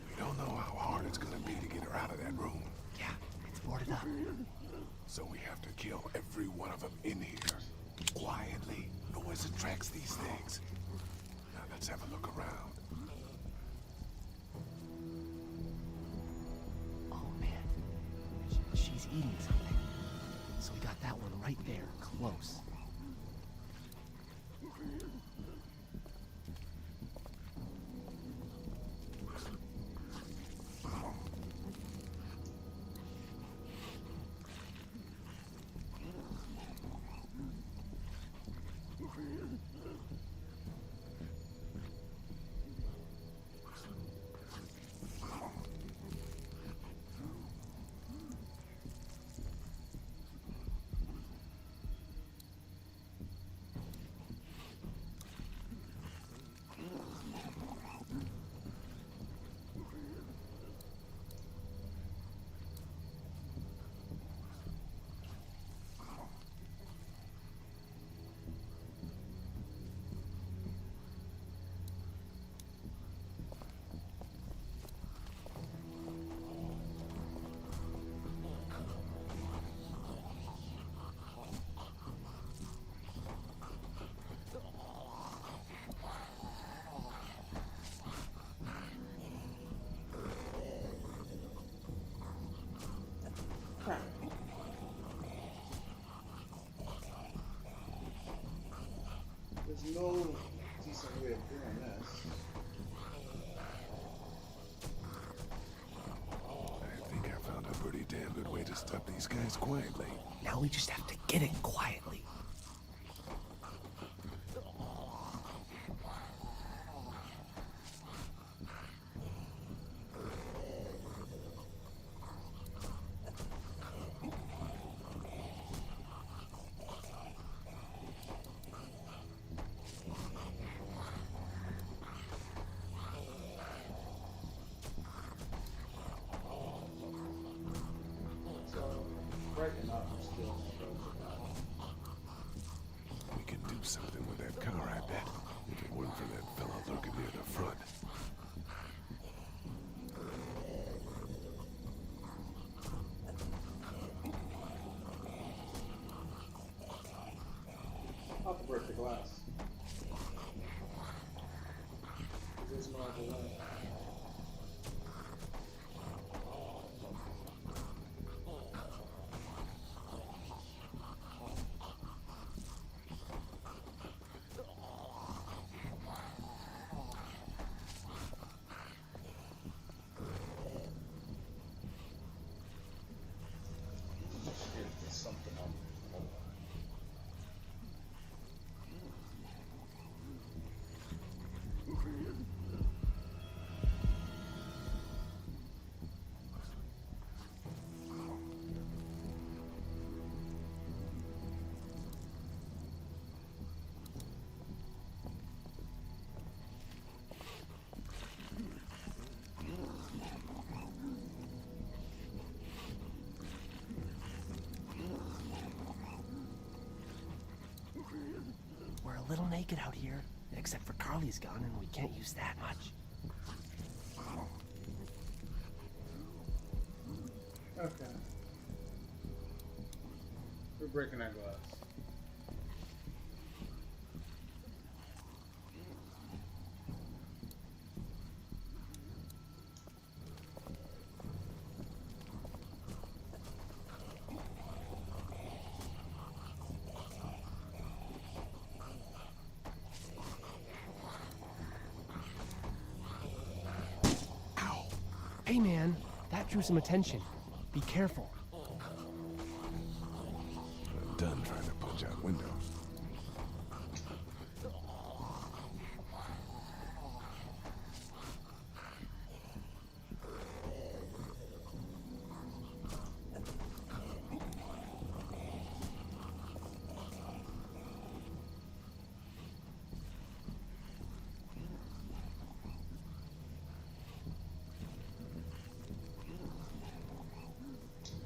We don't know how hard it's gonna be to get her out of that room. Yeah, it's boarded up. So we have to kill every one of them in here. Quietly. Noise attracts these things. Now let's have a look around. Oh man, she's eating something. So we got that one right there, close. There's no decent way of doing this. I think I found a pretty damn good way to stop these guys quietly. Now we just have to get it quietly. something with that car, I bet. If it weren't for that fella lurking near the front. I'll have to break the glass. There's no other way. There's something on the floor. We're a little naked out here, except for Carly's gun, and we can't use that much. Okay. We're breaking that glass. Hey man, that drew some attention. Be careful. I'm done trying to punch out windows.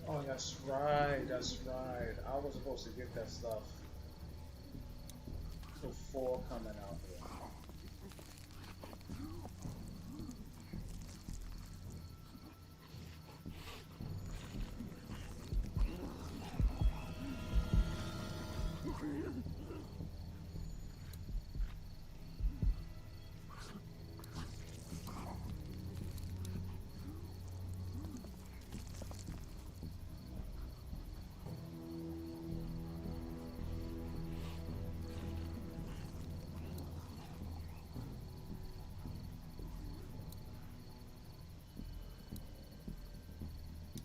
Oh, that's right, that's right. I was supposed to get that stuff before coming out here.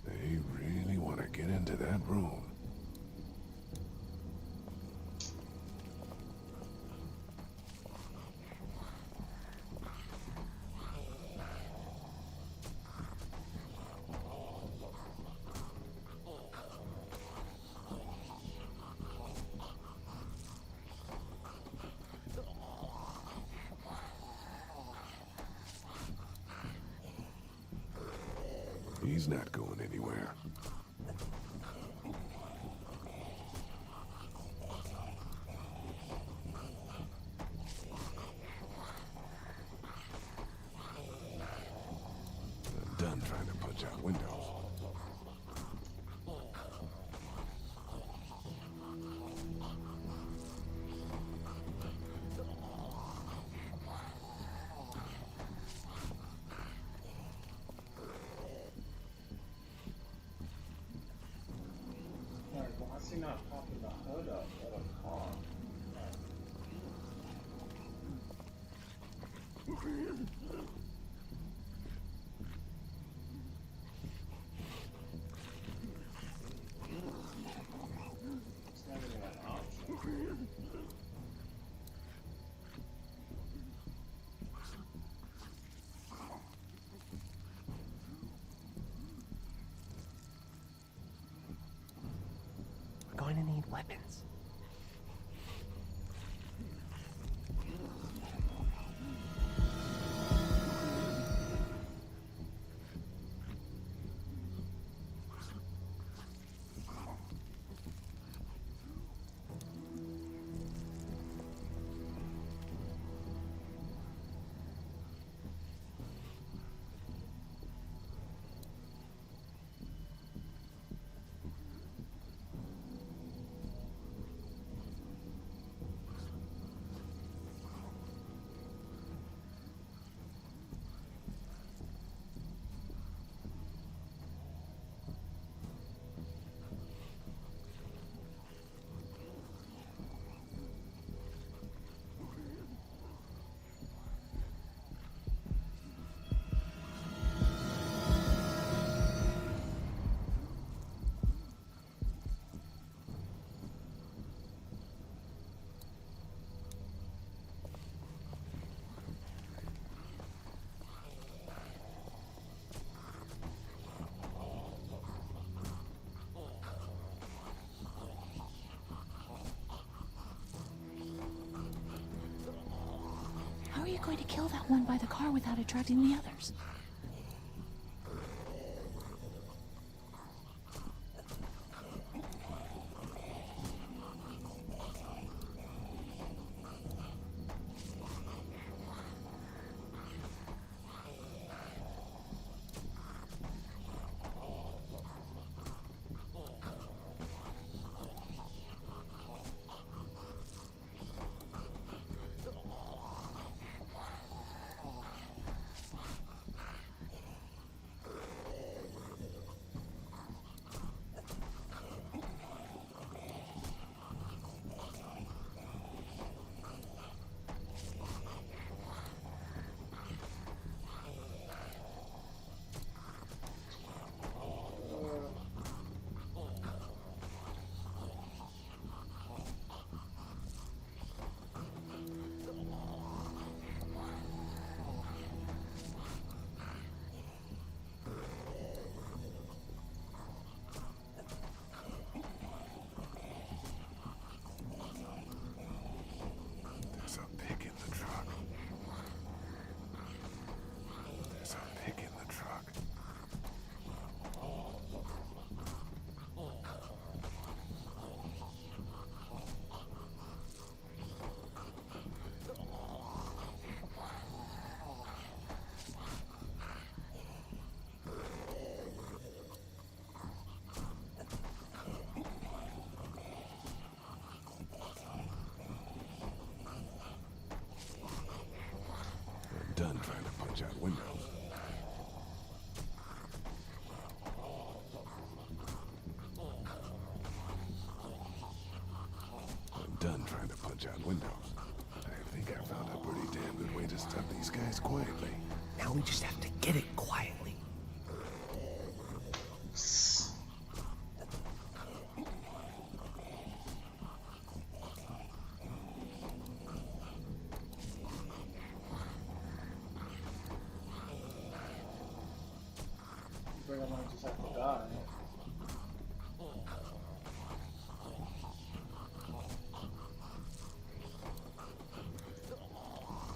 They really want to get into that room. He's not going anywhere. I'm done trying to punch out windows. Alright, well, I see not popping the hood up of a car. It's not even an option. We're going to need weapons. going to kill that one by the car without attracting the others? There's a pig in the truck. There's a pig in the truck. I'm done trying to punch out windows. I'm done trying to punch out windows. I think I found a pretty damn good way to stop these guys quietly. Now we just have to get it quietly. I think I might just have to die.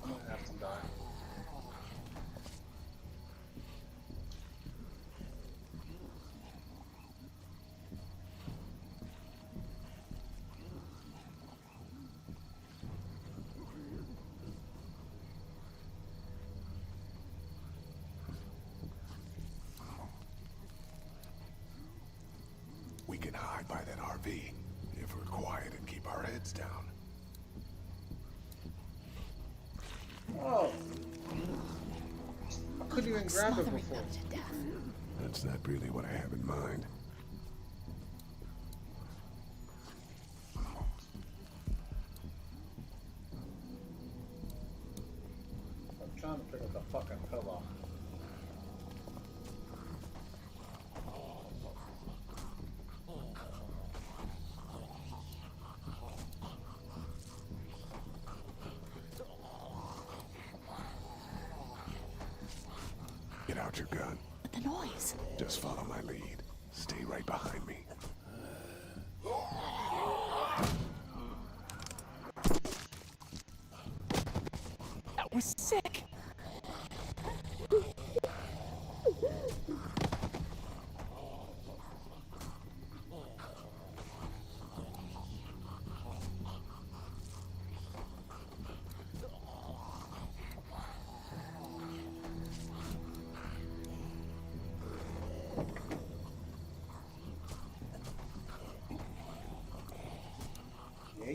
I'm gonna have to die. We can hide by that RV if we're quiet and keep our heads down. Oh! I couldn't even grab it Smothering before. them to death. That's not really what I have in mind. I'm trying to pick up the fucking pillow. Get out your gun. But the noise. Just follow my lead. Stay right behind me. That was sick.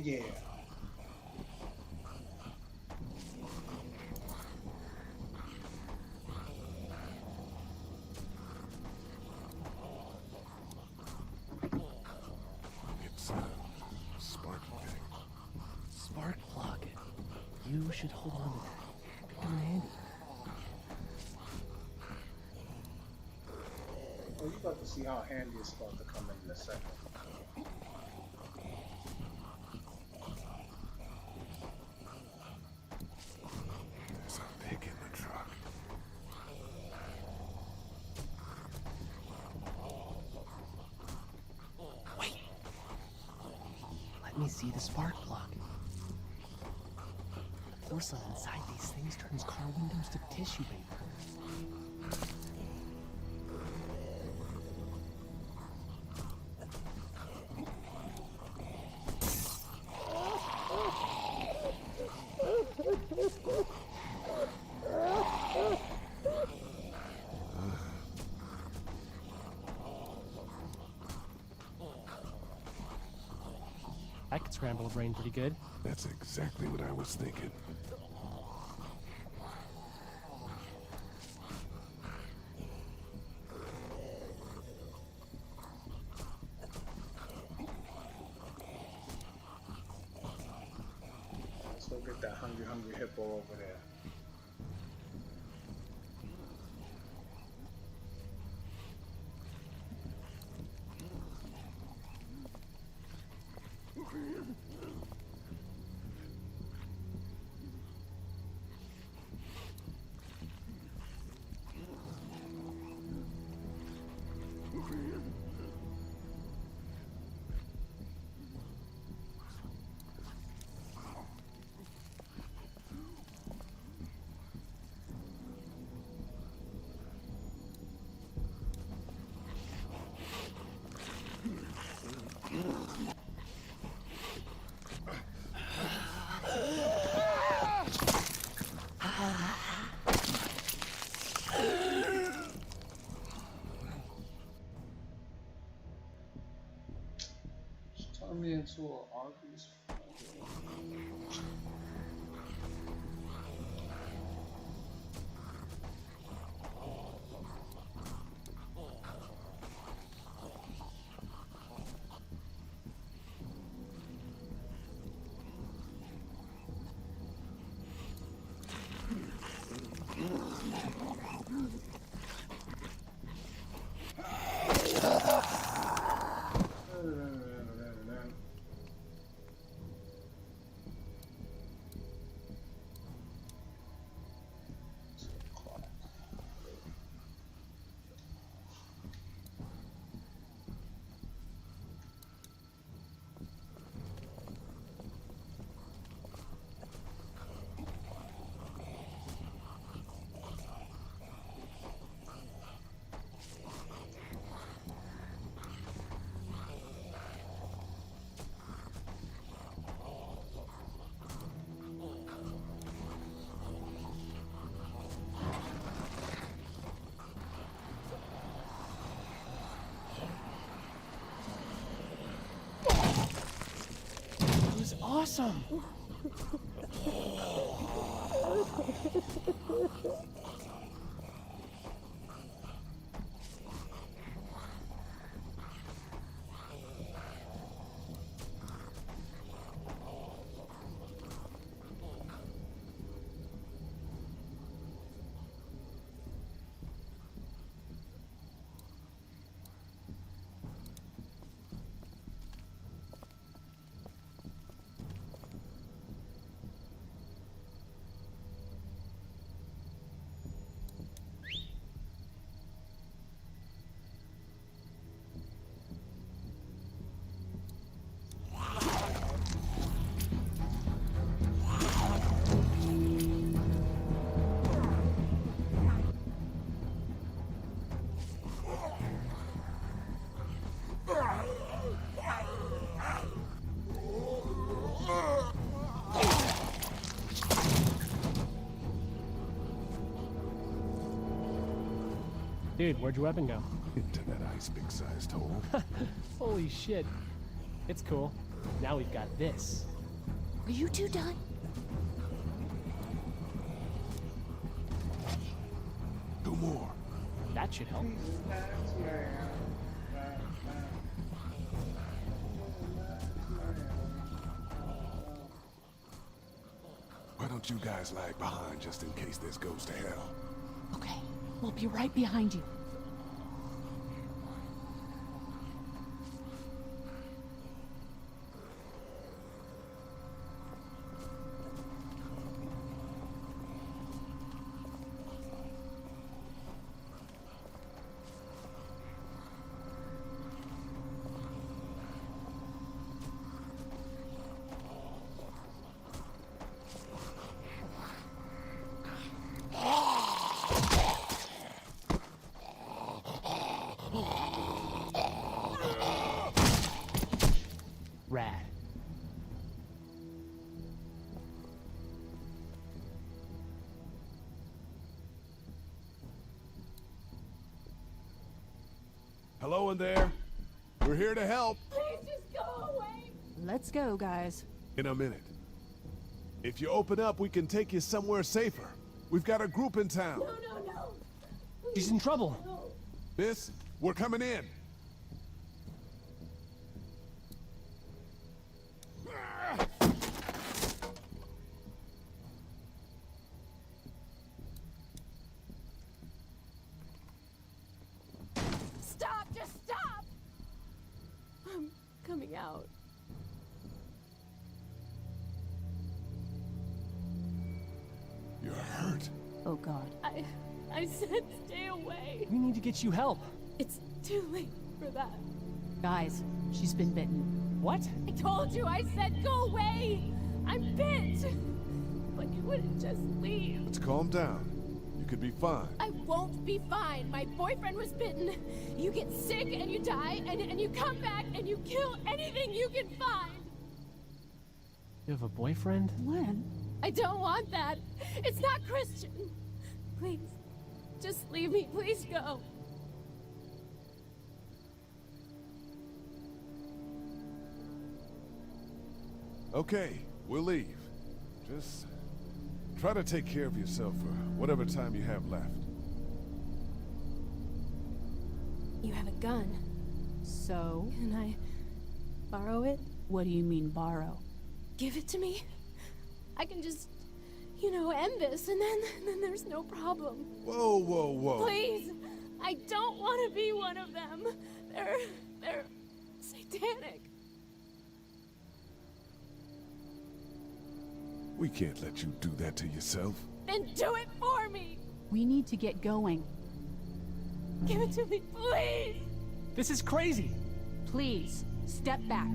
Yeah. It's a sparky thing. Spark plug. You should hold on to that. Come handy. Well, you about to see how handy it's about to come in a second. There's a pig in the truck. Wait. Let me see the spark plug. porcelain inside these things turns car windows to tissue paper. I could scramble a brain pretty good. That's exactly what I was thinking. Let's go get that hungry hippo over there. Turn me into an Arby's. That was awesome! Dude, where'd your weapon go? Into that ice big-sized hole. Holy shit. It's cool. Now we've got this. Are you two done? Two more. That should help. Why don't you guys lag behind just in case this goes to hell? Okay, we'll be right behind you. going there. We're here to help. Please just go away. Let's go, guys. In a minute. If you open up, we can take you somewhere safer. We've got a group in town. No. She's in trouble. Miss, we're coming in. Stop, just stop. I'm coming out. You're hurt. Oh, God. I said stay away. We need to get you help. It's too late for that. Guys, she's been bitten. What? I told you, I said go away. I'm bit. But you wouldn't just leave. Let's calm down. You could be fine. I won't be fine. My boyfriend was bitten. You get sick and you die, and you come back and you kill anything you can find. You have a boyfriend? Glenn? I don't want that. It's not Christian. Please, just leave me. Please go. Okay, we'll leave. Just try to take care of yourself for whatever time you have left. You have a gun. So? Can I borrow it? What do you mean, borrow? Give it to me. I can just, end this, and then there's no problem. Whoa. Please, I don't want to be one of them. They're satanic. We can't let you do that to yourself. Then do it for me. We need to get going. Give it to me, please. This is crazy. Please, step back.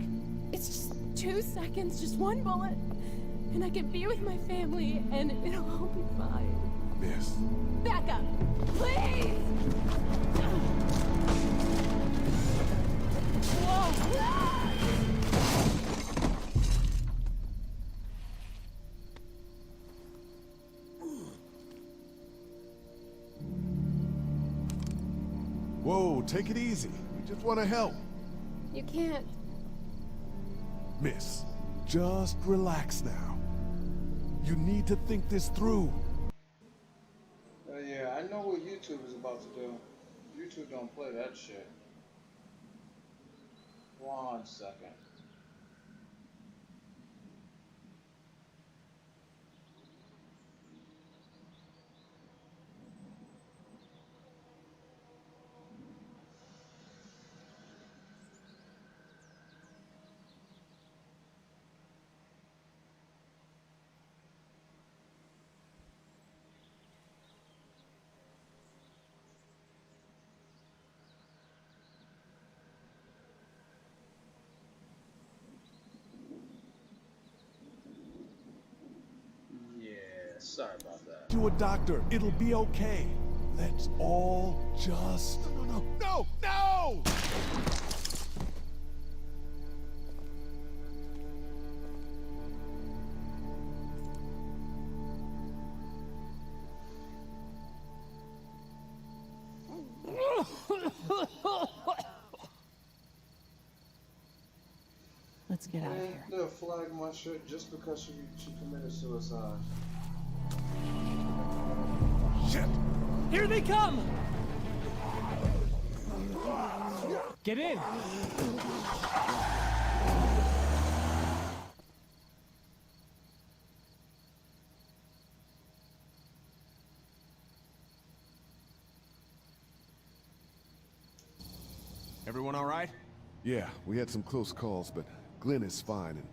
It's just 2 seconds, just one bullet, and I can be with my family, and it'll all be fine. Miss. Back up, please. Whoa. Whoa, take it easy. We just want to help. You can't. Miss, just relax now. You need to think this through. Yeah, I know what YouTube is about to do. YouTube don't play that shit. 1 second. Sorry about that. To a doctor, it'll be okay. Let's all just... No! Let's get out of here. They'll flag my shit just because she committed suicide. Shit! Here they come! Get in! Everyone all right? Yeah, we had some close calls, but Glenn is fine, and,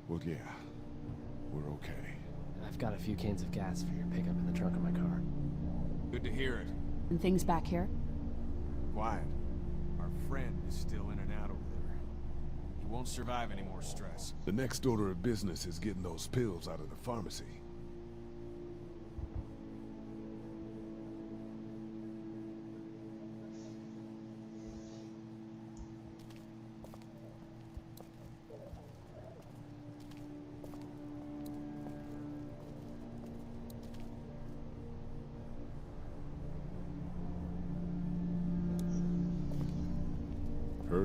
well, yeah, we're okay. I've got a few cans of gas for your pickup in the trunk of my car. Good to hear it. And things back here? Quiet. Our friend is still in and out over there. He won't survive any more stress. The next order of business is getting those pills out of the pharmacy.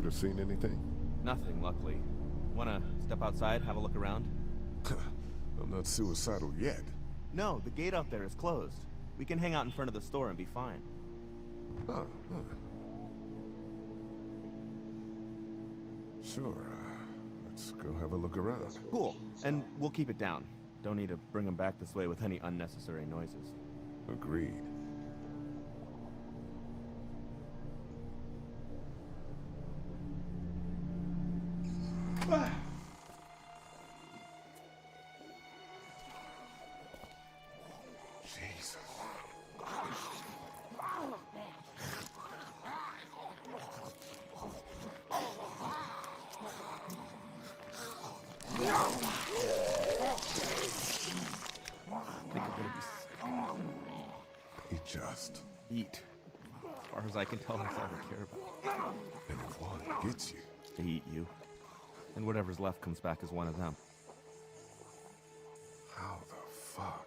heard or seen anything? Nothing, luckily. Wanna step outside, have a look around? I'm not suicidal yet. No, the gate out there is closed. We can hang out in front of the store and be fine. Huh. Sure, let's go have a look around. Cool. And we'll keep it down. Don't need to bring them back this way with any unnecessary noises. Agreed. Jesus. He just eat. As far as I can tell, that's all they care about. And if one gets you, they eat you. And whatever's left comes back as one of them. How the fuck?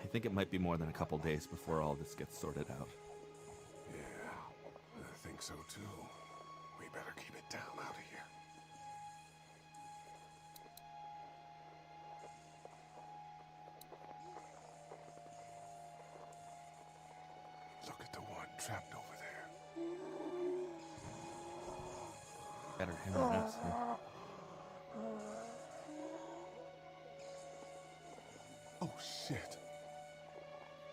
I think it might be more than a couple days before all this gets sorted out. Yeah, I think so too. We better keep it down out of here. Look at the one trapped over there. Better him than us, huh? Oh shit.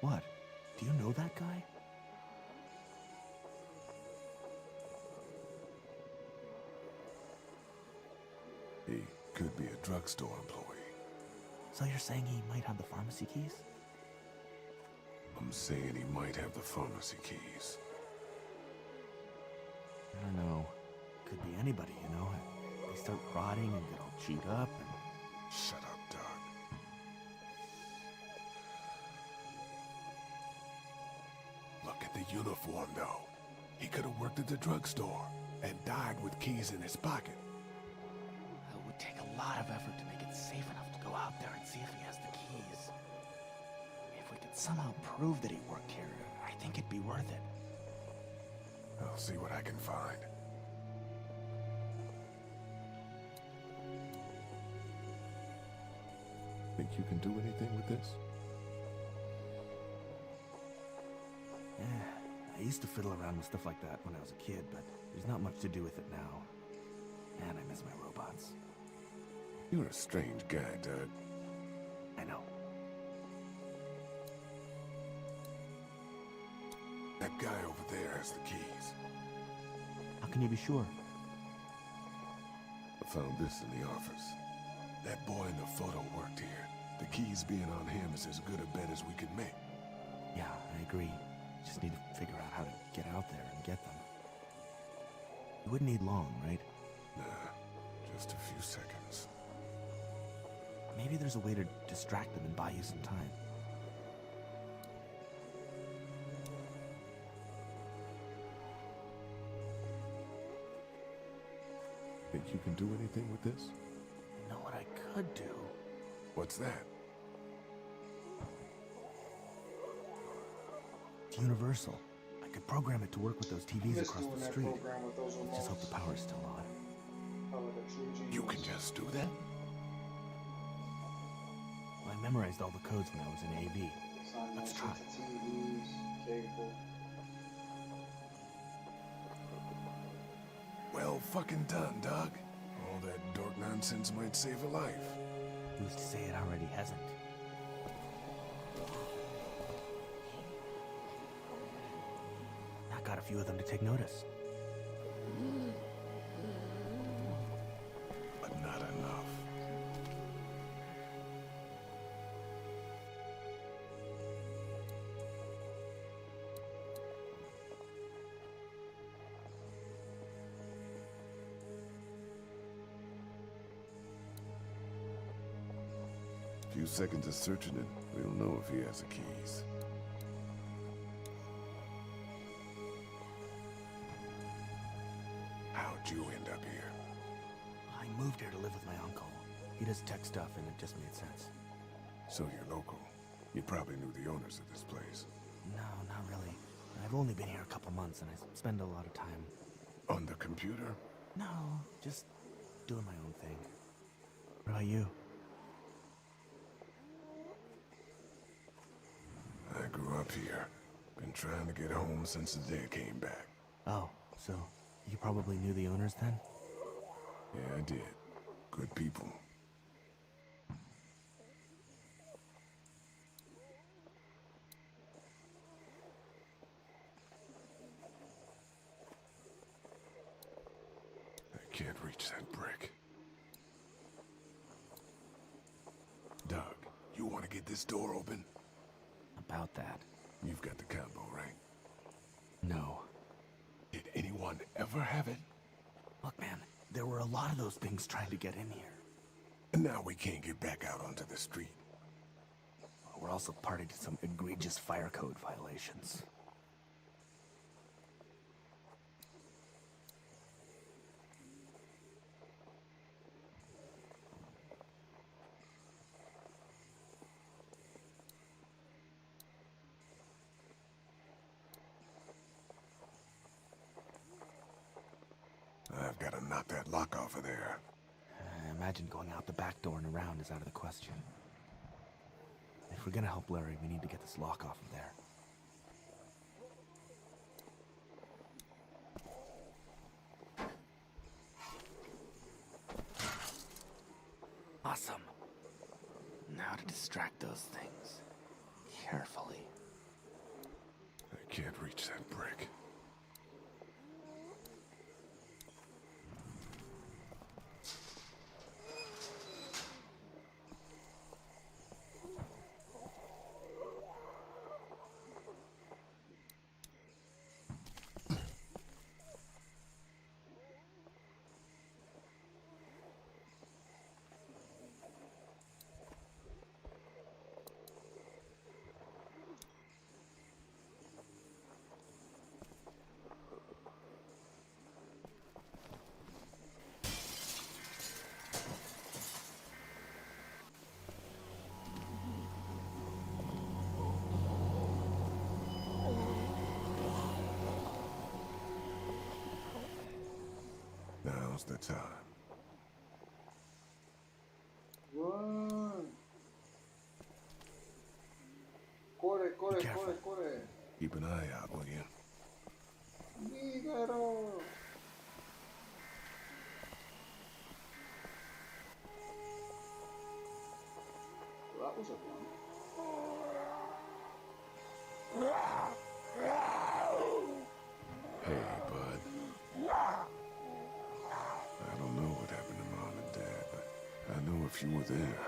What? Do you know that guy? He could be a drugstore employee. So you're saying he might have the pharmacy keys? I'm saying he might have the pharmacy keys. I don't know. Could be anybody, you know? They start rotting and get all chewed up and... Shut up, Doug. Look at the uniform, though. He could have worked at the drugstore and died with keys in his pocket. It would take a lot of effort to make it safe enough to go out there and see if he has the keys. If we could somehow prove that he worked here, I think it'd be worth it. I'll see what I can find. Think you can do anything with this? Yeah, I used to fiddle around with stuff like that when I was a kid, but there's not much to do with it now. Man, I miss my robots. You're a strange guy, Doug. I know. That guy over there has the keys. How can you be sure? I found this in the office. That boy in the photo worked here. The keys being on him is as good a bet as we could make. Yeah, I agree. Just need to figure out how to get out there and get them. You wouldn't need long, right? Nah, just a few seconds. Maybe there's a way to distract them and buy you some time. Think you can do anything with this? You know what I could do? What's that? It's universal. I could program it to work with those TVs across the street. Just hope the power's still on. You can just do that? Well, I memorized all the codes when I was in AV. Let's try. Well fucking done, Doug. All that dork nonsense might save a life. Who's to say it already hasn't? I got a few of them to take notice. But not enough. A few seconds of searching it, we'll know if he has the keys. How'd you end up here? I moved here to live with my uncle. He does tech stuff and it just made sense. So you're local. You probably knew the owners of this place. No, not really. I've only been here a couple months and I spend a lot of time On the computer? No, just doing my own thing. What about you? I grew up here. Been trying to get home since the day I came back. Oh, so you probably knew the owners then? Yeah, I did. Good people. I can't reach that brick. Doug, you want to get this door open? About that. You've got the combo, right? No. Did anyone ever have it? Look, man, there were a lot of those things trying to get in here. And now we can't get back out onto the street. We're also party to some egregious fire code violations. I've got to knock that lock off of there. Imagine going out the back door and around is out of the question. If we're gonna help Larry, we need to get this lock off of there. Awesome. Now to distract those things. Carefully. I can't reach that brick. Now's the time. Run! Corre, corre, corre, corre. Keep an eye out, will you? Libero. Well, that was a one. Hey, bud. I don't know what happened to Mom and Dad, but I know if you were there,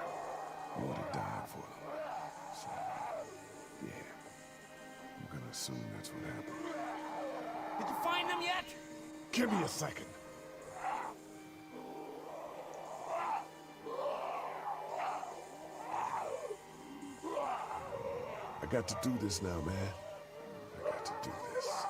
you would have died for them. So, yeah. I'm gonna assume that's what happened. Did you find them yet? Give me a second. I got to do this now, man. I got to do this.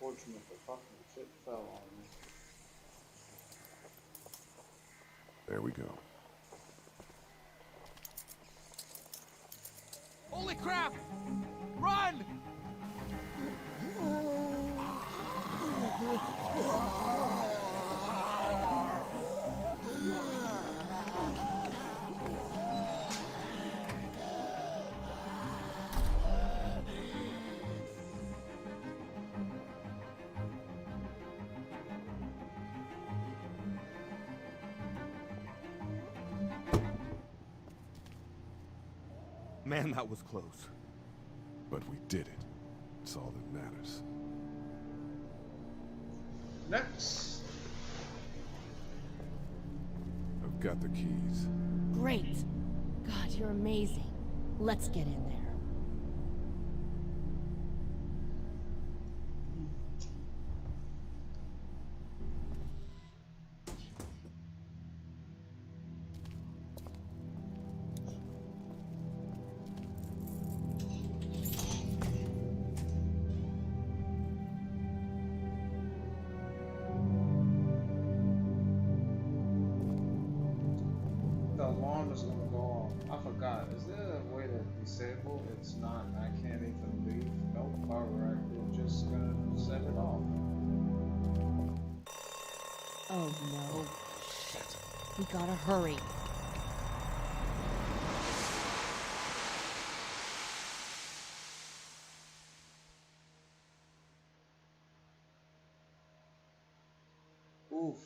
Fortunate the fucking shit fell on me. There we go. Holy crap! Run! Man, that was close. But we did it. It's all that matters. Next. I've got the keys. Great. God, you're amazing. Let's get in there. The alarm is gonna go off. I forgot. Is there a way to disable? It's not. I can't even leave. Nope. Alright, we're just gonna set it off. Oh no. Shit. We gotta hurry. Oof.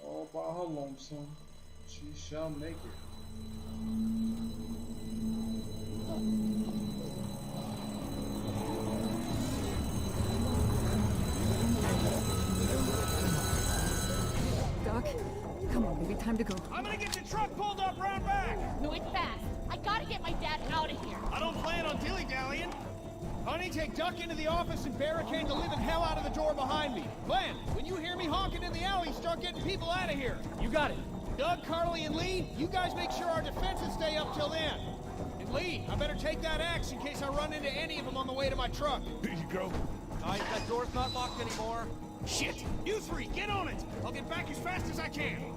All by her lonesome, she shall make it. Doc, come on, baby, time to go. I'm gonna get your truck pulled up round back! Do it fast. I gotta get my dad out of here. I don't plan on dilly-dallying. Honey, take Duck into the office and barricade the living hell out of the door behind me. Glenn, when you hear me honking in the alley, start getting people out of here. You got it. Doug, Carly, and Lee, you guys make sure our defenses stay up till then. And Lee, I better take that axe in case I run into any of them on the way to my truck. Here you go. Nice, that door's not locked anymore. Shit! You three, get on it! I'll get back as fast as I can.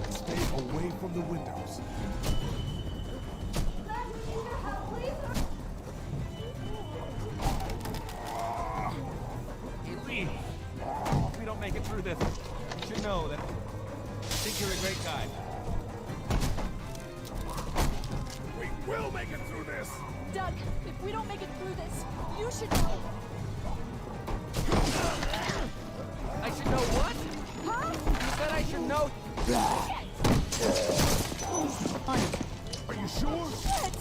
Stay away from the windows. Hey, Lee, if we don't make it through this, you should know that I think you're a great guy. We will make it through this. Doug, if we don't make it through this, you should know. I should know what? Huh? You said I should know. Are you sure? Shit!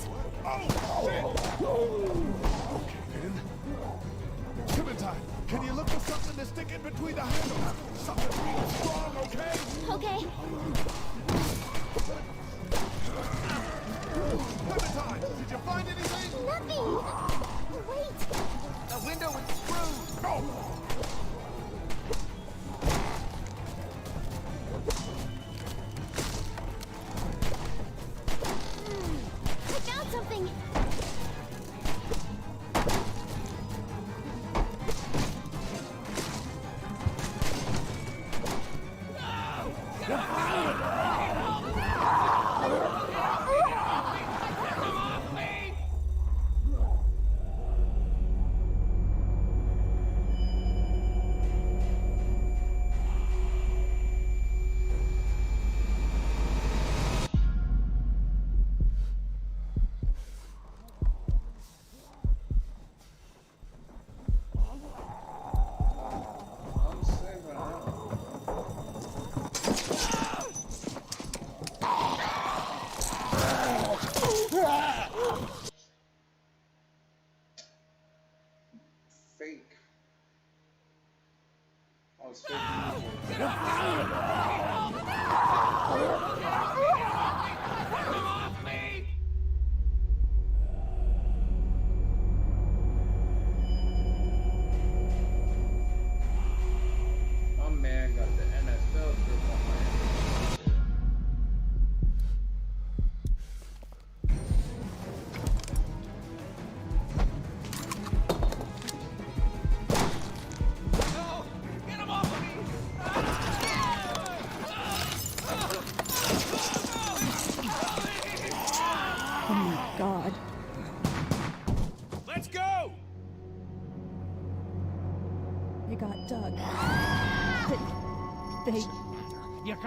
Oh, shit! Okay, then. Clementine, can you look for something to stick in between the handles? Something real strong, okay? Okay. Clementine, did you find anything? Nothing! Wait! The window is screwed! Oh! I found something!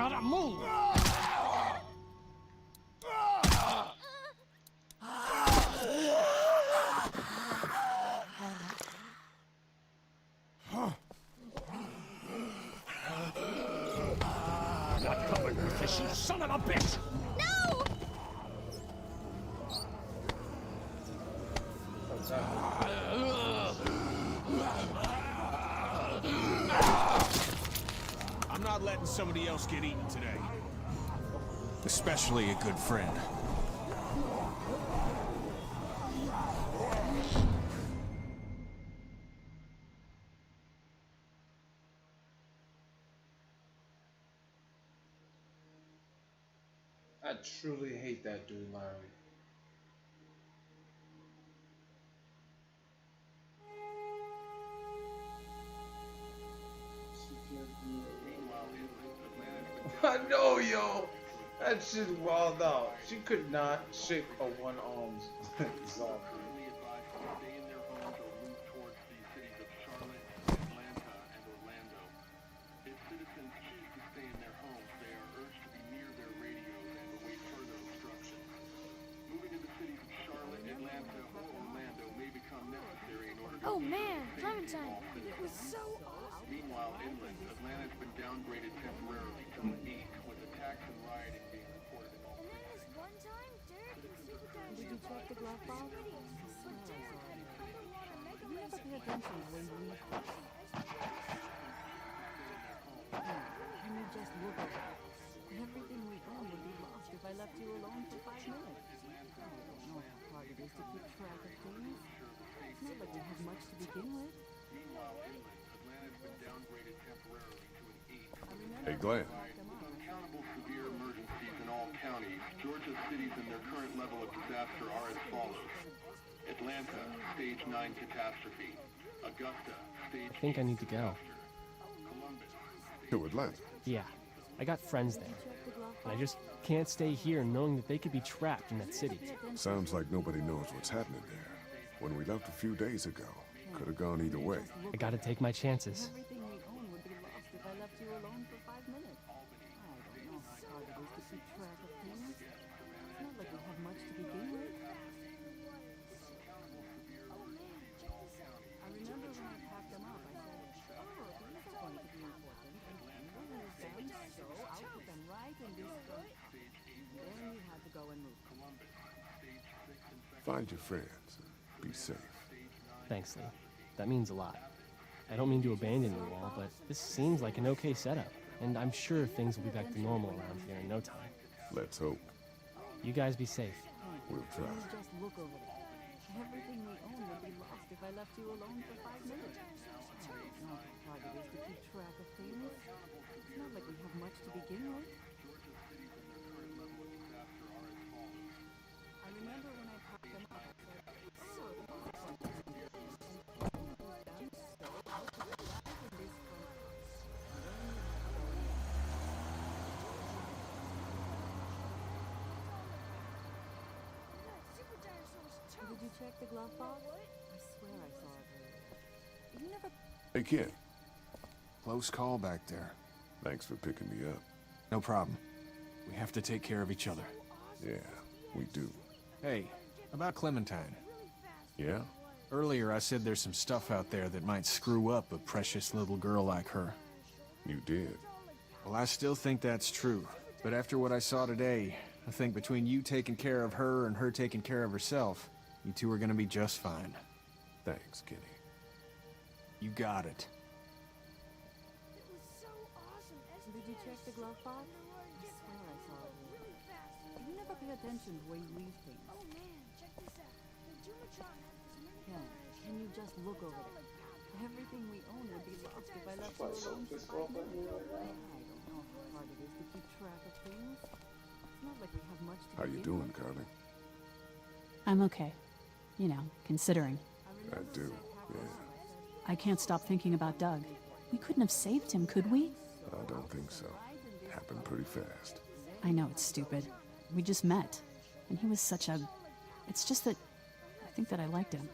gotta move! Not coming, Rufus, you son of a bitch! No! I'm not letting somebody else get eaten today. Especially a good friend. I truly hate that dude, Larry. I know, yo. That shit wild out. She could not shake a one-armed zombie. Oh man, Clementine, it was so awesome. Meanwhile, inland, Atlanta's been downgraded temporarily to an 8, with attacks and rioting being reported in all And then this one time, Derek and Supergiant Did you check the glove box? You never pay attention when you leave. Can you just look at it? Everything we own would be lost if I left you alone for 5 minutes. I don't know how hard it is to keep track of things. It's not like we have much to begin with. Meanwhile, inland, Atlanta's been downgraded temporarily to an 8. Hey, Glenn. Uncountable severe emergencies in all counties. Georgia's cities and their current level of disaster are as follows. Atlanta, stage 9 catastrophe. Augusta, stage I think I need to go. To Atlanta? Yeah, I got friends there. And I just can't stay here knowing that they could be trapped in that city. Sounds like nobody knows what's happening there. When we left a few days ago, could have gone either way. I gotta take my chances. Everything we own would be lost if I left you alone for 5 minutes. I don't know how hard it is to keep track of things. It's not like we have much to begin with. I remember when I packed them up, I said, oh, these are going to be important, and I'm going to use them, so I'll put them right in this trunk. Then you had to go and move. Find your friends. Be safe. Thanks, Lee. That means a lot. I don't mean to abandon you all, but this seems like an okay setup, and I'm sure things will be back to normal around here in no time. Let's hope. You guys be safe. We'll try. Just look over there. Everything we own would be lost if I left you alone for 5 minutes. I don't know how hard it is to keep track of things. It's not like we have much to begin with. I remember when I packed them up, I said, oh, did you check the glove box? I swear I saw it earlier. You never... Hey, kid. Close call back there. Thanks for picking me up. No problem. We have to take care of each other. Yeah, we do. Hey, about Clementine. Yeah? Earlier I said there's some stuff out there that might screw up a precious little girl like her. You did. Well, I still think that's true. But after what I saw today, I think between you taking care of her and her taking care of herself, you two are gonna be just fine. Thanks, Kenny. You got it. Did you check the glove box? I swear I saw it earlier. You never pay attention to the way you leave things. Oh man, check this out. The Jumatron Ken, can you just look over there? Everything we own would be lost if I left you alone for 5 minutes. I don't know how hard it is to keep track of things. It's not like we have much to How you begin doing, with. Carly? I'm okay. You know, considering. I do, yeah. I can't stop thinking about Doug. We couldn't have saved him, could we? I don't think so. Happened pretty fast. I know it's stupid. We just met. And he was such a... It's just that... I think that I liked him.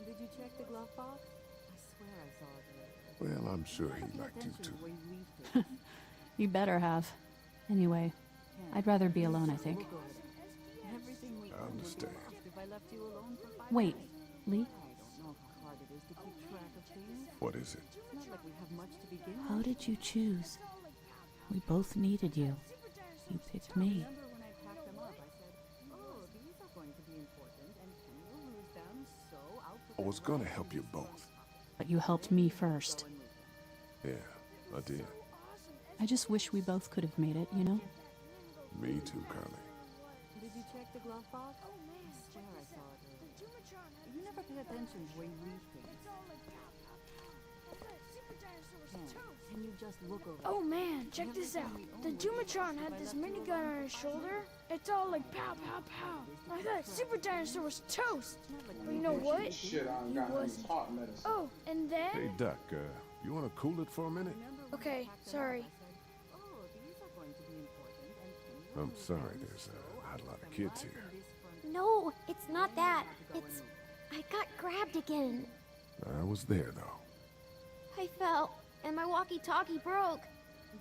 Did you check the glove box? I swear I saw it earlier. Well, I'm sure he liked you too. You better have. Anyway, I'd rather be alone, I think. I understand. Wait, Lee? What is it? How did you choose? We both needed you. You picked me. I was gonna help you both. But you helped me first. Yeah, I did. I just wish we both could have made it, you know? Me too, Carly. Did you check the glove box? Oh man, I swear I saw it earlier. You never pay attention to where you leave things. Can you just look over? Oh man, check this out. The Dumatron had this minigun on his shoulder. It's all like pow, pow, pow. I thought Super Dinosaur was toast. But you know what? Shit, I He got wasn't. heart medicine. Oh, and then... Hey, Duck, you wanna cool it for a minute? Okay, sorry. I'm sorry, there's not a lot of kids here. No, it's not that. It's... I got grabbed again. I was there, though. I fell, and my walkie-talkie broke.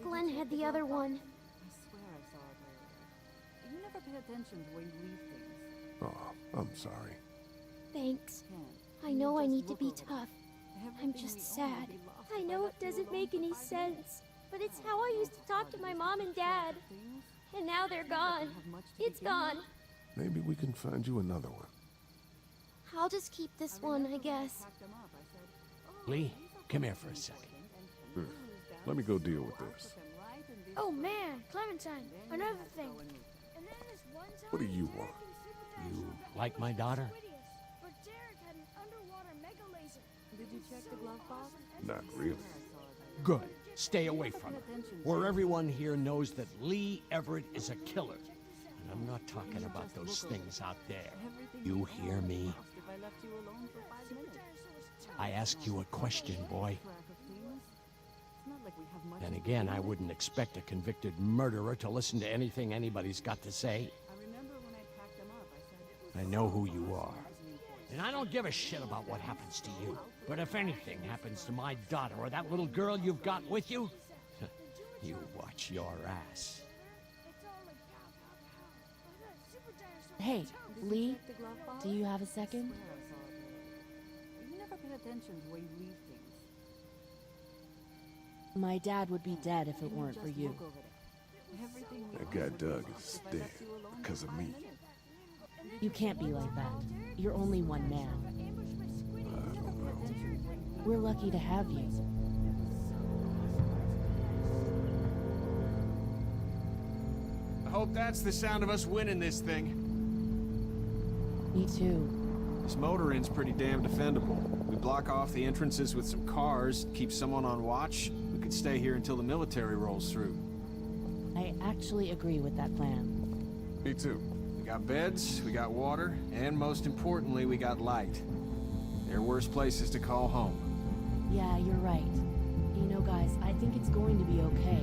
Glenn had the other one. I swear I saw it earlier. You never pay attention to where you leave things. Oh, I'm sorry. Thanks. I know I need to be tough. I'm just sad. I know it doesn't make any sense, but it's how I used to talk to my mom and dad. And now they're gone. It's gone. Maybe we can find you another one. I'll just keep this one, I guess. Lee, come here for a second. Here, let me go deal with this. Oh man, Clementine, another thing. And then this one time What do you want? You like my daughter? where Derek had an underwater mega laser. Did you check the glove box? Not really. Good. Stay away from her. Where everyone here knows that Lee Everett is a killer. And I'm not talking about those things out there. You hear me? If I left you alone for 5 minutes. I asked you a question, boy. It's not like we have much. Then again, I wouldn't expect a convicted murderer to listen to anything anybody's got to say. I remember when I packed them up, I said I know who you are. And I don't give a shit about what happens to you. But if anything happens to my daughter or that little girl you've got with you, you watch your ass. Hey, Lee, do you have a second? you never pay attention to where you leave things. My dad would be dead if it weren't for you. Everything we That guy Doug is dead because of me. You can't be like that. You're only one man. I don't know. We're lucky to have you. I hope that's the sound of us winning this thing. Me too. This motor inn's pretty damn defendable. We block off the entrances with some cars, keep someone on watch. We could stay here until the military rolls through. I actually agree with that plan. Me too. We got beds, we got water, and most importantly, we got light. There are worse places to call home. Yeah, you're right. You know, guys, I think it's going to be okay.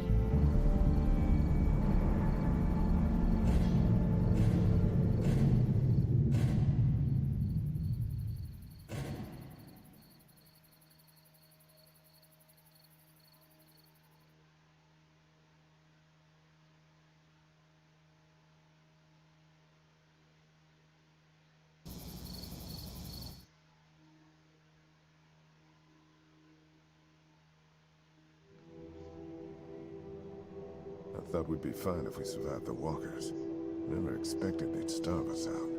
I thought we'd be fine if we survived the walkers. Never expected they'd starve us out.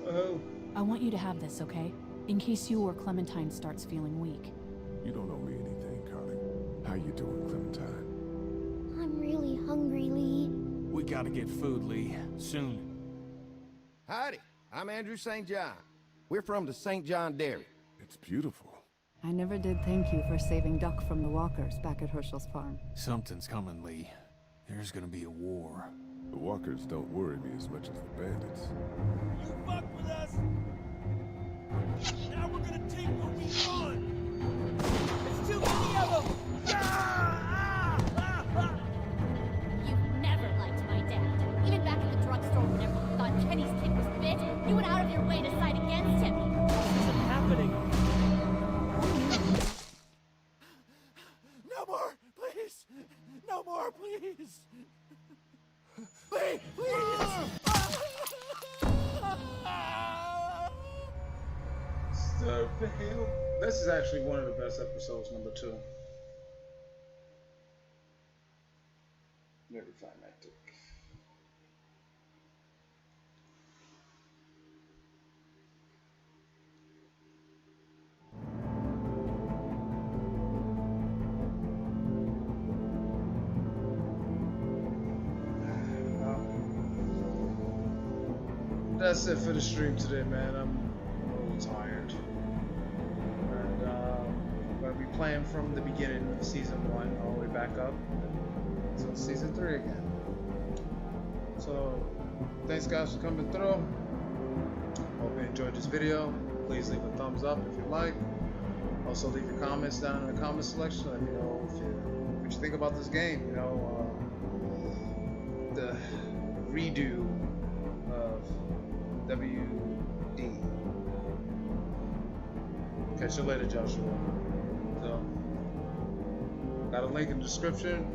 Oh. I want you to have this, okay? In case you or Clementine starts feeling weak. You don't owe me anything, Carly. How you doing, Clementine? I'm really hungry, Lee. We gotta get food, Lee. Soon. Howdy, I'm Andrew St. John. We're from the St. John Dairy. It's beautiful. I never did thank you for saving Duck from the walkers back at Herschel's farm. Something's coming, Lee. There's gonna be a war. The walkers don't worry me as much as the bandits. You fuck with us! Now we're gonna take what we want! There's too many of them! You never liked my dad. Even back at the drugstore when everyone thought Kenny's kid was bit, you went out of your way to side against him. This isn't happening. door, please! Please! This is actually one of the best episodes, number 2. Very climactic. That's it for the stream today, man. I'm a little tired. And I'm going to be playing from the beginning of season 1 all the way back up until season 3 again. So, thanks guys for coming through. Hope you enjoyed this video. Please leave a thumbs up if you like. Also, leave your comments down in the comment section. Let me know what you think about this game. You know, the redo of WD. Catch you later, Joshua. So, got a link in the description,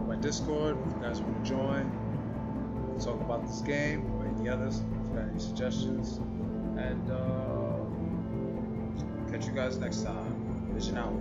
my Discord, if you guys want to join, talk about this game or any others, if you got any suggestions. And catch you guys next time. Vision out.